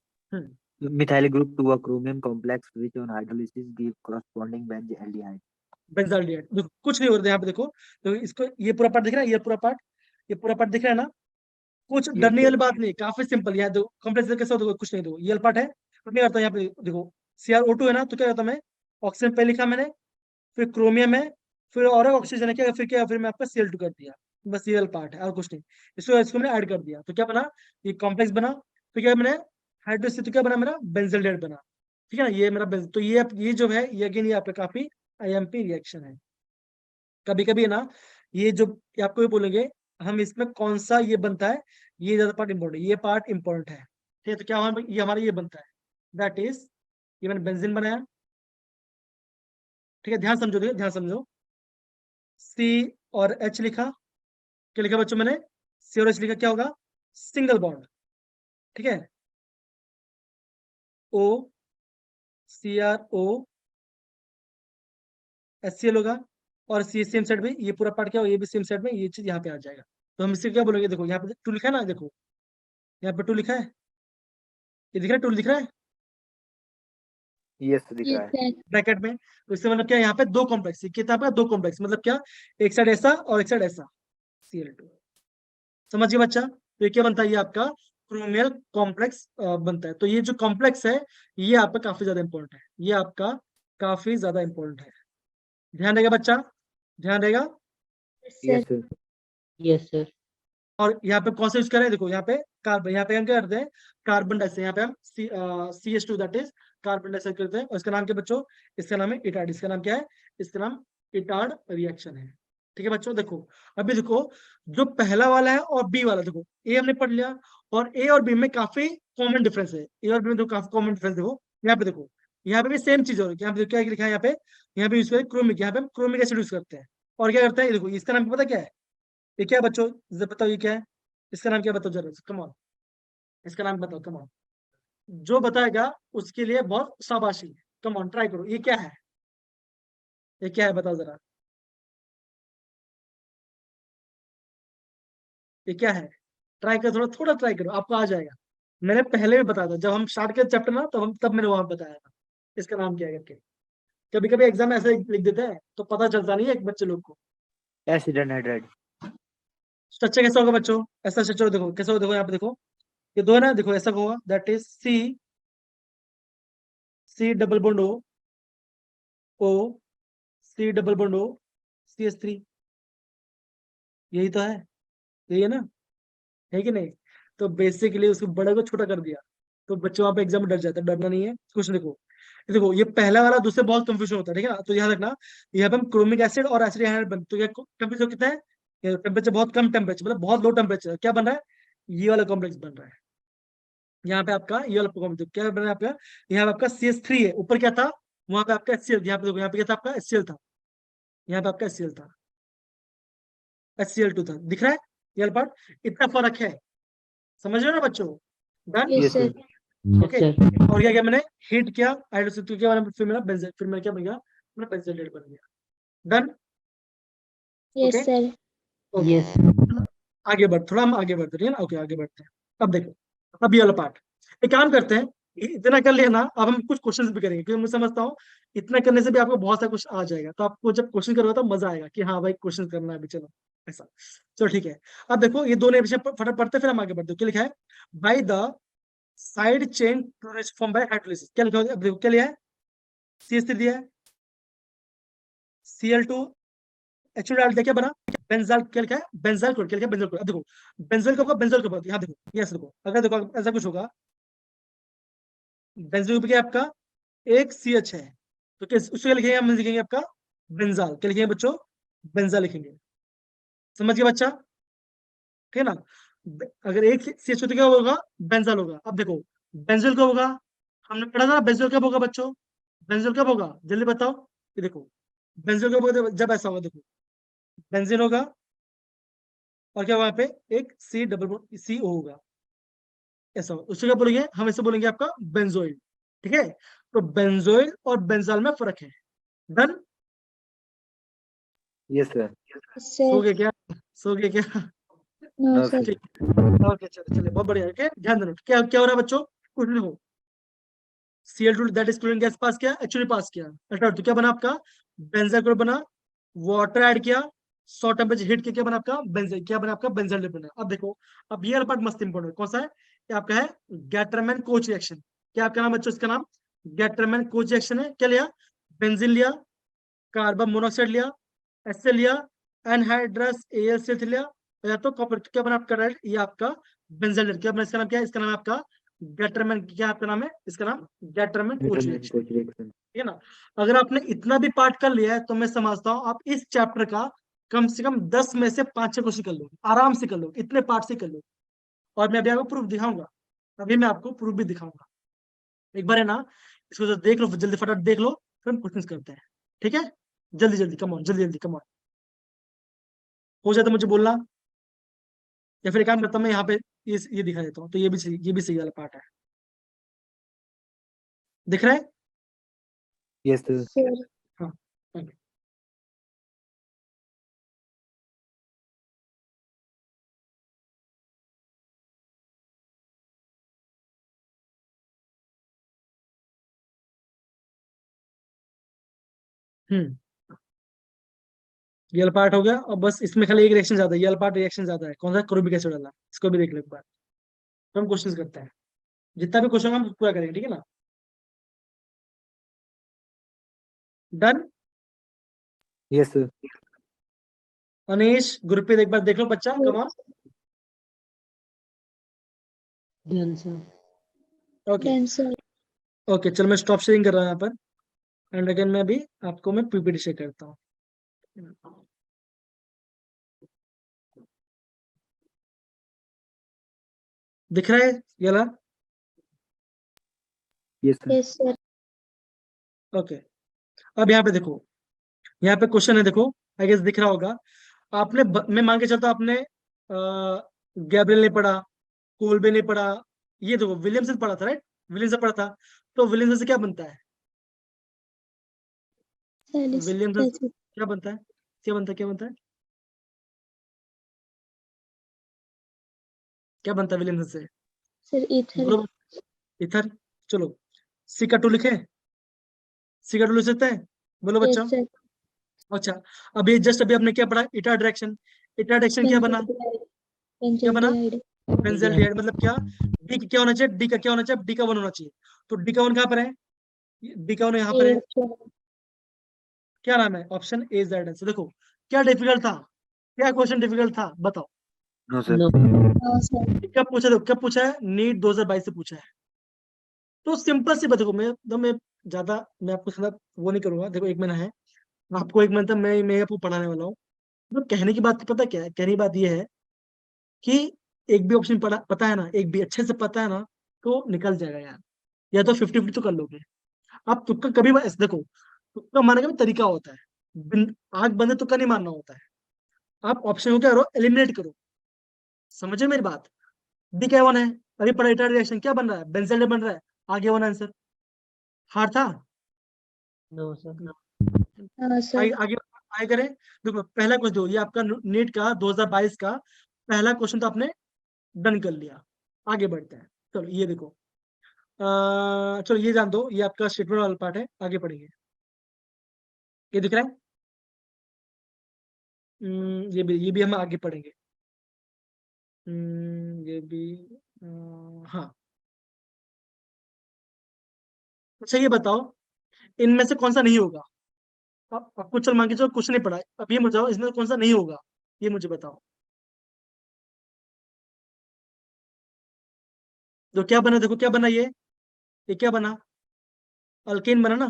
methyl group to a chromium complex which on hydrolysis give corresponding benzaldehyde। Benzaldehyde. देखो कुछ नहीं हो रहा है यहाँ पे, देखो तो इसको, ये पूरा पार्ट दिख रहा है, ये पूरा पार्ट, ये पूरा पार्ट दिख रहा है ना, कुछ यस डरने वाली सर। बात नहीं, काफी सिंपल। यहाँ देखो कॉम्प्लेक्स कैसे होता है, कुछ नहीं, देखो ये पार्ट है, कुछ नहीं करता यहाँ पे, देखो CrO2 है ना, तो क्या करता मैं, ऑक्सीजन पहले लिखा मैंने, फिर क्रोमियम है, फिर और ऑक्सीजन है क्या, फिर क्या, फिर मैं आपका Cl2 कर दिया, बस ये वाला पार्ट है और कुछ नहीं। इसको इसको मैंने ऐड कर दिया तो क्या बना, ये कॉम्प्लेक्स बना। फिर क्या मैंने हाइड्रोक्सी, तो क्या बना मेरा बेंजल्डेट बना, ठीक है ना, ये मेरा तो ये जो है ये अगेन ये आपका काफी IMP रिएक्शन है। कभी कभी है ना, ये जो ये आपको ये बोलेंगे हम इसमें कौन सा ये बनता है, ये ज्यादा पार्ट इंपॉर्टेंट, ये पार्ट इंपॉर्टेंट है, ठीक है। तो क्या ये हमारा ये बनता है, दैट इज, ये मैंने बेंजीन बनाया, ठीक है, ध्यान समझो, ध्यान समझो। C और H लिखा, क्या लिखा बच्चों मैंने, C और H लिखा, क्या होगा, सिंगल बॉन्ड, ठीक है। O CrO HCl होगा, और C सेम साइड में, ये पूरा पार्ट क्या हो, ये भी सेम साइड में, ये चीज यहाँ पे आ जाएगा। तो हम इससे क्या बोलेंगे, देखो यहाँ पे 2 लिखा है ना, देखो यहाँ पे 2 लिखा है, ये दिख रहा है 2 दिख रहा है यस दिख रहा Yes, है। sir. ब्रैकेट में। तो इससे मतलब क्या, यहाँ पे 2 कॉम्प्लेक्स, कितना आपका 2 कॉम्प्लेक्स, मतलब क्या, एक साइड ऐसा और एक साइड ऐसा, Cl2, समझिए बच्चा। तो ये क्या बनता है, ये आपका क्रोमियल कॉम्प्लेक्स बनता है। तो ये जो कॉम्प्लेक्स है ये आपका काफी ज्यादा इंपॉर्टेंट है, ये आपका काफी ज्यादा इंपॉर्टेंट है, ध्यान देगा बच्चा, ध्यान देगा। Yes, sir. Yes sir. Yes, sir. और यहाँ पे कौन सा यूज कर रहे हैं, देखो यहाँ पे कार्बन, यहाँ पे हम क्या करते हैं, कार्बन डाइऑक्साइड, यहाँ पे हम CH2 that is carbon dioxide करते हैं, और इसका नाम क्या बच्चों, इसका नाम है इटार्ड, इसका नाम क्या है, इसका नाम इटार्ड रिएक्शन है, ठीक है बच्चों। देखो अभी देखो, जो पहला वाला है और बी वाला, देखो ए हमने पढ़ लिया, और ए और बी में काफी कॉमन डिफरेंस है, ए और बी में देखो काफी कॉमन डिफरेंस, देखो यहाँ पे देखो, यहाँ पे भी सेम चीज हो रही है, यहाँ पे क्या लिखा है, यहाँ पे यूज करें क्रोमिक, यहाँ पे हम क्रोमिक एसिड यूज करते हैं, और क्या करते हैं, ये देखो इसका नाम पता क्या है, ये क्या है बच्चों, जरा बताओ ये क्या है, इसका नाम क्या, बताओ जरा, कम ऑन, इसका नाम बताओ, कम ऑन, जो बताएगा उसके लिए बहुत शाबाशी, कम ऑन ट्राई करो, ये क्या है, ये क्या है बताओ जरा, ये क्या है, ट्राई करो, थोड़ा थोड़ा ट्राई करो, आपको आ जाएगा। मैंने पहले भी बताया था, जब हम स्टार्ट किए चैप्टर ना, तब मैंने वहां बताया था इसका नाम क्या है करके। कभी कभी एग्जाम में ऐसे लिख देते हैं तो पता चलता नहीं है एक बच्चे लोग को। Acid anhydride. स्ट्रक्चर कैसा होगा बच्चों, ऐसा स्ट्रक्चर देखो कैसा होगा, देखो यहाँ पे देखो, ये दो है ना, देखो ऐसा होगा, that is C double bond O C double bond O CH3, यही तो है, यही है ना, है कि नहीं। तो बेसिकली उसको बड़ा को छोटा कर दिया, तो बच्चे वहां पे एग्जाम में डर जाते हैं, डरना नहीं है कुछ। देखो देखो ये पहला वाला दूसरे बहुत कंफ्यूजन होता है, ठीक है ना, तो ध्यान रखना, यहाँ पे हम क्रोमिक एसिड और एसिड एनहाइड्राइड बन, तो ये टेम्परेचर कितना है, टेम्परेचर बहुत कम टेम्परेचर, मतलब बहुत लो टेम्परेचर, क्या बन रहा है, ये वाला कॉम्प्लेक्स बन रहा है। यहाँ पे आपका ये वाला कॉम्प्लेक्स क्या बन रहा है आपका, यहाँ पे आपका CH3 है, ऊपर क्या था, वहां पे आपका HCl, यहाँ पे देखो, यहाँ पे क्या था आपका HCl था, यहाँ पे आपका HCl था, HCl2 था, दिख रहा है ये वाला पार्ट, इतना फर्क है, समझ रहे हो ना बच्चों, done, Yes, yes sir. Sir. Yes, okay. sir. और क्या किया मैंने, हीट किया हाइड्रोक्सी के बारे में, फिर मेरा बेंजीन, फिर मेरा क्या बन गया, मेरा बेंजीन बन गया, done, Yes, okay sir. Okay. Yes. आगे बढ़, थोड़ा हम आगे बढ़ते हैं ना, ओके आगे बढ़ते हैं। अब देखो, अब ये वाला पार्ट, एक काम करते हैं, इतना कर लिया ना, अब हम कुछ क्वेश्चंस भी करेंगे, क्योंकि मैं समझता हूँ इतना करने से भी आपको बहुत सारा कुछ आ जाएगा, तो आपको जब क्वेश्चन करोगे तो मजा आएगा कि हाँ भाई क्वेश्चन करना है अभी, चलो ऐसा। चलो ठीक है, अब देखो ये दोनों विषय फटाफट पढ़ते हैं, फिर हम आगे बढ़ते हैं। क्या लिखा है, by the side chain form by hydrolysis, क्या लिखा है, अब देखो क्या लिया है, CH3 दिया है, Cl2 HO डाल दिया, क्या बना, बेंजाल, क्या लिखा है, बेंजाल क्लोराइड, क्या लिखा है, बेंजाल क्लोराइड। अब देखो बेंजाल का होगा, बेंजाल का होगा, यहाँ देखो, ये ऐसे देखो, अगर देखो ऐसा कुछ होगा, बेंजाल क्या है आपका, एक CH है, तो क्या उसको क्या लिखेंगे, हम लिखेंगे आपका बेंजाल, क्या लिखेंगे बच्चों, बेंजाल लिखेंगे, समझ गए बच्चा, ठीक है ना। अगर एक CH हो तो क्या होगा, बेंजाल होगा। अब देखो बेंजाल कब होगा, हमने पढ़ा था बेंजाल कब होगा बच्चों, बेंजाल कब होगा जल्दी बताओ, ये देखो बेंजाल कब होगा, जब ऐसा होगा, देखो बेंजीन होगा, और क्या वहां पे एक C डबल CO होगा, ऐसा होगा, उससे क्या बोलेंगे, हम ऐसे बोलेंगे आपका बेंजोइल, ठीक है। तो बेंजोइल और बेंजाल में फर्क है, डन, यस सर। Yes, सो sir. गए क्या, सो गए क्या, No, no sir. Sir. Okay चलो चलिए, बहुत बढ़िया, ओके ध्यान देना, क्या क्या हो रहा है बच्चों, कुछ नहीं हो, Cl2 that is chlorine gas pass किया, HO पास किया, अल्टरनेट, तो क्या बना आपका, बेंजाइल बना, वाटर ऐड किया, 100 टेम्परेचर हीट के, क्या बना आपका बेंजाइल, क्या बना आपका बेंजाइल बना। अब देखो, अब ये पार्ट मस्त इंपॉर्टेंट कौन सा है, ये आपका है गैटरमैन कोच रिएक्शन, क्या आपका नाम बच्चों, इसका नाम गैटरमैन कोच रिएक्शन है। क्या लिया, बेंजीन लिया, कार्बन मोनोऑक्साइड लिया, एच से लिया, एनहाइड्रस AL से लिया, या तो कॉपर, क्या बना आपका राइट, ये आपका बेंजल, क्या बना, इसका नाम क्या है, इसका नाम है आपका गैटरमैन, क्या आपका नाम है, इसका नाम Gattermann coach reaction, coach reaction. ठीक है ना। अगर आपने इतना भी पार्ट कर लिया है तो मैं समझता हूँ आप इस चैप्टर का कम से कम 10 में से 5-6 क्वेश्चन कर लो, आराम से कर लो, इतने पार्ट से कर लो। और मैं अभी आपको प्रूफ दिखाऊंगा, अभी मैं आपको प्रूफ भी दिखाऊंगा। एक बार है ना, इसको तो देख लो, जल्दी फटाफट देख लो, फिर हम क्वेश्चन करते हैं, ठीक है। जल्दी जल्दी कम ऑन, जल्दी जल्दी कम ऑन, हो जाए तो मुझे बोलना, या फिर एक काम करता हूँ मैं यहाँ पे ये दिखा देता हूँ, तो ये भी सही वाला पार्ट है, दिख रहा है। Yes sir. Sir, हाँ okay. हम्म, ये वाला पार्ट हो गया, और बस इसमें खाली एक रिएक्शन ज्यादा है, ये वाला पार्ट रिएक्शन ज्यादा है, कौन सा, क्लोरिक एसिड वाला, इसको भी देख लो एक बार, तो हम क्वेश्चन करते हैं, जितना भी क्वेश्चन हम पूरा करेंगे, ठीक है ना। Done. Yes sir. Anish, Gurpreet, एक बार देख लो बच्चा, come on. Done sir. Okay done, sir. Okay, चलो मैं स्टॉप शेयरिंग कर रहा हूँ यहाँ पर, एंड अगेन मैं अभी आपको मैं पीपीटी शेयर करता हूँ। दिख रहा है ये वाला, yes sir. Yes, sir. Okay. अब यहाँ पे देखो, यहाँ पे क्वेश्चन है, देखो, आई गेस दिख रहा होगा। आपने मैं मान के चलता हूँ, आपने गैब्रियल नहीं पढ़ा, कोलबे नहीं पढ़ा, ये देखो विलियमसन पढ़ा था, राइट, विलियमसन पढ़ा था, तो विलियमसन से क्या बनता है, विलियमसन से Acid. क्या बनता है, क्या बनता है, क्या बनता है, क्या बनता है विलियमसन से, Sir, ether. बोलो। इथर, चलो C का 2 लिखे, C का 2 लिख सकते हैं, बोलो बच्चा। Yes, sir. अच्छा, अभी जस्ट अभी आपने क्या पढ़ा, इटा डायरेक्शन, इटा डायरेक्शन क्या बना, क्या बना, Benzaldehyde. बेंजल्डिहाइड, मतलब क्या, डी क्या होना चाहिए, डी का क्या होना चाहिए, डी का 1 होना चाहिए, तो डी का 1 कहाँ पर है, डी का 1 यहाँ पर है, क्या नाम है, option A is the answer. देखो क्या डिफिकल्ट था, क्या क्वेश्चन डिफिकल्ट था, बताओ। No sir. No. No, sir. कब पूछा, देखो कब पूछा है, नीट 2022 से पूछा है, तो सिंपल सी बात, देखो मैं एकदम, मैं ज्यादा, मैं आपको थोड़ा वो नहीं करूंगा, देखो 1 महीना है, आपको 1 महीना तक मैं आपको पढ़ाने वाला हूँ, तो कहने की बात पता क्या है, कहने की बात ये है कि एक भी ऑप्शन पढ़ा पता है ना, एक भी अच्छे से पता है ना, तो निकल जाएगा यार, या तो 50-50 तो कर लोगे। आप तुक्का कभी देखो, तुक्का मारने का भी तरीका होता है, आंख बंद है तुक्का नहीं मारना होता है, आप ऑप्शन को क्या करो, एलिमिनेट करो, समझे मेरी बात। डी क्या वन है, अभी पढ़ा रिएक्शन क्या बन रहा है, बेंजल बन रहा है, आगे वन आंसर, हार्ड था। No sir. Sir. आगे आगे आगे करें, देखो पहला क्वेश्चन दो, ये आपका नीट का 2022 का पहला क्वेश्चन तो आपने डन कर लिया, आगे बढ़ते हैं। चलो ये देखो, चलो ये जान दो, ये आपका स्टेटमेंट वाला पार्ट है, आगे पढ़ेंगे, ये दिख रहा है। ये भी हम आगे पढ़ेंगे। ये भी, हाँ। अच्छा ये बताओ, इनमें से कौन सा नहीं होगा, आपको चल मान के चलो कुछ नहीं पढ़ा, अब ये मुझे बताओ इसमें से कौन सा नहीं होगा, ये मुझे बताओ। तो क्या बना, देखो क्या बना, ये क्या बना, अल्केन बना ना,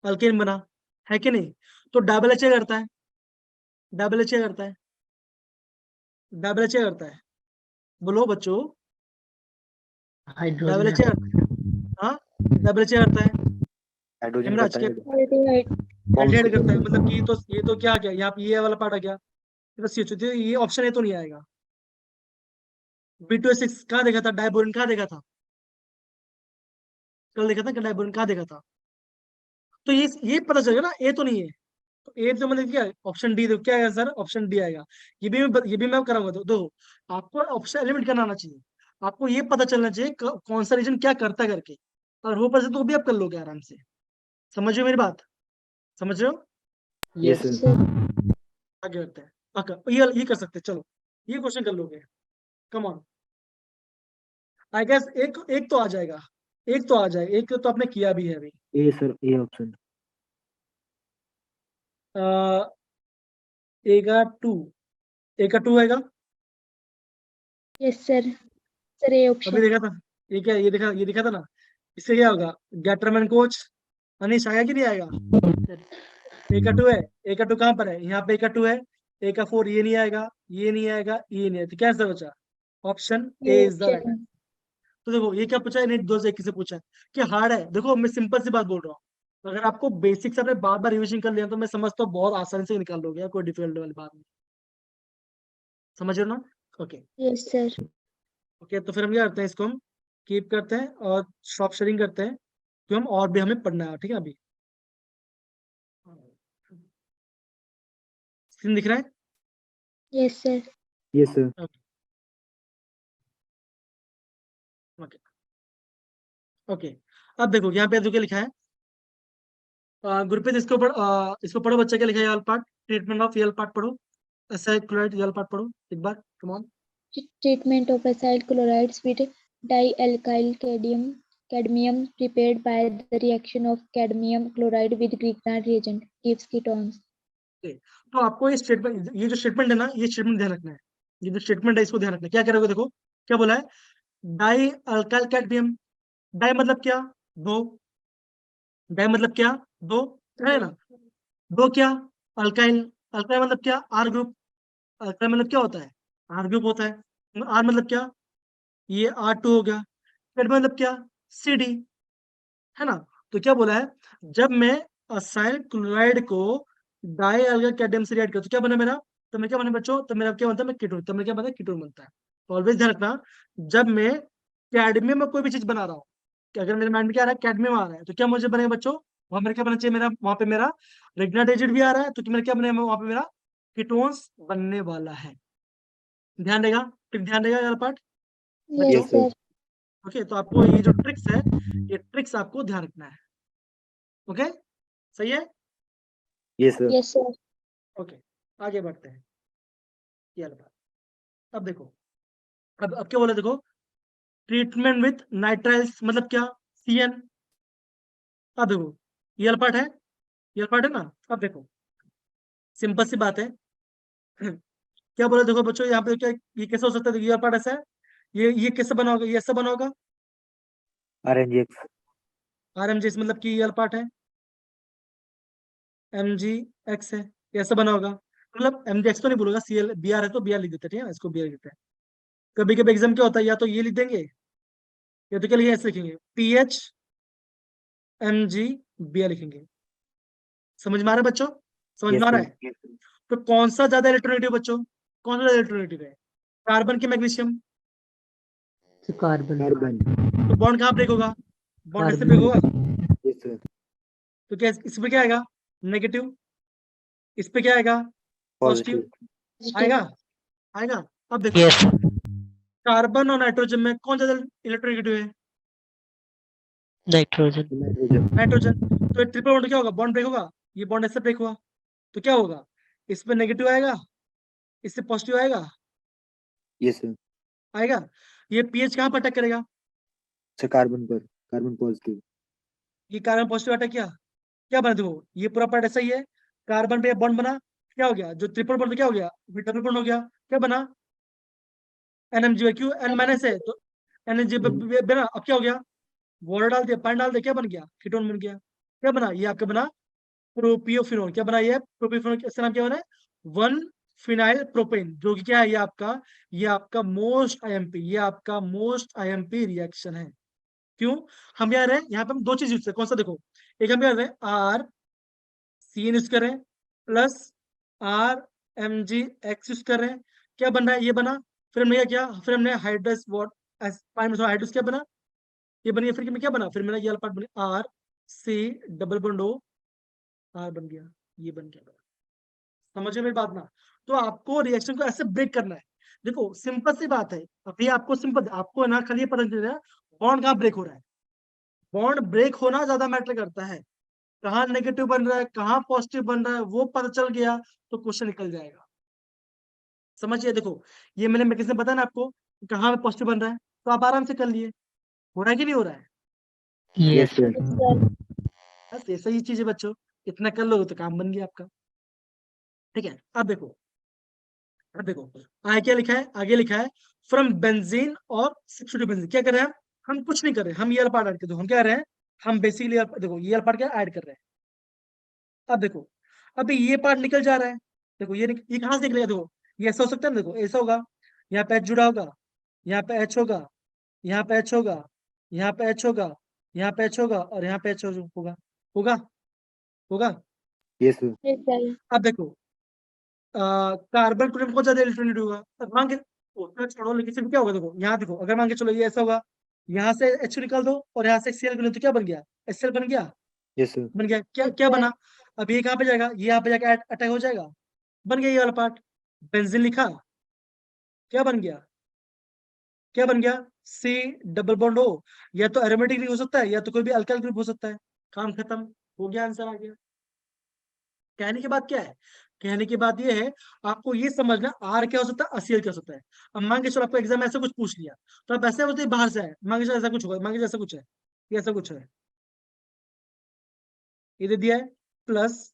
अल्केन बना, है कि नहीं, तो डबल एच करता है, डबल एच करता है, डबल एच करता है, बोलो बच्चों, डबल एच, हाइड्रोजन। हाँ, डबल एच करता है, हाइड्रोजन का हेमराज क्या, टाइड Aldehyde. फॉर्म्स एल्डिहाइड करता है, टुगेदर। मतलब कि ये तो क्या आ गया, यहाँ पे ये वाला पार्ट आ गया, ये तो CH, ये ऑप्शन है तो नहीं आएगा। B2H6 कहाँ देखा था, डाइबोरिन कहाँ देखा था, कल देखा था कि डाइबोरिन कहाँ देखा था, तो ये पता चलेगा ना, ए तो नहीं है, तो ए तो मतलब क्या, ऑप्शन डी, देखो क्या आएगा सर, ऑप्शन डी आएगा। ये भी मैं कराऊंगा, तो दो, आपको ऑप्शन एलिमिनेट करना आना चाहिए, आपको ये पता चलना चाहिए कौन सा रीजन क्या करता है करके, और वो पता तो भी आप कर लोगे आराम से, समझ रहे हो मेरी बात, समझ रहे हो। Yes yes sir. सर। आगे बढ़ते हैं, पक्का ये कर सकते हैं, चलो ये क्वेश्चन कर लोगे, कम ऑन, आई गेस एक एक तो आ जाएगा, एक तो आ जाएगा, एक तो आपने किया भी है अभी। ए सर, ए ऑप्शन। ए का 2, ए का 2 आएगा। Yes, sir. Sir, A अभी option. देखा था, ये क्या, ये दिखा था ना, इससे क्या होगा, गेटरमैन कोच अनिश आएगा कि नहीं आएगा? ए का 2 है, ए का 2 कहाँ पर है, यहाँ पे ए का 2 है, ए का 4 ये नहीं आएगा, ये नहीं आएगा, ये नहीं आएगा, तो क्या आंसर बचा? Option A A is the right. option. तो देखो ये क्या पूछा है, नहीं दो से एक से पूछा है कि हार्ड है। देखो मैं सिंपल सी बात बोल रहा हूँ, तो अगर आपको बेसिक से आपने बार बार रिविजन कर लिया तो मैं समझता हूँ बहुत आसानी से निकाल लोगे, कोई डिफिकल्ट वाली बात नहीं। समझ रहे हो ना? Okay Yes, sir. ओके, तो फिर हम क्या करते हैं, इसको हम कीप करते हैं और स्टॉप शेयरिंग करते हैं, क्यों हम और भी हमें पढ़ना है, ठीक है? अभी स्क्रीन दिख रहा है? Yes, sir. Yes, sir. Okay okay, अब देखो यहाँ पे जो लिखा है, गुरप्रीत इसको पढ़ो बच्चा, क्या लिखा है, acyl part, treatment of acyl part पढ़ो, एसिड क्लोराइड यल पार्ट पढ़ो एक बार, come on. Treatment of acyl chlorides with dialkyl cadmium prepared by the reaction of cadmium chloride with Grignard reagent gives ketones. तो आपको ये statement, ये जो statement है ना, ये स्टेटमेंट ध्यान रखना है, ये जो स्टेटमेंट है इसको ध्यान रखना है। क्या करोगे, देखो क्या बोला है, डाई अल्काइल कैडमियम, डाई मतलब क्या, दो, डाई मतलब क्या, दो, है ना, दो क्या, अल्काइल, अल्काइल मतलब क्या, आर ग्रुप, अल्काइल मतलब क्या होता है, आर ग्रुप होता है, आर मतलब क्या, ये R2 हो गया, कैड मतलब क्या, CD, है ना। तो क्या बोला है, जब मैं असाइल क्लोराइड को डाई अल्काइल कैडमियम से रिएक्ट करता तो क्या बना मेरा, तो मैं क्या बना बच्चों, तो मेरा क्या बनता है, मैं कीटोन, तो मैं क्या बनता है, कीटोन बनता है। तो ऑलवेज ध्यान रखना, जब मैं कैडमियम में कोई भी चीज बना रहा हूँ, कि अगर मेरे माइंड में क्या आ रहा है, कैडमियम आ रहा है, तो क्या मुझे बनेगा बच्चों, वहां मेरा क्या बनना चाहिए, मेरा वहां पे मेरा रेग्नाट एसिड भी आ रहा है, तो मेरा क्या बनेगा, वहां पे मेरा कीटोन्स बनने वाला है। ध्यान देगा, फिर ध्यान देगा यार पार्ट बच्चों। Yes, sir. ओके, तो आपको ये जो ट्रिक्स है, ये ट्रिक्स आपको ध्यान रखना है। ओके, सही है? Yes, sir. Yes, sir. Okay, आगे बढ़ते हैं, ये वाला part। अब देखो, अब क्या बोला, देखो ट्रीटमेंट विथ नाइट्राइल्स मतलब क्या, CN। अब देखो ये वाला पार्ट है, ये वाला पार्ट है ना। अब देखो सिंपल सी बात है, क्या बोला, देखो बच्चों यहाँ पे क्या, ये कैसे हो सकता है, देखो ये वाला पार्ट ऐसा है, ये कैसे बना होगा, ये ऐसा बना होगा, RNGX. RMG मतलब कि ये वाला पार्ट है, MgX है, ये ऐसा बना होगा, मतलब MgX तो नहीं बोलूंगा, Br है तो Br लिख देते हैं, ठीक है, इसको Br लिख देते हैं। कभी कभी एग्जाम क्या होता है, या तो ये लिख देंगे या तो क्या लिखेंगे, ऐसे लिखेंगे PH MG Br लिखेंगे। समझ में आ रहा है बच्चों, समझ Yes, में आ रहा sir. है? तो कौन सा ज्यादा इलेक्ट्रोनेगेटिव बच्चों, कौन सा ज्यादा इलेक्ट्रोनेगेटिव है, कार्बन की मैग्नीशियम? Carbon. Carbon. तो बॉन्ड कहाँ ब्रेक होगा, बॉन्ड ऐसे ब्रेक Carbon. होगा, Yes, sir. तो क्या इस पे क्या आएगा, नेगेटिव, इस पे क्या आएगा, पॉजिटिव Positive. आएगा, आएगा। अब देखो Yes. कार्बन और नाइट्रोजन में कौन ज्यादा इलेक्ट्रोनेगेटिव है, Nitrogen. Nitrogen. नाइट्रोजन। तो ट्रिपल बॉन्ड क्या होगा, बॉन्ड ब्रेक होगा, ये बॉन्ड ऐसे ब्रेक हुआ, तो क्या होगा, इस पे नेगेटिव आएगा, इससे पॉजिटिव आएगा, Yes, sir. आएगा। ये पीएच कहाँ पर अटैक करेगा, So carbon पर, carbon positive. ये कार्बन पॉजिटिव अटैक किया, क्या बना, देखो ये पूरा पार्ट ऐसा ही है, कार्बन पे बॉन्ड बना, क्या हो गया, जो ट्रिपल बॉन्ड क्या हो गया, डबल बॉन्ड हो गया, क्या बना, NMG, क्यों N माइनस है तो NMG बना, अब क्या हो गया, वाटर डाल दिया, पानी डाल दिया, क्या बन गया, कीटोन बन गया, क्या बना, ये आपका बना प्रोपियोफिनोल, क्या बना, ये प्रोपियोफिनोल, इसका नाम क्या बना है, 1 फिनाइल प्रोपेन, जो कि क्या है, ये आपका मोस्ट IMP, ये आपका मोस्ट IMP रिएक्शन है। क्यों, हम यार है यहाँ पे हम दो चीज यूज करें, कौन सा, देखो एक हम क्या कर रहे हैं, RCN यूज कर रहे हैं, प्लस RMgX यूज कर रहे हैं, क्या बन रहा है, ये बना, फिर हमने क्या, फिर हमने हाइड्रस हाइड्रस क्या बना, ये बनी, फिर क्या बना, फिर मेरा ये वाला पार्ट बना, RC double bond O, R बन गया, ये बन गया। समझे मेरी बात ना? तो आपको रिएक्शन को ऐसे ब्रेक करना है। देखो सिंपल सी बात है, अभी आपको सिंपल, आपको ना खाली ये पता चल रहा है बॉन्ड कहाँ ब्रेक हो रहा है, बॉन्ड ब्रेक होना ज्यादा मैटर करता है, कहाँ नेगेटिव बन रहा है, कहाँ पॉजिटिव बन रहा है, वो पता चल गया तो क्वेश्चन निकल जाएगा। समझिए, देखो ये मैंने किसने बताया ना आपको कहाँ पे पॉजिटिव बन रहा है, तो आप आराम से कर लिए, हो रहा है कि नहीं हो रहा है? Yes. Yes, sir. Yes, sir. बस ऐसा ही चीज है बच्चों, इतना कर लो तो काम बन गया आपका। ठीक है। अब देखो आगे क्या लिखा है, आगे लिखा है फ्रॉम बेंजीन और सब्स्टिट्यूट बेंजीन। क्या कर रहे हैं हम कुछ नहीं कर रहे, हम ये वाला पार्ट ऐड कर दो। हम क्या कर रहे हैं, हम बेसिकली देखो ये वाला पार्ट क्या ऐड कर रहे हैं। अब देखो अभी ये पार्ट निकल जा रहा है, देखो ये कहां से निकलेगा, देखो ये ऐसा हो सकता है ना, देखो ऐसा होगा, यहाँ पे एच जुड़ा होगा, यहाँ पे एच होगा, यहाँ पे एच होगा, यहाँ पे एच होगा, यहाँ पे एच होगा, और यहाँ पे एच होगा होगा होगा। Yes, sir. Yes, sir. अब देखो कार्बन क्लोरीन को ज्यादा इलेक्ट्रॉनिक होगा, अब मान के उतना छोड़ो, लेकिन फिर क्या होगा, देखो यहाँ देखो, अगर मान के चलो ये ऐसा होगा, यहाँ से एच निकाल दो और यहाँ से Cl निकाल दो, तो क्या बन गया, HCl बन गया, Yes, sir. बन गया। क्या Yes, क्या sir. बना, अब ये कहाँ पे जाएगा, ये यहाँ पे जाकर अटैक हो जाएगा, बन गया ये वाला पार्ट, बेंजीन लिखा, क्या बन गया, क्या बन गया, C डबल बॉन्ड हो, या तो एरोमेटिक रिंग हो सकता है, या तो कोई भी अल्काइल ग्रुप हो सकता है, काम खत्म हो गया, आंसर आ गया। कहने की बात क्या है, कहने की बात ये है, आपको ये समझना आर क्या हो सकता है, असील क्या हो सकता है। अब मान के चलो आपको एग्जाम में ऐसा कुछ पूछ लिया, तो आप ऐसे बोलते बाहर से है, मान के चलो ऐसा कुछ होगा, मान के चलो ऐसा कुछ है, ये ऐसा कुछ है, ये दे दिया है प्लस,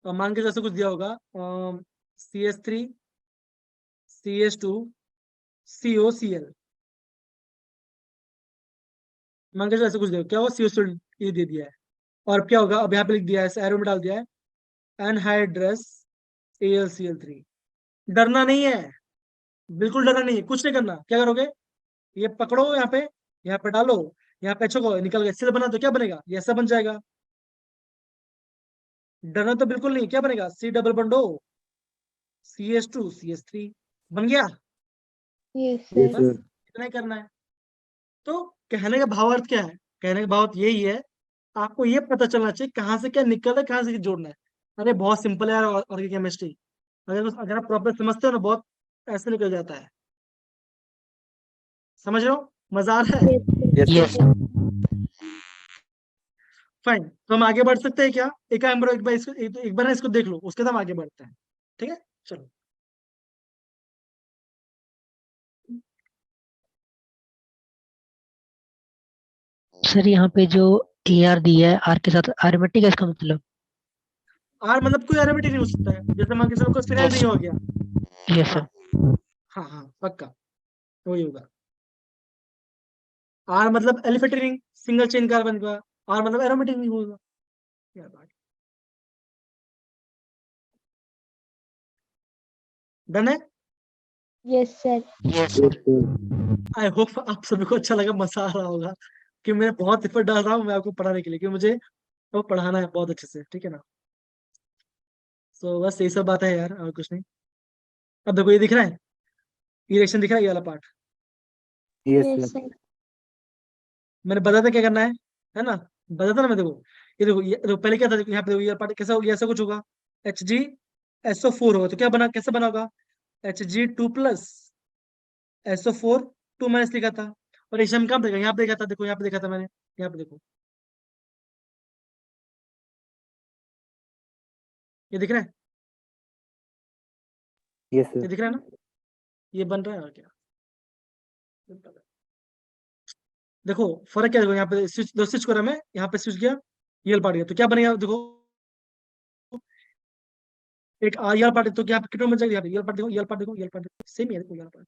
और मान के चलो ऐसा कुछ दिया होगा CH3 CH2 COCl, मान के चलो ऐसा कुछ दिया, क्या होगा, CO ये दे दिया है, और अब क्या होगा, अब यहाँ पे लिख दिया है, एरो में डाल दिया है एनहाइड्रस AlCl3। डरना नहीं है, बिल्कुल डरना नहीं है, कुछ नहीं करना, क्या करोगे, ये पकड़ो, यहाँ पे डालो, यहाँ पे छोको, निकल गया, सिल बना तो क्या बनेगा, ये ऐसा बन जाएगा। डरना तो बिल्कुल नहीं, क्या बनेगा, C double Bando CH2 CH3 बन गया। Yes, Yes, sir. बस sir. इतना ही करना है। तो कहने का भावार्थ क्या है, कहने का भावार्थ यही है, आपको ये पता चलना चाहिए कहाँ से क्या निकल रहा है, कहाँ से जोड़ना है। अरे बहुत सिंपल है यार ऑर्गेनिक केमिस्ट्री, अगर आप प्रॉपर समझते हो ना, बहुत ऐसे निकल जाता है, समझ रहे हो, मजा आ रहा है। Yes, sir. Yes, sir. Fine, तो हम आगे बढ़ सकते हैं क्या, एक बार इसको एक बार ना इसको देख लो, उसके बाद हम आगे बढ़ते हैं, ठीक है, चलो। सर यहाँ पे जो AR दिया है आर के साथ आर्मेटिक है इसका मतलब। आर मतलब कोई एरोमेटिक नहीं हो सकता है, जैसे मान के चलो कोई फिनाइल नहीं हो गया, यस हाँ सर। हाँ पक्का वही होगा। आर मतलब aliphatic ring, single chain carbon का, आर मतलब एरोमेटिक नहीं होगा, क्या बात, डन है। Yes, sir. Yes Yes, sir. sir. I hope आप सभी को अच्छा लगा, मजा आ रहा होगा, कि मैं बहुत एफर्ट डाल रहा हूँ मैं आपको पढ़ाने के लिए, क्योंकि मुझे वो पढ़ाना है बहुत अच्छे से, ठीक है ना। सो बस यही सब बात है यार, और कुछ नहीं। अब देखो ये दिख रहा है, ये रिएक्शन दिख रहा है, ये वाला part Yes, Yes, sir. sir. मैंने बताया था क्या करना है ना, बताया था ना मैं, देखो ये देखो पहले क्या था, यहाँ पे देखो ये पार्ट कैसा हो गया, ऐसा कुछ होगा, HgSO4 होगा, तो क्या बना, कैसे बना होगा, Hg2 + SO4 2 - लिखा था, और रिएक्शन में कहाँ पे देखा, यहाँ पे देखा था, देखो यहाँ पे देखा था मैंने, यहाँ पे देखो, ये दिख रहा है, Yes, sir. ये दिख रहा है ना, ये बन रहा है, और क्या, देखो फर्क क्या है, देखो यहाँ पे स्विच करा मैं, यहाँ पे स्विच किया, ये पार्ट गया, तो क्या बनेगा, देखो एक ये पार्ट, तो क्या कितना बन जाएगा, यहाँ पे ये पार्ट देखो, ये पार्ट देखो, ये पार्ट देखो, सेम ही है, देखो ये पार्ट,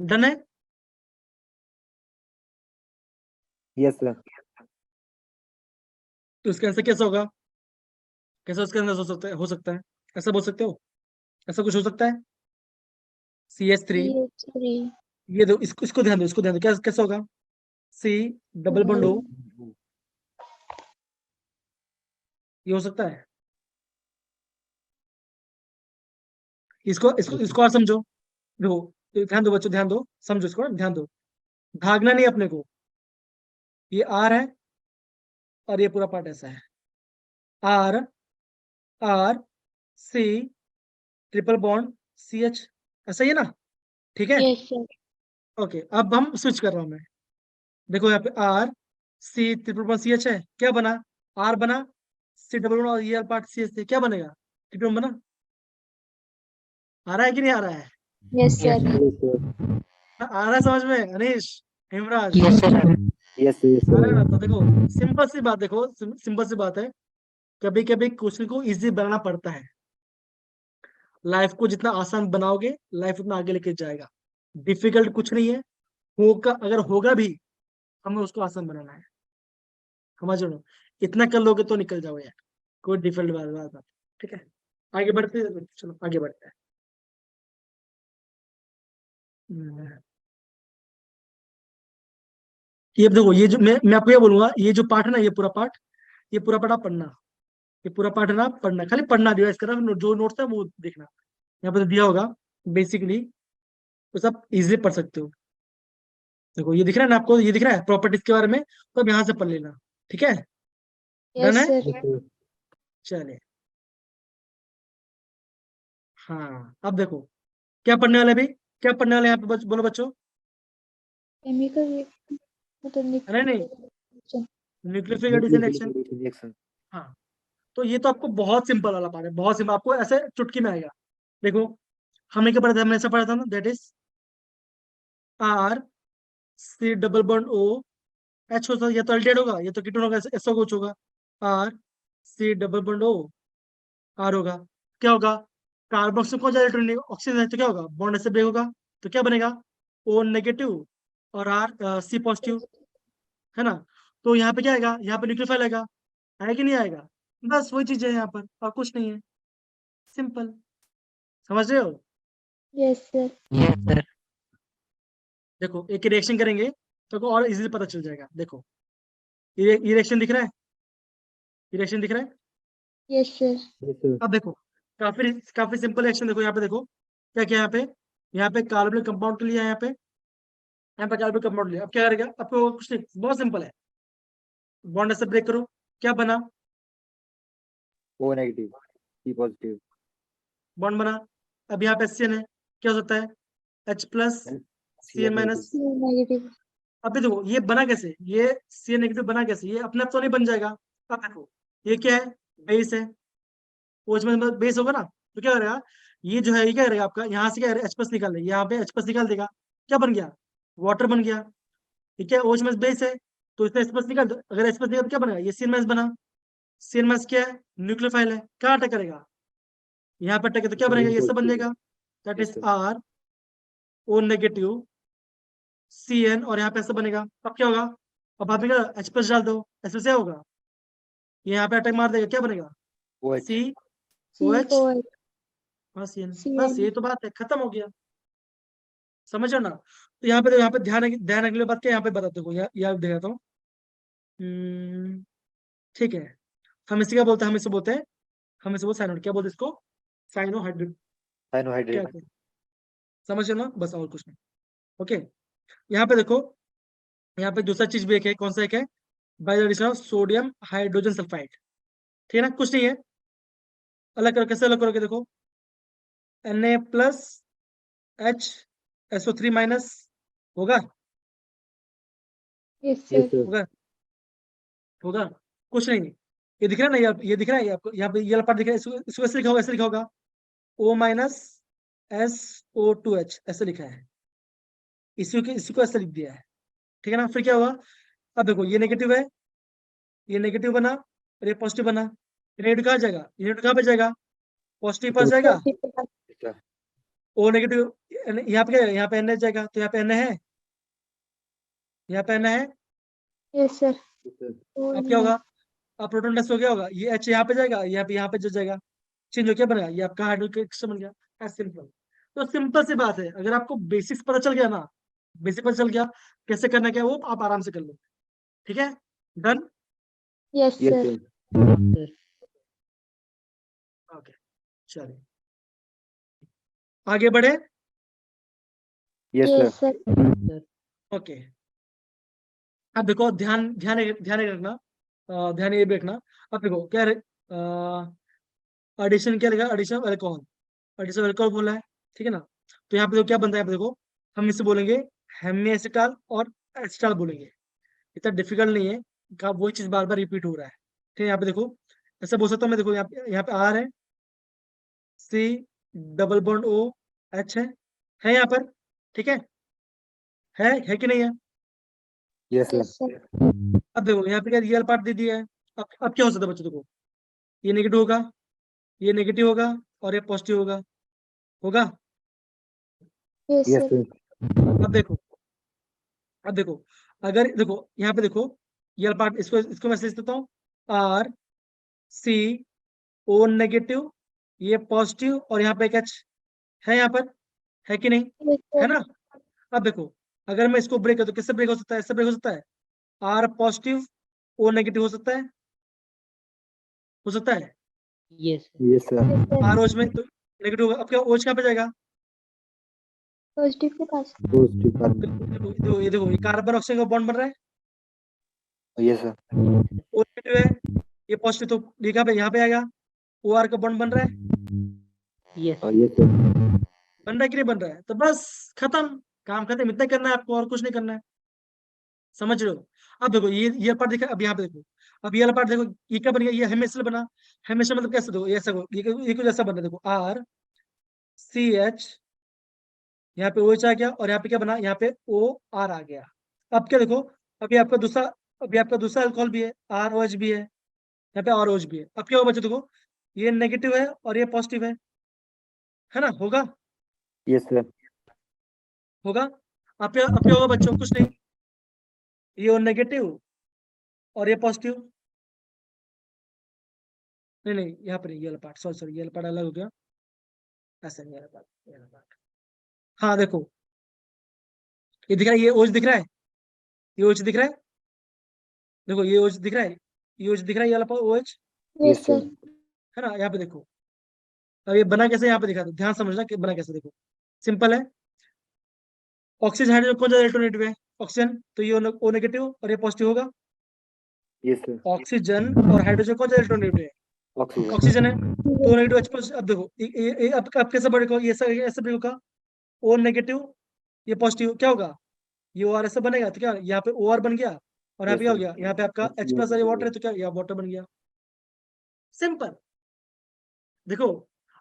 डन है। Yes, sir. तो इसका आंसर कैसा होगा, कैसा उसके अंदर हो सकता है, ऐसा बोल सकते हो, ऐसा कुछ हो सकता है, CH3, CH3. ये दो, इसको ध्यान दो, इसको ध्यान दो, क्या कैसा होगा, C डबल बॉन्ड हो, ये हो सकता है, इसको इसको इसको और समझो, देखो ध्यान दो बच्चों, ध्यान दो, समझो इसको, ध्यान दो, भागना नहीं अपने को, ये R है, और ये पूरा पार्ट ऐसा है, R R C triple bond CH, ऐसा ही है ना, ठीक है। Yes, sir. ओके, अब हम स्विच कर रहा हूं मैं, देखो यहाँ पे R C triple bond CH है, क्या बना, R बना, C डबल बॉन्ड, और ये पार्ट CH से क्या बनेगा, ट्रिपल बॉन्ड बना, आ रहा है कि नहीं आ रहा है, Yes, sir. Yes, sir. आ रहा है समझ में, Anish, Hemraj, yes sir. Yes, sir. Yes, आ रहा है ना, sir. तो देखो सिंपल सी बात, देखो सिंपल सी बात है, कभी कभी क्वेश्चन को इजी बनाना पड़ता है। लाइफ को जितना आसान बनाओगे लाइफ उतना आगे लेके जाएगा। डिफिकल्ट कुछ नहीं है, होगा अगर होगा भी हमें उसको आसान बनाना है। समझ लो, इतना कर लोगे तो निकल जाओगे यार, कोई डिफिकल्ट बात। ठीक है, आगे बढ़ते हैं, चलो आगे बढ़ते हैं। हम्म, ये देखो, ये जो मैं आपको ये बोलूंगा, ये जो पार्ट है ना, ये पूरा पार्ट आप पढ़ना। ये पूरा पार्ट है ना, पढ़ना, खाली पढ़ना, रिवाइज करना, जो नोट्स है वो देखना। यहाँ पर दिया होगा बेसिकली, तो सब इजीली पढ़ सकते हो। देखो ये दिख रहा है ना आपको, ये दिख रहा है प्रॉपर्टीज के बारे में, तो अब यहाँ से पढ़ लेना। ठीक है, डन Yes, है। sir. चलिए, हाँ अब देखो क्या पढ़ने वाले, अभी क्या पढ़ने वाले यहाँ पे बोलो बच्चों। Chemical reaction. मतलब अरे नहीं, reaction. Nucleophilic addition reaction. reaction. हाँ, तो ये तो आपको बहुत सिंपल वाला पार्ट है, बहुत सिंपल, आपको ऐसे चुटकी में आएगा। देखो हमने क्या पढ़ा था, हमने ऐसा पढ़ा था ना, that is R C double bond O H होता है, या तो अल्टेट होगा या तो कीटोन होगा, ऐसा कुछ होगा। R C double bond O R होगा, क्या होगा, कार्बन से कौन ज्यादा इलेक्ट्रॉन, ऑक्सीजन है, तो क्या होगा, बॉन्ड ऐसे ब्रेक होगा, तो क्या बनेगा, ओ नेगेटिव और आर सी पॉजिटिव, है ना। तो यहाँ पे क्या आएगा, यहाँ पे न्यूक्लियोफाइल आएगा, आएगा कि नहीं आएगा। बस वही चीज है यहाँ पर, और कुछ नहीं है, सिंपल। समझ रहे हो। Yes, sir. Yes sir. देखो एक रिएक्शन करेंगे तो और इजीली पता चल जाएगा। देखो ये रिएक्शन दिख रहा है, ये रिएक्शन दिख रहा है। Yes, sir. Yes, sir. अब देखो काफी काफी सिंपल रिएक्शन, देखो यहाँ पे, देखो क्या क्या यहाँ पे कार्बोनिक कंपाउंड लिया है, यहाँ पे कार्बोनिक कंपाउंड लिया। अब क्या करेगा, आपको कुछ नहीं, बहुत सिंपल है, बॉन्ड ऐसे ब्रेक करो, क्या बना, O negative, C positive, bond बना। अब यहाँ पे HCN है, क्या हो सकता है, H plus and Cn Cn minus. negative. C negative. अब भी देखो ये बना कैसे, ये Cn नेगेटिव बना कैसे, ये अपने आप तो नहीं बन जाएगा। अब देखो ये क्या है, बेस है, OH में बेस होगा ना, तो क्या करेगा, ये जो है ये क्या करेगा आपका, यहाँ से क्या H प्लस निकाल देगा, यहाँ पे H प्लस निकाल देगा, क्या बन गया, वाटर बन गया। ठीक है, OH में बेस है, तो इसमें H प्लस निकाल दो, अगर H प्लस निकाल तो क्या बनेगा, ये Cn माइनस बना। Cn माइनस क्या है, न्यूक्लियोफाइल है, कहाँ अटैक करेगा, यहाँ पे अटैक है, तो क्या बनेगा, Green ये सब बन positive. जाएगा, that Yes, is sir. R O negative Cn, और यहाँ पे ऐसा बनेगा। अब क्या होगा, अब बाद में क्या, H प्लस डाल दो, ऐसे क्या होगा, ये यहाँ पे अटैक मार देगा, क्या बनेगा, OH. सी ओ एच COH. बस Cn, बस CN. ये तो बात है, खत्म हो गया। समझो ना। तो यहाँ पे ध्यान रखने वाली बात क्या है, यहाँ पे बताते हो, यहाँ दिखाता हूँ। हम्म, ठीक है, हम इसे क्या बोलते हैं, हम इसे बोलते हैं, हम इसे बोलते साइनो, क्या बोलते हैं इसको, साइनोहाइड्रिड, क्या Cyanohydrate. क्या, समझ ना, बस और कुछ नहीं। ओके, यहाँ पे देखो, यहाँ पे दूसरा चीज भी एक है, कौन सा एक है, by the addition of sodium hydrogen sulphide. ठीक है ना, कुछ नहीं है, अलग करो, कैसे अलग करोगे, देखो Na plus H SO3 minus होगा, Yes, Yes, sir. sir. होगा, होगा, कुछ नहीं। ये दिख रहा है ना, ये दिख रहा है, ये आपको यहाँ पे ये वाला पार्ट दिख रहा है, इसको ऐसे लिखा होगा, ऐसे लिखा होगा, O माइनस SO2H, ऐसे लिखा है, इसको ऐसे लिख दिया है। ठीक है ना, फिर क्या हुआ, अब देखो ये नेगेटिव है, ये नेगेटिव बना और ये पॉजिटिव बना, ये नेगेटिव कहाँ जाएगा, ये नेगेटिव कहाँ पे जाएगा, पॉजिटिव पास जाएगा, Positive. Yes, sir. O negative, यहाँ पे क्या है, यहाँ पे Na जाएगा, तो यहाँ पे Na है, यहाँ पे Na है। Yes, sir. Yes, sir. अब क्या होगा, अब प्रोटॉन टेस्ट हो गया होगा, ये H यहाँ पे जाएगा, यहाँ पे जो जाएगा, चेंज हो क्या बनेगा, ये आपका हाइड्रोजन बन गया, एज सिंपल। तो सिंपल सी बात है, अगर आपको बेसिक्स पता चल गया ना, बेसिक पता चल गया कैसे करना क्या है, वो आप आराम से कर लो। ठीक है, done. Yes, Yes, sir. sir. Sir okay, चलिए आगे बढ़े। Yes, Yes, sir. sir. Okay, अब देखो ध्यान ये रखना, ध्यान ये भी रखना। अब देखो क्या एडिशन, क्या लिखा, addition of alcohol, addition of alcohol बोला है। ठीक है ना, तो यहाँ पे देखो क्या बनता है, यहाँ पे देखो हम इसे बोलेंगे हेमी और एसिटाल बोलेंगे, इतना डिफिकल्ट नहीं है, का वही चीज बार बार रिपीट हो रहा है। ठीक है, यहाँ पे देखो ऐसा बोल सकता हूँ मैं, देखो यहाँ पे आर है, C double bond O H है यहाँ पर। ठीक है कि नहीं है। Yes, sir. Yes, sir. अब देखो यहाँ पे क्या रियल पार्ट दे दिया है, अब क्या हो सकता है बच्चों, देखो ये नेगेटिव होगा, ये नेगेटिव होगा और ये पॉजिटिव होगा, होगा। Yes, Yes, sir. sir. अब देखो अगर देखो यहाँ पे देखो, ये पार्ट इसको इसको मैसेज देता हूँ, आर सी ओ नेगेटिव, ये पॉजिटिव और यहाँ पे एक एच है, यहाँ पर है कि नहीं, Yes, है sir. ना। अब देखो अगर मैं इसको ब्रेक कर तो किससे ब्रेक हो सकता है, इससे ब्रेक हो सकता है, आर पॉजिटिव ओ नेगेटिव हो सकता है, हो सकता है। yes, Yes, sir. Yes, sir. R OH में तो नेगेटिव होगा, अब क्या ओच कहाँ पे जाएगा, Positive के पास. Positive देखो carbon. देखो ये देखो, ये कार्बन ऑक्सीजन का बॉन्ड बन रहा है, Yes, sir. ओ नेगेटिव है, ये पॉजिटिव, तो ये कहाँ पे, यहाँ पे आएगा, ओ आर का बॉन्ड बन रहा है, yes, Yes, sir. बन रहा है कि नहीं बन रहा है, तो बस खत्म, काम खत्म, इतना ही करना है आपको और कुछ नहीं करना है, समझ रहे हो। अब देखो ये पार्ट देखा, अब यहाँ पे देखो, अब ये वाला पार्ट देखो, ये क्या बन गया, ये हमेशा बना, हमेशा मतलब कैसे, देखो ये ऐसा ये कुछ ऐसा बना, देखो आर सी एच, यहाँ पे ओ एच आ गया और यहाँ पे क्या बना, यहाँ पे ओ आर आ गया। अब क्या देखो, अभी आपका दूसरा अल्कोहल भी है, आर ओ एच भी है, यहाँ पे आर ओ एच भी है। अब क्या होगा बच्चों, देखो ये नेगेटिव है और ये पॉजिटिव है ना, होगा, Yes, sir. होगा। अब क्या होगा बच्चों, कुछ नहीं, ये नेगेटिव और ये पॉजिटिव, नहीं यहाँ पर ये वाला पार्ट, सॉरी ये वाला पार्ट अलग हो गया, ऐसा नहीं, ये वाला पार्ट, हाँ देखो ये दिख रहा है, ये ओज दिख रहा है, ये ओज दिख रहा है, देखो ये ओज दिख रहा है, ये ओज दिख रहा है, ये वाला ओएच, Yes, sir. है ना। यहाँ पे देखो, अब ये बना कैसे, यहाँ पे दिखा दो, ध्यान समझना कि बना कैसे, देखो सिंपल है, ऑक्सीजन हाइड्रोजन कौन ज्यादा इलेक्ट्रोनेगेटिव है, ऑक्सीजन, तो ये ओ नेगेटिव और ये पॉजिटिव होगा, Yes, sir. ऑक्सीजन और हाइड्रोजन कौन ज्यादा इलेक्ट्रोनेगेटिव है, Oxygen. ऑक्सीजन है, तो नेगेटिव एच प्लस। अब देखो अब कैसे बढ़ेगा, ये ऐसे ब्रेक होगा, ओ नेगेटिव ये पॉजिटिव, क्या होगा, ये ओ आर ऐसे बनेगा, तो क्या यहाँ पे ओ आर बन गया और यहाँ पे Yes, क्या हो sir. गया, यहाँ पे आपका एच प्लस और ये वाटर है, तो क्या यहाँ वाटर बन गया, सिंपल। देखो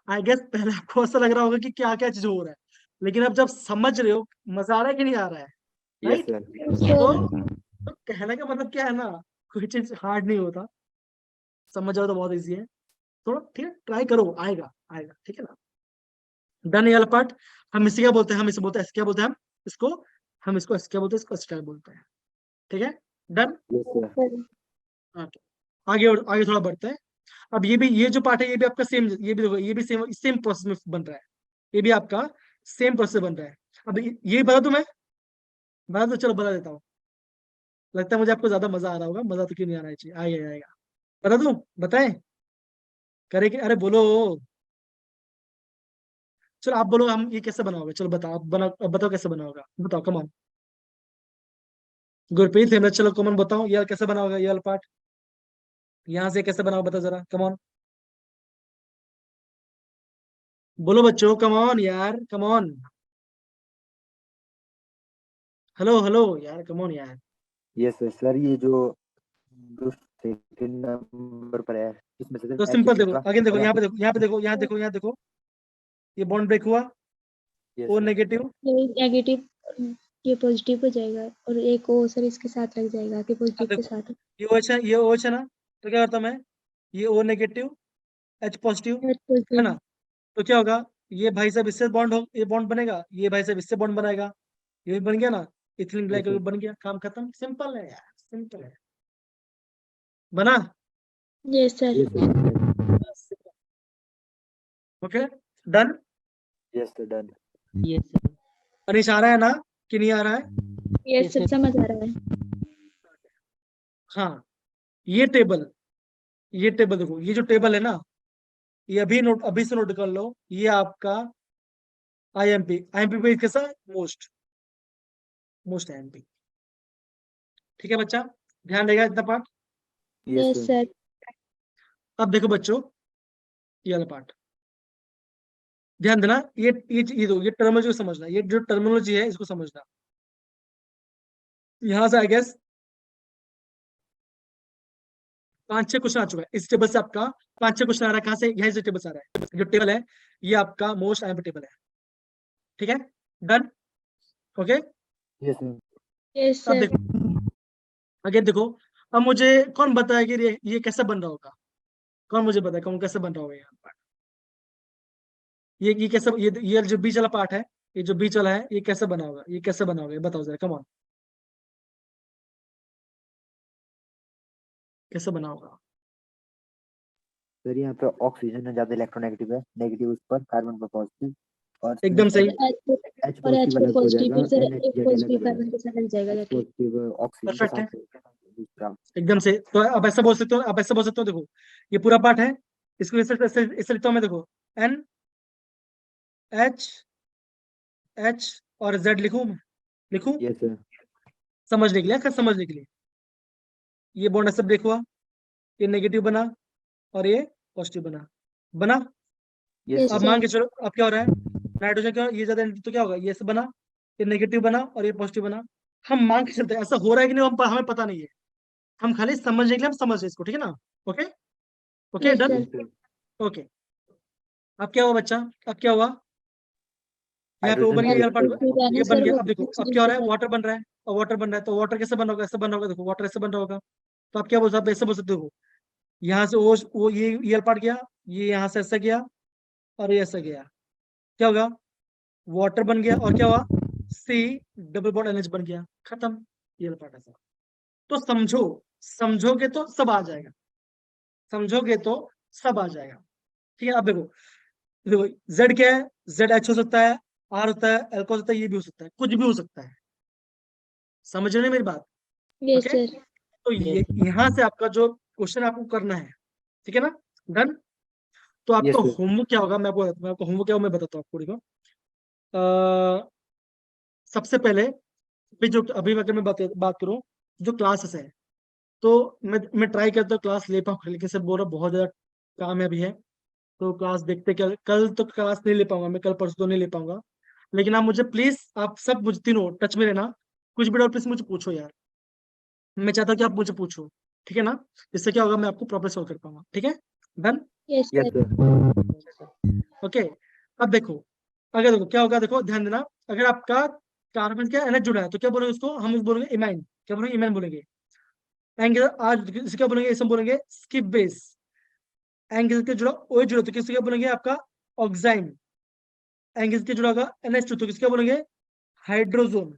आई गेस पहले आपको ऐसा लग रहा होगा कि क्या क्या चीज हो रहा है, लेकिन अब जब समझ रहे हो, मजा आ रहा है कि नहीं आ रहा है, Yes, राइट। sir. Yes, तो, sir. तो कहने का मतलब क्या है ना, कोई चीज हार्ड नहीं होता, समझ जाओ तो बहुत इजी है, थोड़ा ठीक है, ट्राई करो, आएगा आएगा, ठीक है ना। डन, ये वाला पार्ट हम इसे क्या बोलते हैं, हम इसे बोलते हैं, क्या बोलते हैं, इसको हम इसको क्या बोलते हैं, इसको स्टाइल बोलते हैं, ठीक है, डन। Yes, sir. Sir. आगे थोड़ा बढ़ते हैं। अब ये जो पार्ट है, ये भी आपका सेम, ये भी देखो, ये भी सेम सेम प्रोसेस में बन रहा है, ये भी आपका सेम प्रोसेस बन रहा है। अब ये बता दूं मैं, बता दो, चलो बता देता हूँ, लगता है मुझे आपको ज्यादा मजा आ रहा होगा, मजा तो क्यों नहीं आना चाहिए, आएगा, बता दूं, बताएं, करे कि अरे बोलो, चलो आप बोलो, हम ये कैसे बना होगा, चलो बताओ, अब बताओ कैसे बना होगा, बताओ कमान, गुरप्रीत हेमराज, चलो कमान बताओ, ये कैसे बना होगा, ये वाला पार्ट यहाँ से कैसे बना होगा, बताओ जरा, कमान बोलो बच्चों, कमान यार, कमान, हेलो हेलो यार, कमान यार। Yes, sir. Sir, ये जो सेकंड नंबर पर है, इसमें से तो H सिंपल देखो, किसका अगेन देखो, और यहाँ पे देखो, यहाँ पे देखो, यहाँ देखो, ये बॉन्ड ब्रेक हुआ, Yes, ओ sir. नेगेटिव, ये नेगेटिव, ये पॉजिटिव हो जाएगा और एक ओ सर इसके साथ लग जाएगा कि अब पॉजिटिव के देखो साथ. ये OH है, ये OH है ना, तो क्या करता हूं मैं, ये O negative H positive, H है positive. ना, तो क्या होगा, ये भाई साहब इससे बॉन्ड हो, ये बॉन्ड बनेगा, ये भाई साहब इससे बॉन्ड बनाएगा, ये भी बन गया ना, इथिलीन Yes, sir. ग्लाइकोल बन गया, काम खत्म, सिंपल है यार, सिंपल है, बना, Yes, sir. Yes, sir. Okay, done. Yes, sir. Done. yes, sir. अनिश आ रहा है ना, कि नहीं आ रहा है, Yes, Yes, sir. sir. समझ आ रहा है. हाँ, ये टेबल देखो, ये जो टेबल है ना, ये अभी से नोट कर लो, ये आपका आईएमपी पे कैसा, मोस्ट आईएमपी, ठीक है बच्चा, ध्यान रहेगा इतना part. Yes, Yes, sir. sir. अब देखो बच्चों, ये वाला पार्ट ध्यान देना, ये टर्मिनोलॉजी को समझना, ये जो टर्मिनोलॉजी है इसको समझना, यहां से आई गेस 5-6 क्वेश्चन आ चुका है, इस टेबल से आपका 5-6 क्वेश्चन आ रहा है, कहां से, यहीं से टेबल से आ रहा है, जो टेबल है ये आपका मोस्ट आईएमपी टेबल है, ठीक है, done, okay. Yes, sir. Yes, अब sir. देखो, आगे देखो, अब मुझे कौन बताया कि ये कैसे बन रहा होगा, कौन मुझे बताए कौन कैसे बन रहा होगा यहाँ पार्ट? ये कैसे, ये जो बीच वाला पार्ट है, ये जो बीच वाला है, ये कैसे बना होगा, ये कैसे बना होगा, ये बताओ जरा, कम ऑन, कैसे बना होगा? सर यहाँ पे ऑक्सीजन में ज्यादा इलेक्ट्रोनेगेटिव है, नेगेटिव उस पर, कार्बन पर पॉजिटिव, और एकदम सही, H और H पॉजिटिव अलग हो पॉजिटिव जाएगा, फिर से NH एक अलग पॉजिटिव हो कार्बन जाएगा, के साथ लग जाएगा H जाके। पॉजिटिव ऑक्सीजन के परफेक्ट है, साथ दूसरा। एकदम से। तो अब ऐसा बोल सकते हो, अब ऐसा बोल सकते हो, देखो ये पूरा पार्ट है, इसको ऐसे लिखता हूँ मैं, देखो N H H और Z लिखूं मैं, लिखूं यस सर। समझने के लिए, क्या समझने के लिए, ये बॉन्ड ऐसे ब्रेक हुआ, ये नेगेटिव बना और ये पॉजिटिव बना, बना। यस यस अब सर। मान सर। के चलो, अब क्या हो रहा है, नाइट्रोजन क्या, ये ज्यादा तो क्या होगा, ये ऐसे बना, ये नेगेटिव बना और ये पॉजिटिव बना। हम मान के चलते हैं ऐसा हो रहा है कि नहीं, हमें पता नहीं है, हम खाली समझने के लिए हम समझ रहे हैं इसको, ठीक है ना? Okay, okay, yes done, sir. Yes sir. Okay. अब क्या हुआ बच्चा, अब क्या हुआ, यहाँ पे वो हाइड्रोजन बन गया, H ये पार्ट पॉजिटिव है ये ना बन सर, गया। वो अब देखो अब ऑक्सीजन क्या हो के रहा है, साथ। वाटर बन रहा है, और वाटर बन रहा है, तो वाटर कैसे बना होगा, ऐसे बना होगा, देखो वाटर ऐसे बन रहा होगा। तो आप क्या बोल सकते, आप ऐसे बोल सकते हो, यहाँ से वो ये पार्ट गया, ये यहाँ से ऐसा गया और ये ऐसा गया, क्या होगा, वाटर बन गया, और क्या हुआ, सी डबल बॉन्ड NH बन गया, खत्म, ये पार्ट ऐसा। तो समझो, समझोगे तो सब आ जाएगा, समझोगे तो सब आ जाएगा, ठीक है? अब देखो, देखो Z क्या है, ZH हो सकता है, R होता है, L हो सकता है, ये भी हो सकता है, कुछ भी हो सकता है, समझ रहे हैं मेरी बात? Yes okay, sir. तो ये यहाँ से आपका जो क्वेश्चन आपको करना है, ठीक है ना, डन। तो यस आपका सर। होमवर्क क्या होगा, मैं आपको होमवर्क क्या होगा, मैं बताता हूँ आपको, देखो सबसे पहले, अभी अगर मैं बात करूँ, जो क्लासेस है, तो मैं ट्राई करता हूँ क्लास ले पाऊँ, लेकिन सब बोल रहा बहुत ज्यादा काम है अभी है, तो क्लास देखते, कल तो क्लास नहीं ले पाऊंगा मैं, कल परसों तो नहीं ले पाऊंगा, लेकिन आप मुझे प्लीज, आप सब मुझे तीनों टच में रहना, कुछ भी डाउट प्लीज मुझे पूछो यार, मैं चाहता हूँ कि आप मुझे पूछो, ठीक है ना? इससे क्या होगा, मैं आपको प्रॉपर सॉल्व कर पाऊंगा, ठीक है, done, yes yes sir. Sir. Okay. अब देखो, अगर देखो क्या होगा, देखो ध्यान देना, अगर आपका कार्बन क्या NH जुड़ा है, तो क्या बोलेंगे उसको, हम बोलेंगे इमाइन, क्या बोलेंगे, इमाइन बोलेंगे। एंगल आज इसे क्या बोलेंगे, इसे हम बोलेंगे स्किप बेस। एंगल के जुड़ा OH जुड़ा तो किससे क्या बोलेंगे, आपका ऑक्साइन। एंगल के जुड़ा होगा NH2 तो किससे क्या बोलेंगे, हाइड्रोजोन।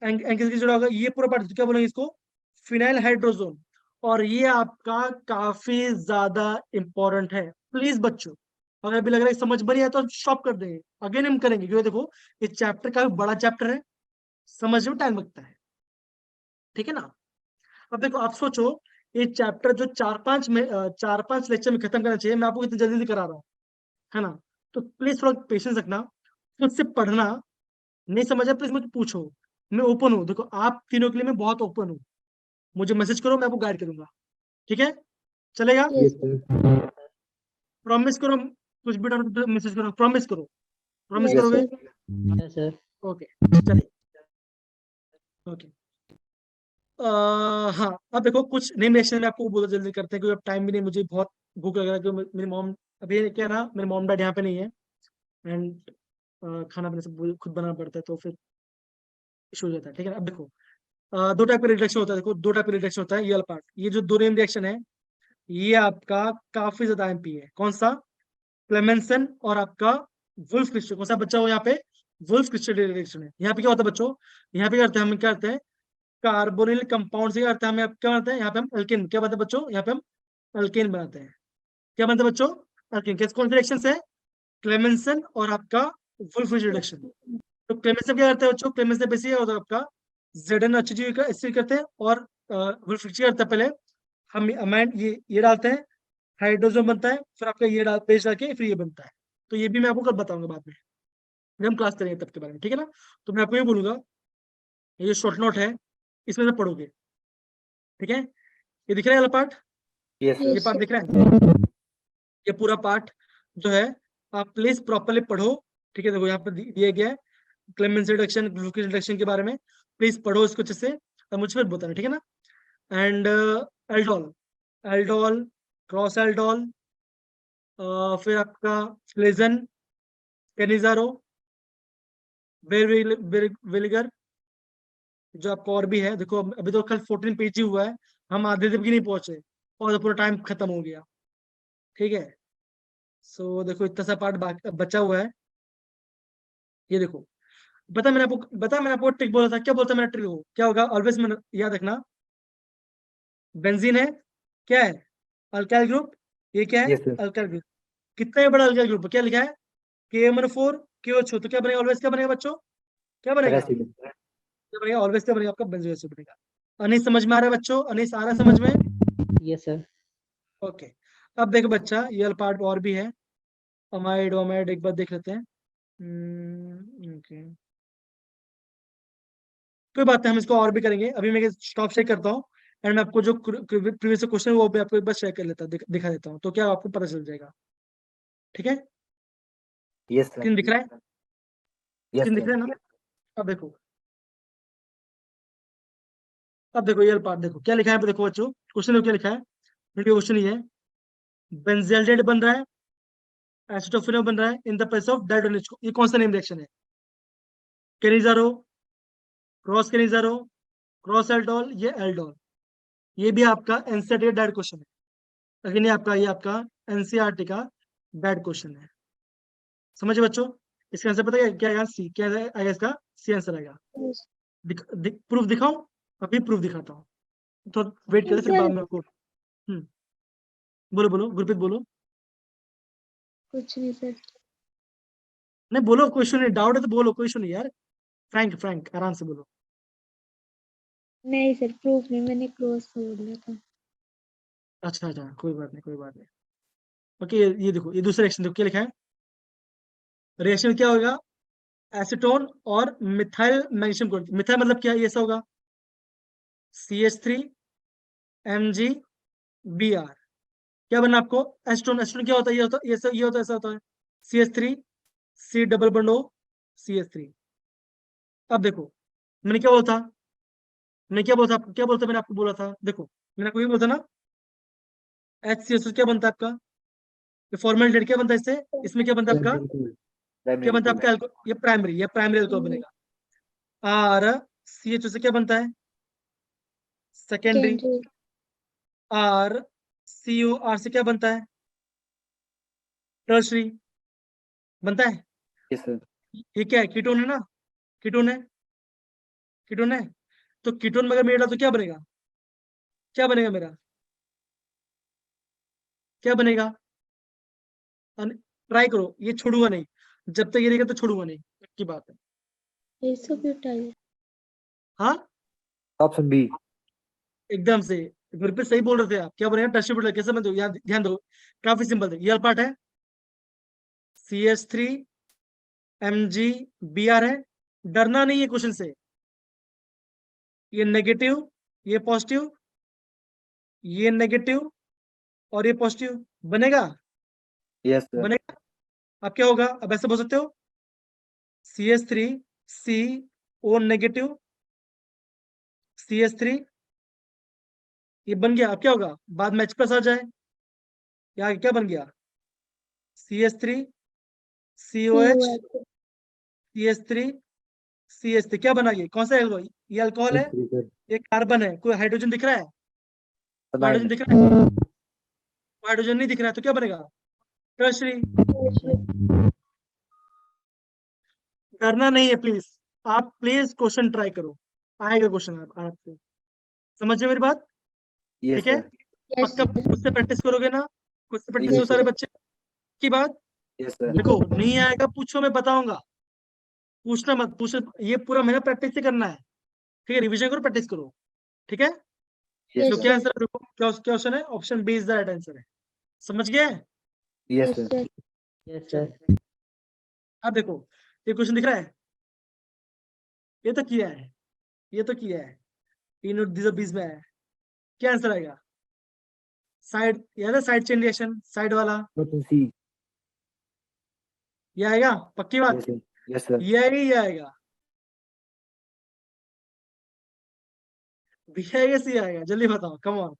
एंगल के जुड़ा होगा ये पूरा पार्ट, तो क्या बोलेंगे इसको, फिनाइल हाइड्रोजोन। और ये आपका काफी ज्यादा इंपॉर्टेंट है, प्लीज बच्चों, अगर अभी लग रहा है समझ में नहीं आया तो स्टॉप कर देंगे, अगेन हम करेंगे, क्योंकि देखो ये चैप्टर काफी बड़ा चैप्टर है, समझने में टाइम लगता है, ठीक है ना? अब देखो आप सोचो, ये चैप्टर जो 4-5 लेक्चर में खत्म करना चाहिए, मैं आपको इतनी जल्दी करा रहा हूँ, है ना? तो प्लीज थोड़ा पेशेंस रखना, खुद से पढ़ना, नहीं समझा प्लीज मुझे पूछो, मैं ओपन हूँ, देखो आप तीनों के लिए मैं बहुत ओपन हूँ, मुझे मैसेज करो, मैं आपको गाइड करूंगा, ठीक है, चलेगा? Yes yes sir. प्रॉमिस करो, कुछ भी डाउट मैसेज करो, प्रॉमिस करो, प्रॉमिस यस यस करोगे? सर। Yes sir. ओके, चलिए, ओके। हाँ, अब देखो कुछ नेम रिएक्शन में आपको बहुत जल्दी करते हैं, क्योंकि अब टाइम भी नहीं, मुझे बहुत भूख लग रहा है, क्योंकि मेरी मॉम, अभी क्या है ना, मेरे मॉम डैड यहाँ पे नहीं है, एंड खाना पीना सब मुझे खुद बनाना पड़ता है, तो फिर इशू हो जाता है, ठीक है ना? अब देखो, दो टाइप का रिएक्शन होता है, देखो दो टाइप का रिएक्शन होता है, ये वाला पार्ट, ये जो दो नेम रिएक्शन है, ये आपका काफी ज्यादा एमपी है, कौन सा, क्लेमेंसन और आपका वुल्फ क्रिस्टल, कौन सा बच्चा हो यहाँ पे, वुल्फ क्रिस्टल रिएक्शन है। यहाँ पे क्या होता है बच्चों, यहाँ पे क्या करते हैं, हम क्या करते हैं, कार्बोनिल कंपाउंड से क्या करते हैं, हमें क्या बनाते हैं, यहाँ पे हम अल्केन, क्या बनाते हैं बच्चों, यहाँ पे हम अल्केन बनाते हैं, क्या बनता है बच्चों, अल्केन। किस कौन से रिएक्शन से, क्लेमेंसन और आपका वुल्फ रिडक्शन। तो क्लेमेंसन क्या करता है बच्चों, क्लेमेंसन बेसिक होता है आपका ZnHG का एसिड करते हैं, और वुल्फ क्या करता है, पहले हम अमाइन ये डालते हैं, हाइड्रोजन बनता है, फिर आपका ये बेस डाल के फिर ये बनता है। तो ये भी मैं आपको कल बताऊंगा बाद में, जब हम क्लास करेंगे तब के बारे में, ठीक है ना? तो मैं आपको ये बोलूंगा, ये जो शॉर्ट नोट है, इसमें से पढ़ोगे, ठीक है? ये दिख रहा है वाला पार्ट, यस ये यस सर। Part sir. दिख रहा है, ये पूरा पार्ट जो है, आप प्लीज प्रॉपरली पढ़ो, ठीक है? देखो यहाँ पर दिया गया है क्लेमेंस रिडक्शन, ग्लूकोज रिडक्शन के बारे में, प्लीज पढ़ो इसको अच्छे से, और मुझे फिर बताना, ठीक है ना? And aldol, aldol, cross aldol, फिर आपका फ्लेजन, कैनिजारो, वेलिगर, जो आपका और भी है, देखो अभी तो कल 14 पेज ही हुआ है, हम आधे तक भी नहीं पहुंचे, और तो पूरा टाइम खत्म हो गया, ठीक है। सो देखो इतना सा पार्ट बचा हुआ है। ये देखो, बता मैंने आपको ट्रिक बोला था, क्या बोलता मैंने ट्रिक को, क्या होगा ऑलवेज में याद रखना। बेंजीन है, क्या है, अल्काइल ग्रुप, ये क्या है, Yes, sir. Alkyl group. कितना ही बड़ा अल्काइल ग्रुप, क्या लिखा है, KMnO4 KOH, तो क्या बनेगा ऑलवेज, क्या बनेगा बच्चों, क्या बनेगा, Paracetamol. क्या बनेगा ऑलवेज, क्या बनेगा आपका बेंजोइक एसिड बनेगा। अनीस समझ में आ रहा है बच्चों, अनीस आ रहा है समझ में? Yes sir. ओके। अब देखो बच्चा, ये पार्ट और भी है, अमाइड ओमाइड एक बार देख लेते हैं। ओके, कोई बात नहीं, हम इसको और भी करेंगे। अभी मैं स्टॉप चेक करता हूँ, एंड मैं आपको जो प्रीवियस क्वेश्चन वो भी आपको एक बार शेयर कर लेता दिखा देता हूँ, तो क्या आपको पता चल जाएगा। ठीक है, Yes, sir. स्क्रीन दिख रहा है, Yes, स्क्रीन दिख sir. रहा है ना? अब देखो ये पार्ट देखो क्या लिखा है, देखो बच्चों क्वेश्चन में क्या लिखा है। क्वेश्चन ये है, बेंजाइल बन रहा है, एसिटोफेनॉल बन रहा है इन द प्रेजेंस ऑफ डाइडोनिच। ये कौन सा नेम रिएक्शन है, Cannizzaro, cross Cannizzaro, cross aldol, ये एल्डोल। ये भी आपका एनसीईआरटी डाइट क्वेश्चन है, लेकिन ये आपका एनसीईआरटी का डाइट क्वेश्चन है। समझे बच्चों, इसका आंसर पता है क्या आएगा, सी, क्या आएगा इसका, सी आंसर आएगा। प्रूफ दिखाऊं, अभी प्रूफ दिखाता हूँ, तो वेट करें फिर सर बाद में आपको। बोलो बोलो गुरप्रीत बोलो। कुछ नहीं सर। नहीं बोलो, कोई इशू नहीं, डाउट है तो बोलो, कोई इशू नहीं यार, फ्रैंक फ्रैंक आराम से बोलो। नहीं सर, प्रूफ नहीं, मैंने क्रॉस बोल दिया था। अच्छा अच्छा, कोई बात नहीं कोई बात नहीं। ओके, ये देखो, ये दूसरा रिएक्शन देखो क्या लिखा है। रिएक्शन क्या होगा, एसीटोन और मिथाइल मैग्नीशियम क्लोराइड। मिथाइल मतलब क्या, ये ऐसा होगा CH3 Mg Br। क्या बनना आपको, एसीटोन, एसीटोन क्या होता है, ऐसा होता है CH3 C double bond O CH3। अब देखो मैंने क्या बोला था, क्या बोलता मैंने आपको बोला था, देखो मैंने आपको ये बोला था ना, HCl क्या बनता है आपका, ये फॉर्मेल्डिहाइड क्या बनता है इससे, इसमें क्या बनता है आपका, क्या बनता है आपका ये प्राइमरी अल्कोहल बनेगा। और CHO से क्या बनता है, सेकेंडरी। सेकेंडरी। और COR से क्या बनता है, टर्शरी बनता है। Yes, sir. ये क्या है, कीटोन है ना, कीटोन है, कीटोन है। तो कीटोन में अगर मेरा तो क्या बनेगा, क्या बनेगा मेरा, क्या बनेगा, ट्राई करो, ये छोड़ूंगा नहीं, जब तक ये रहेगा तो छोड़ूंगा नहीं, की बात है। एसोब्यूटाइल। हाँ Option B. एकदम से, घर पे सही बोल रहे थे आप, क्या बनेगा, टर्शरी बुटाइल। कैसे बन दो, याद ध्यान दो, काफी सिंपल है, ये पार्ट है CH3 Mg Br है। डरना नहीं है क्वेश्चन से, ये नेगेटिव, ये पॉजिटिव, ये नेगेटिव और ये पॉजिटिव बनेगा, Yes, sir. बनेगा। अब क्या होगा, अब ऐसे बोल सकते हो CH3CO नेगेटिव CH3, ये बन गया। अब क्या होगा, बाद में H+ आ जाए, यहाँ क्या बन गया, CH3COH CH3CH3 क्या बना, ये कौन सा है, ये अल्कोहल है, Yes, sir. ये कार्बन है, कोई हाइड्रोजन दिख रहा है, हाइड्रोजन Nine. दिख रहा है, हाइड्रोजन नहीं दिख रहा है, तो क्या बनेगा, टर्शरी। डरना नहीं है प्लीज, आप प्लीज क्वेश्चन ट्राई करो, आएगा क्वेश्चन आपसे, समझिए मेरी बात। Yes, ठीक है, sir. यस पक्का सर। खुद से प्रैक्टिस करोगे ना, खुद से प्रैक्टिस Yes, करो sir. सारे बच्चे की बात। Yes, sir. देखो नहीं आएगा पूछो, मैं बताऊंगा, पूछना मत, पूछ, ये पूरा महीना प्रैक्टिस से करना है। ठीक है, रिवीजन करो, प्रैक्टिस करो, ठीक है। Yes, तो यस sir. क्या सर। आंसर है, देखो क्या क्वेश्चन है, option B is the right answer है, समझ गए। Yes, yes sir. Sir. Yes चलो सर। अब देखो, ये क्वेश्चन दिख रहा है, ये तो किया है, ये तो किया है, तीनों 20 में है, क्या आंसर आएगा, साइड, याद है साइड चेन रिएक्शन, साइड वाला, Option C. ये आएगा पक्की बात, Yes, sir. Yes, sir. ये आएगा, ये आएगा, बी आएगा सी आएगा, जल्दी बताओ, कम ऑन,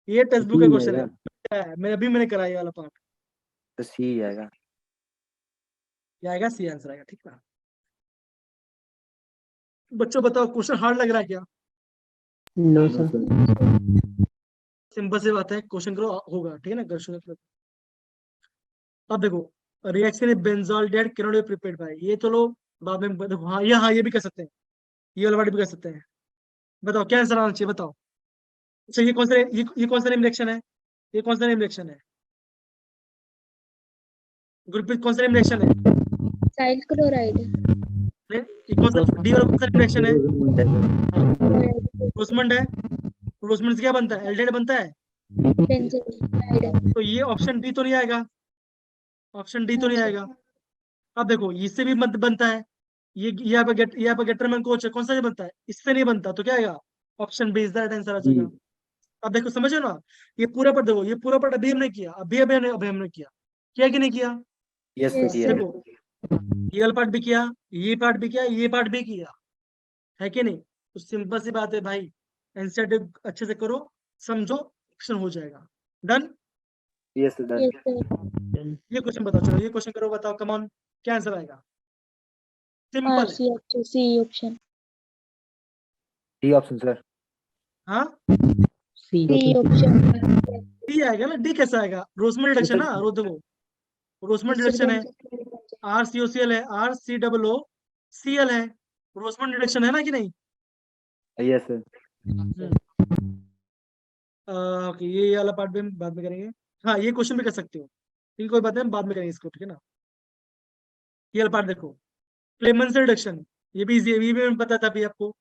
ये टेक्स्ट बुक C का क्वेश्चन आएगा. है, मैंने कराया ये वाला पार्ट, तो C आएगा. ये आएगा सी आंसर आएगा, ठीक है। बच्चों बताओ क्वेश्चन हार्ड लग रहा है क्या, no No, sir. sir. Simple सी बात है, क्वेश्चन करो होगा, ठीक है ना, कर अब देखो, reaction in benzaldehyde cannot be prepared by, ये चलो बाद में देखो। हाँ ये भी कर सकते हैं, ये वाला वर्ड भी कर सकते हैं। बताओ क्या आंसर आना चाहिए, बताओ। अच्छा ये कौन सा नेम रिएक्शन है, ये कौन सा नेम रिएक्शन है गुरप्रीत, कौन सा नेम रिएक्शन है? साइल क्लोराइड, नहीं, ये कौन सा डी वाला कौन सा नेम रिएक्शन है? रोसमंड है। रोसमंड से क्या बनता है? एल्डिहाइड बनता है। बेंजोइल्डाइड। तो ये ऑप्शन डी तो नहीं आएगा, ऑप्शन डी तो नहीं आएगा। अब देखो इससे भी मत बनता है, ये आपका गेटरमैन कोच है, कौन सा ये बनता है? इससे नहीं बनता, तो क्या आएगा? Option B is the right answer आ जाएगा। अब देखो समझो ना, ये पूरा पढ़ देखो, ये पूरा पढ़ अभी हमने किया, अभी हमने किया, किया कि नहीं किया? यस Yes, सर, देखो ये वाला पार्ट भी किया, ये पार्ट भी किया, ये पार्ट भी किया, है कि नहीं? तो सिंपल सी बात है भाई, एनसीईआरटी अच्छे से करो, समझो, एक्शन हो जाएगा। Done. Yes sir, yes, sir. ये क्वेश्चन बताओ, चलो ये क्वेश्चन करो, बताओ कम ऑन, क्या आंसर आएगा? सिंपल है। C option, C option, D option sir. हाँ सी C option. डी आएगा ना, डी कैसा आएगा? रोसमन रिडक्शन ना, रो देखो, रोसमन Mr. रिडक्शन है, Benjamin. R C O C L है, R C double O C L है, रोसमन रिडक्शन है ना कि नहीं? Yes sir. ओके, ये वाला पार्ट भी हम बाद में करेंगे। हाँ ये क्वेश्चन भी कर सकते हो, ठीक है, कोई बात नहीं, हम बाद में करेंगे इसको, ठीक है ना? ये वाला पार्ट देखो, क्लेमेंस रिडक्शन, ये भी easy है, ये भी मैं पता था अभी आपको।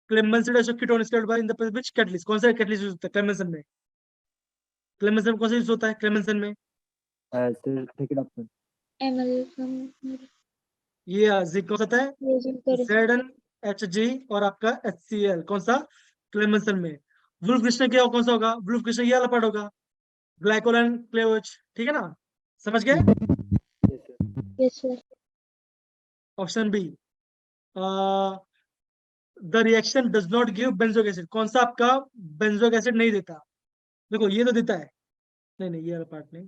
Clemens reduction ketone state by in the which catalyst, कौन सा कैटलिस्ट यूज होता है क्लेमेंसन में? क्लेमेंसन कौन सा यूज होता है क्लेमेंसन में? Sir second option. Amalgam. ये जिंक कौन सा होता है? Reagent कर ZnHg और आपका HCl, कौन सा? क्लेमेंसन में। वुल्फ कृष्ण क्या कौन सा होगा? वुल्फ कृष्ण ये वाला पार्ट होगा, ग्लाइकोलाइन क्लेवेज, ठीक है ना? समझ गए? Yes sir. Yes, sir. Option B, the reaction does not give benzoic acid, कौन सा आपका बेंजोइक एसिड नहीं देता? देखो ये तो देता है, नहीं नहीं ये वाला पार्ट नहीं,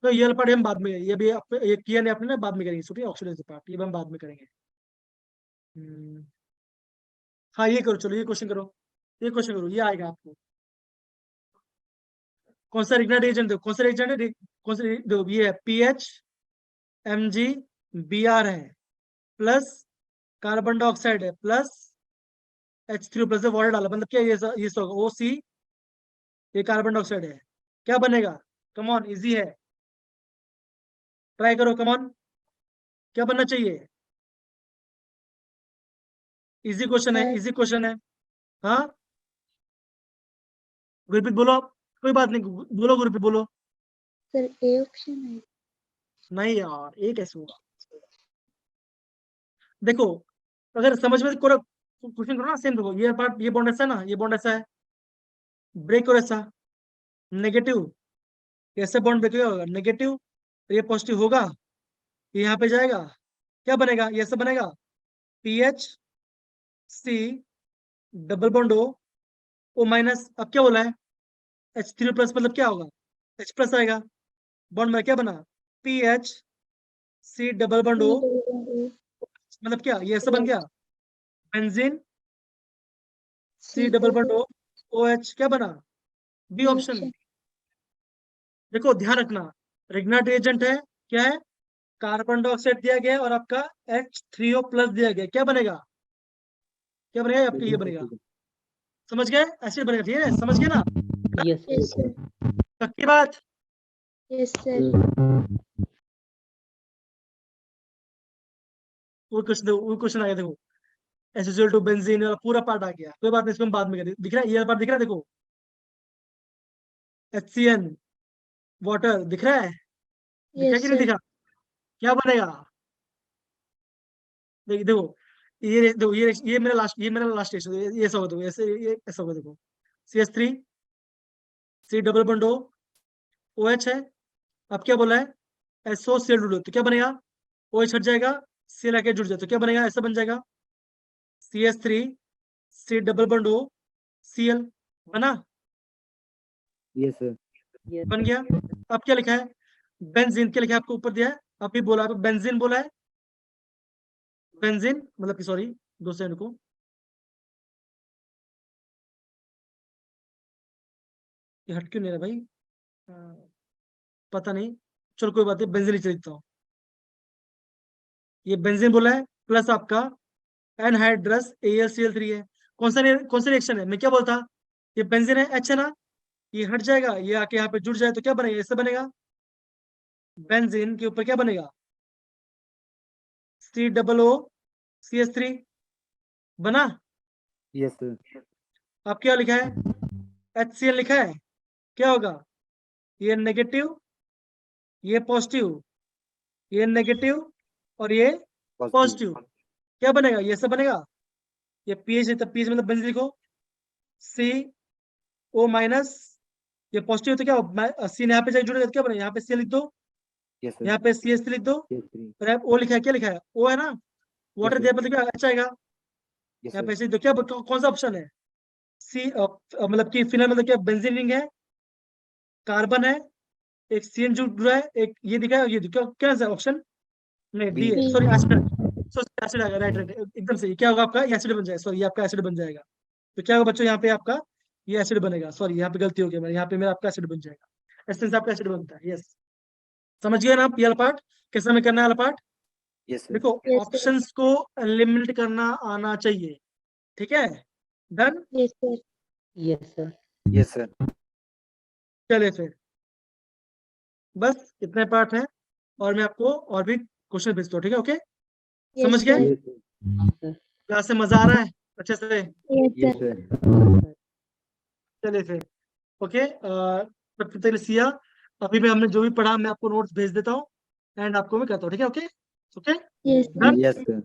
तो ये वाला पार्ट हम बाद में, ये भी ये किया नहीं आपने ना, बाद में करेंगे, सुनिए ऑक्सीडेशन पार्ट ये भी हम बाद में करेंगे। हम्म, हाँ ये करो, चलो ये क्वेश्चन करो, ये क्वेश्चन करो, ये आएगा आपको। कौन सा रिग्नेट एजेंट दो, कौन सा एजेंट है, कौन सा दो, ये है पीएच एमजी बीआर है, प्लस कार्बन डाइऑक्साइड है, प्लस H3 प्लस वाटर डाला, मतलब क्या ये होगा ओ सी, ये कार्बन डाइऑक्साइड है, क्या बनेगा? कम ऑन, इजी है, ट्राई करो, कम ऑन, क्या बनना चाहिए? इजी क्वेश्चन है, इजी क्वेश्चन है। हाँ गुरप्रीत बोलो आप, कोई बात नहीं, बोलो गुरप्रीत बोलो। Sir, A option है. नहीं यार, ये कैसे होगा? देखो अगर समझ में करो, क्वेश्चन करो ना सेम, देखो ये पार्ट, ये बॉन्ड ऐसा है ना, ये बॉन्ड ऐसा है, ब्रेक करो ऐसा, नेगेटिव, कैसे बॉन्ड ब्रेक होगा? नेगेटिव, ये पॉजिटिव होगा, ये यहाँ पे जाएगा, क्या बनेगा? ये ऐसा बनेगा, P H C double bond O minus, अब क्या बोला है? H3 प्लस, मतलब क्या होगा? H प्लस आएगा, बॉन्ड में क्या बना? P H C double bond O, मतलब क्या ये ऐसा बन गया, benzene C double bond O, O H, क्या बना? B option. देखो ध्यान रखना, रिग्नेट एजेंट है, क्या है? कार्बन डाइऑक्साइड दिया गया है और आपका H3O प्लस दिया गया है, क्या बनेगा? क्या बनेगा आपका? ये बनेगा, समझ गए? एसिड बनेगा, ठीक है, समझ गए ना? Yes Yes, sir. पक्की बात? Yes, sir. वो क्वेश्चन आ गया, देखो एसोसिएटेड टू बेंजीन वाला पूरा पार्ट आ गया, कोई बात नहीं, इसको हम बाद में करें। दिख रहा है ये पार्ट, दिख रहा है देखो, HCN वाटर दिख रहा है, दिखा Yes, कि नहीं sir. दिखा? क्या बनेगा? देखो ये देखो, ये मेरा लास्ट स्टेशन, ये ऐसा होगा, देखो ऐसे, ये ऐसा होगा, देखो CH3 C double bond O, OH है, अब क्या बोला है? SO सेल जुड़, तो क्या बनेगा? OH हट जाएगा, Cl आके जुड़ जाए, तो क्या बनेगा? ऐसा बन जाएगा, CH3 C double bond O Cl, बना? Yes sir. बन गया। अब क्या लिखा है? बेंजीन, क्या लिखा है आपको ऊपर दिया है, अभी बोला है बेंजीन बोला है, बेंजीन मतलब कि सॉरी, दो सेकंड को, ये हट क्यों नहीं रहा भाई? पता नहीं, चलो कोई बात नहीं, बेंजीन नीचे लिखता हूँ। ये बेंजीन बोला है प्लस आपका एनहाइड्रस AlCl3 है। कौन सा रिएक्शन है? मैं क्या बोलता, ये बेंजीन है, H है ना, ये हट जाएगा, ये आके यहाँ पे जुड़ जाए तो क्या बनेगा? इससे बनेगा, बेंजीन के ऊपर क्या बनेगा? COOCH3 बना। Yes, sir. अब क्या लिखा है? HCl लिखा है। क्या होगा? ये नेगेटिव, ये पॉजिटिव, ये नेगेटिव और ये पॉजिटिव, क्या बनेगा? ये सब बनेगा। ये पीएच है, तब पीएच मतलब बेंजीन लिखो, CO माइनस, ये पॉजिटिव तो क्या हो, सी यहाँ पे जाके जुड़ेगा तो क्या बनेगा? यहाँ पे सी लिख दो, Yes, sir. यहाँ पे CH3 लिख दो, CH3. और यहाँ ओ लिखा है, क्या लिखा है? ओ है ना, वाटर sir. दिया मतलब क्या अच्छा आएगा। Yes, यहाँ sir. पे ऐसे ही दो, क्या कौन सा ऑप्शन है? सी मतलब कि फिनल मतलब क्या? बेंजीन रिंग है, कार्बन है, एक CN जुड़ा है, एक ये दिखा है, ये क्या क्या ऑप्शन? नहीं, डी B. है, सॉरी एसिड, सॉरी एसिड आएगा, राइट राइट, एकदम सही। क्या होगा आपका? एसिड बन जाएगा, सॉरी ये आपका एसिड बन जाएगा। तो क्या होगा बच्चों, यहाँ पे आपका ये एसिड बनेगा, सॉरी यहाँ पे गलती हो गई मेरे, यहाँ पे मेरा आपका एसिड बन जाएगा, एसिड से आपका एसिड बनता है। यस, समझ गए ना आप? ये वाला पार्ट कैसे में करना है वाला पार्ट? Yes, sir. देखो, Yes, sir. ऑप्शंस को एलिमिनेट करना आना चाहिए, ठीक है? Done. Yes, sir. Yes sir. Yes, sir. चलिए फिर, बस इतने पार्ट है, और मैं आपको और भी क्वेश्चन भेजता हूँ, ठीक है? ओके, Yes, समझ गए? sir. Yes, sir. क्लास से मजा आ रहा है अच्छे से? Yes, Yes, sir. sir. चलिए फिर, ओके। तब तक सिया, अभी भी हमने जो भी पढ़ा मैं आपको नोट्स भेज देता हूँ, एंड आपको मैं कहता हूँ, ठीक है? Okay okay, Yes, sir. Done. Yes, sir.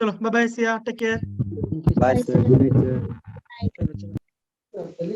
चलो bye bye Siya, take care. Bye, Bye, sir. sir. Good night, sir. चलो चलो।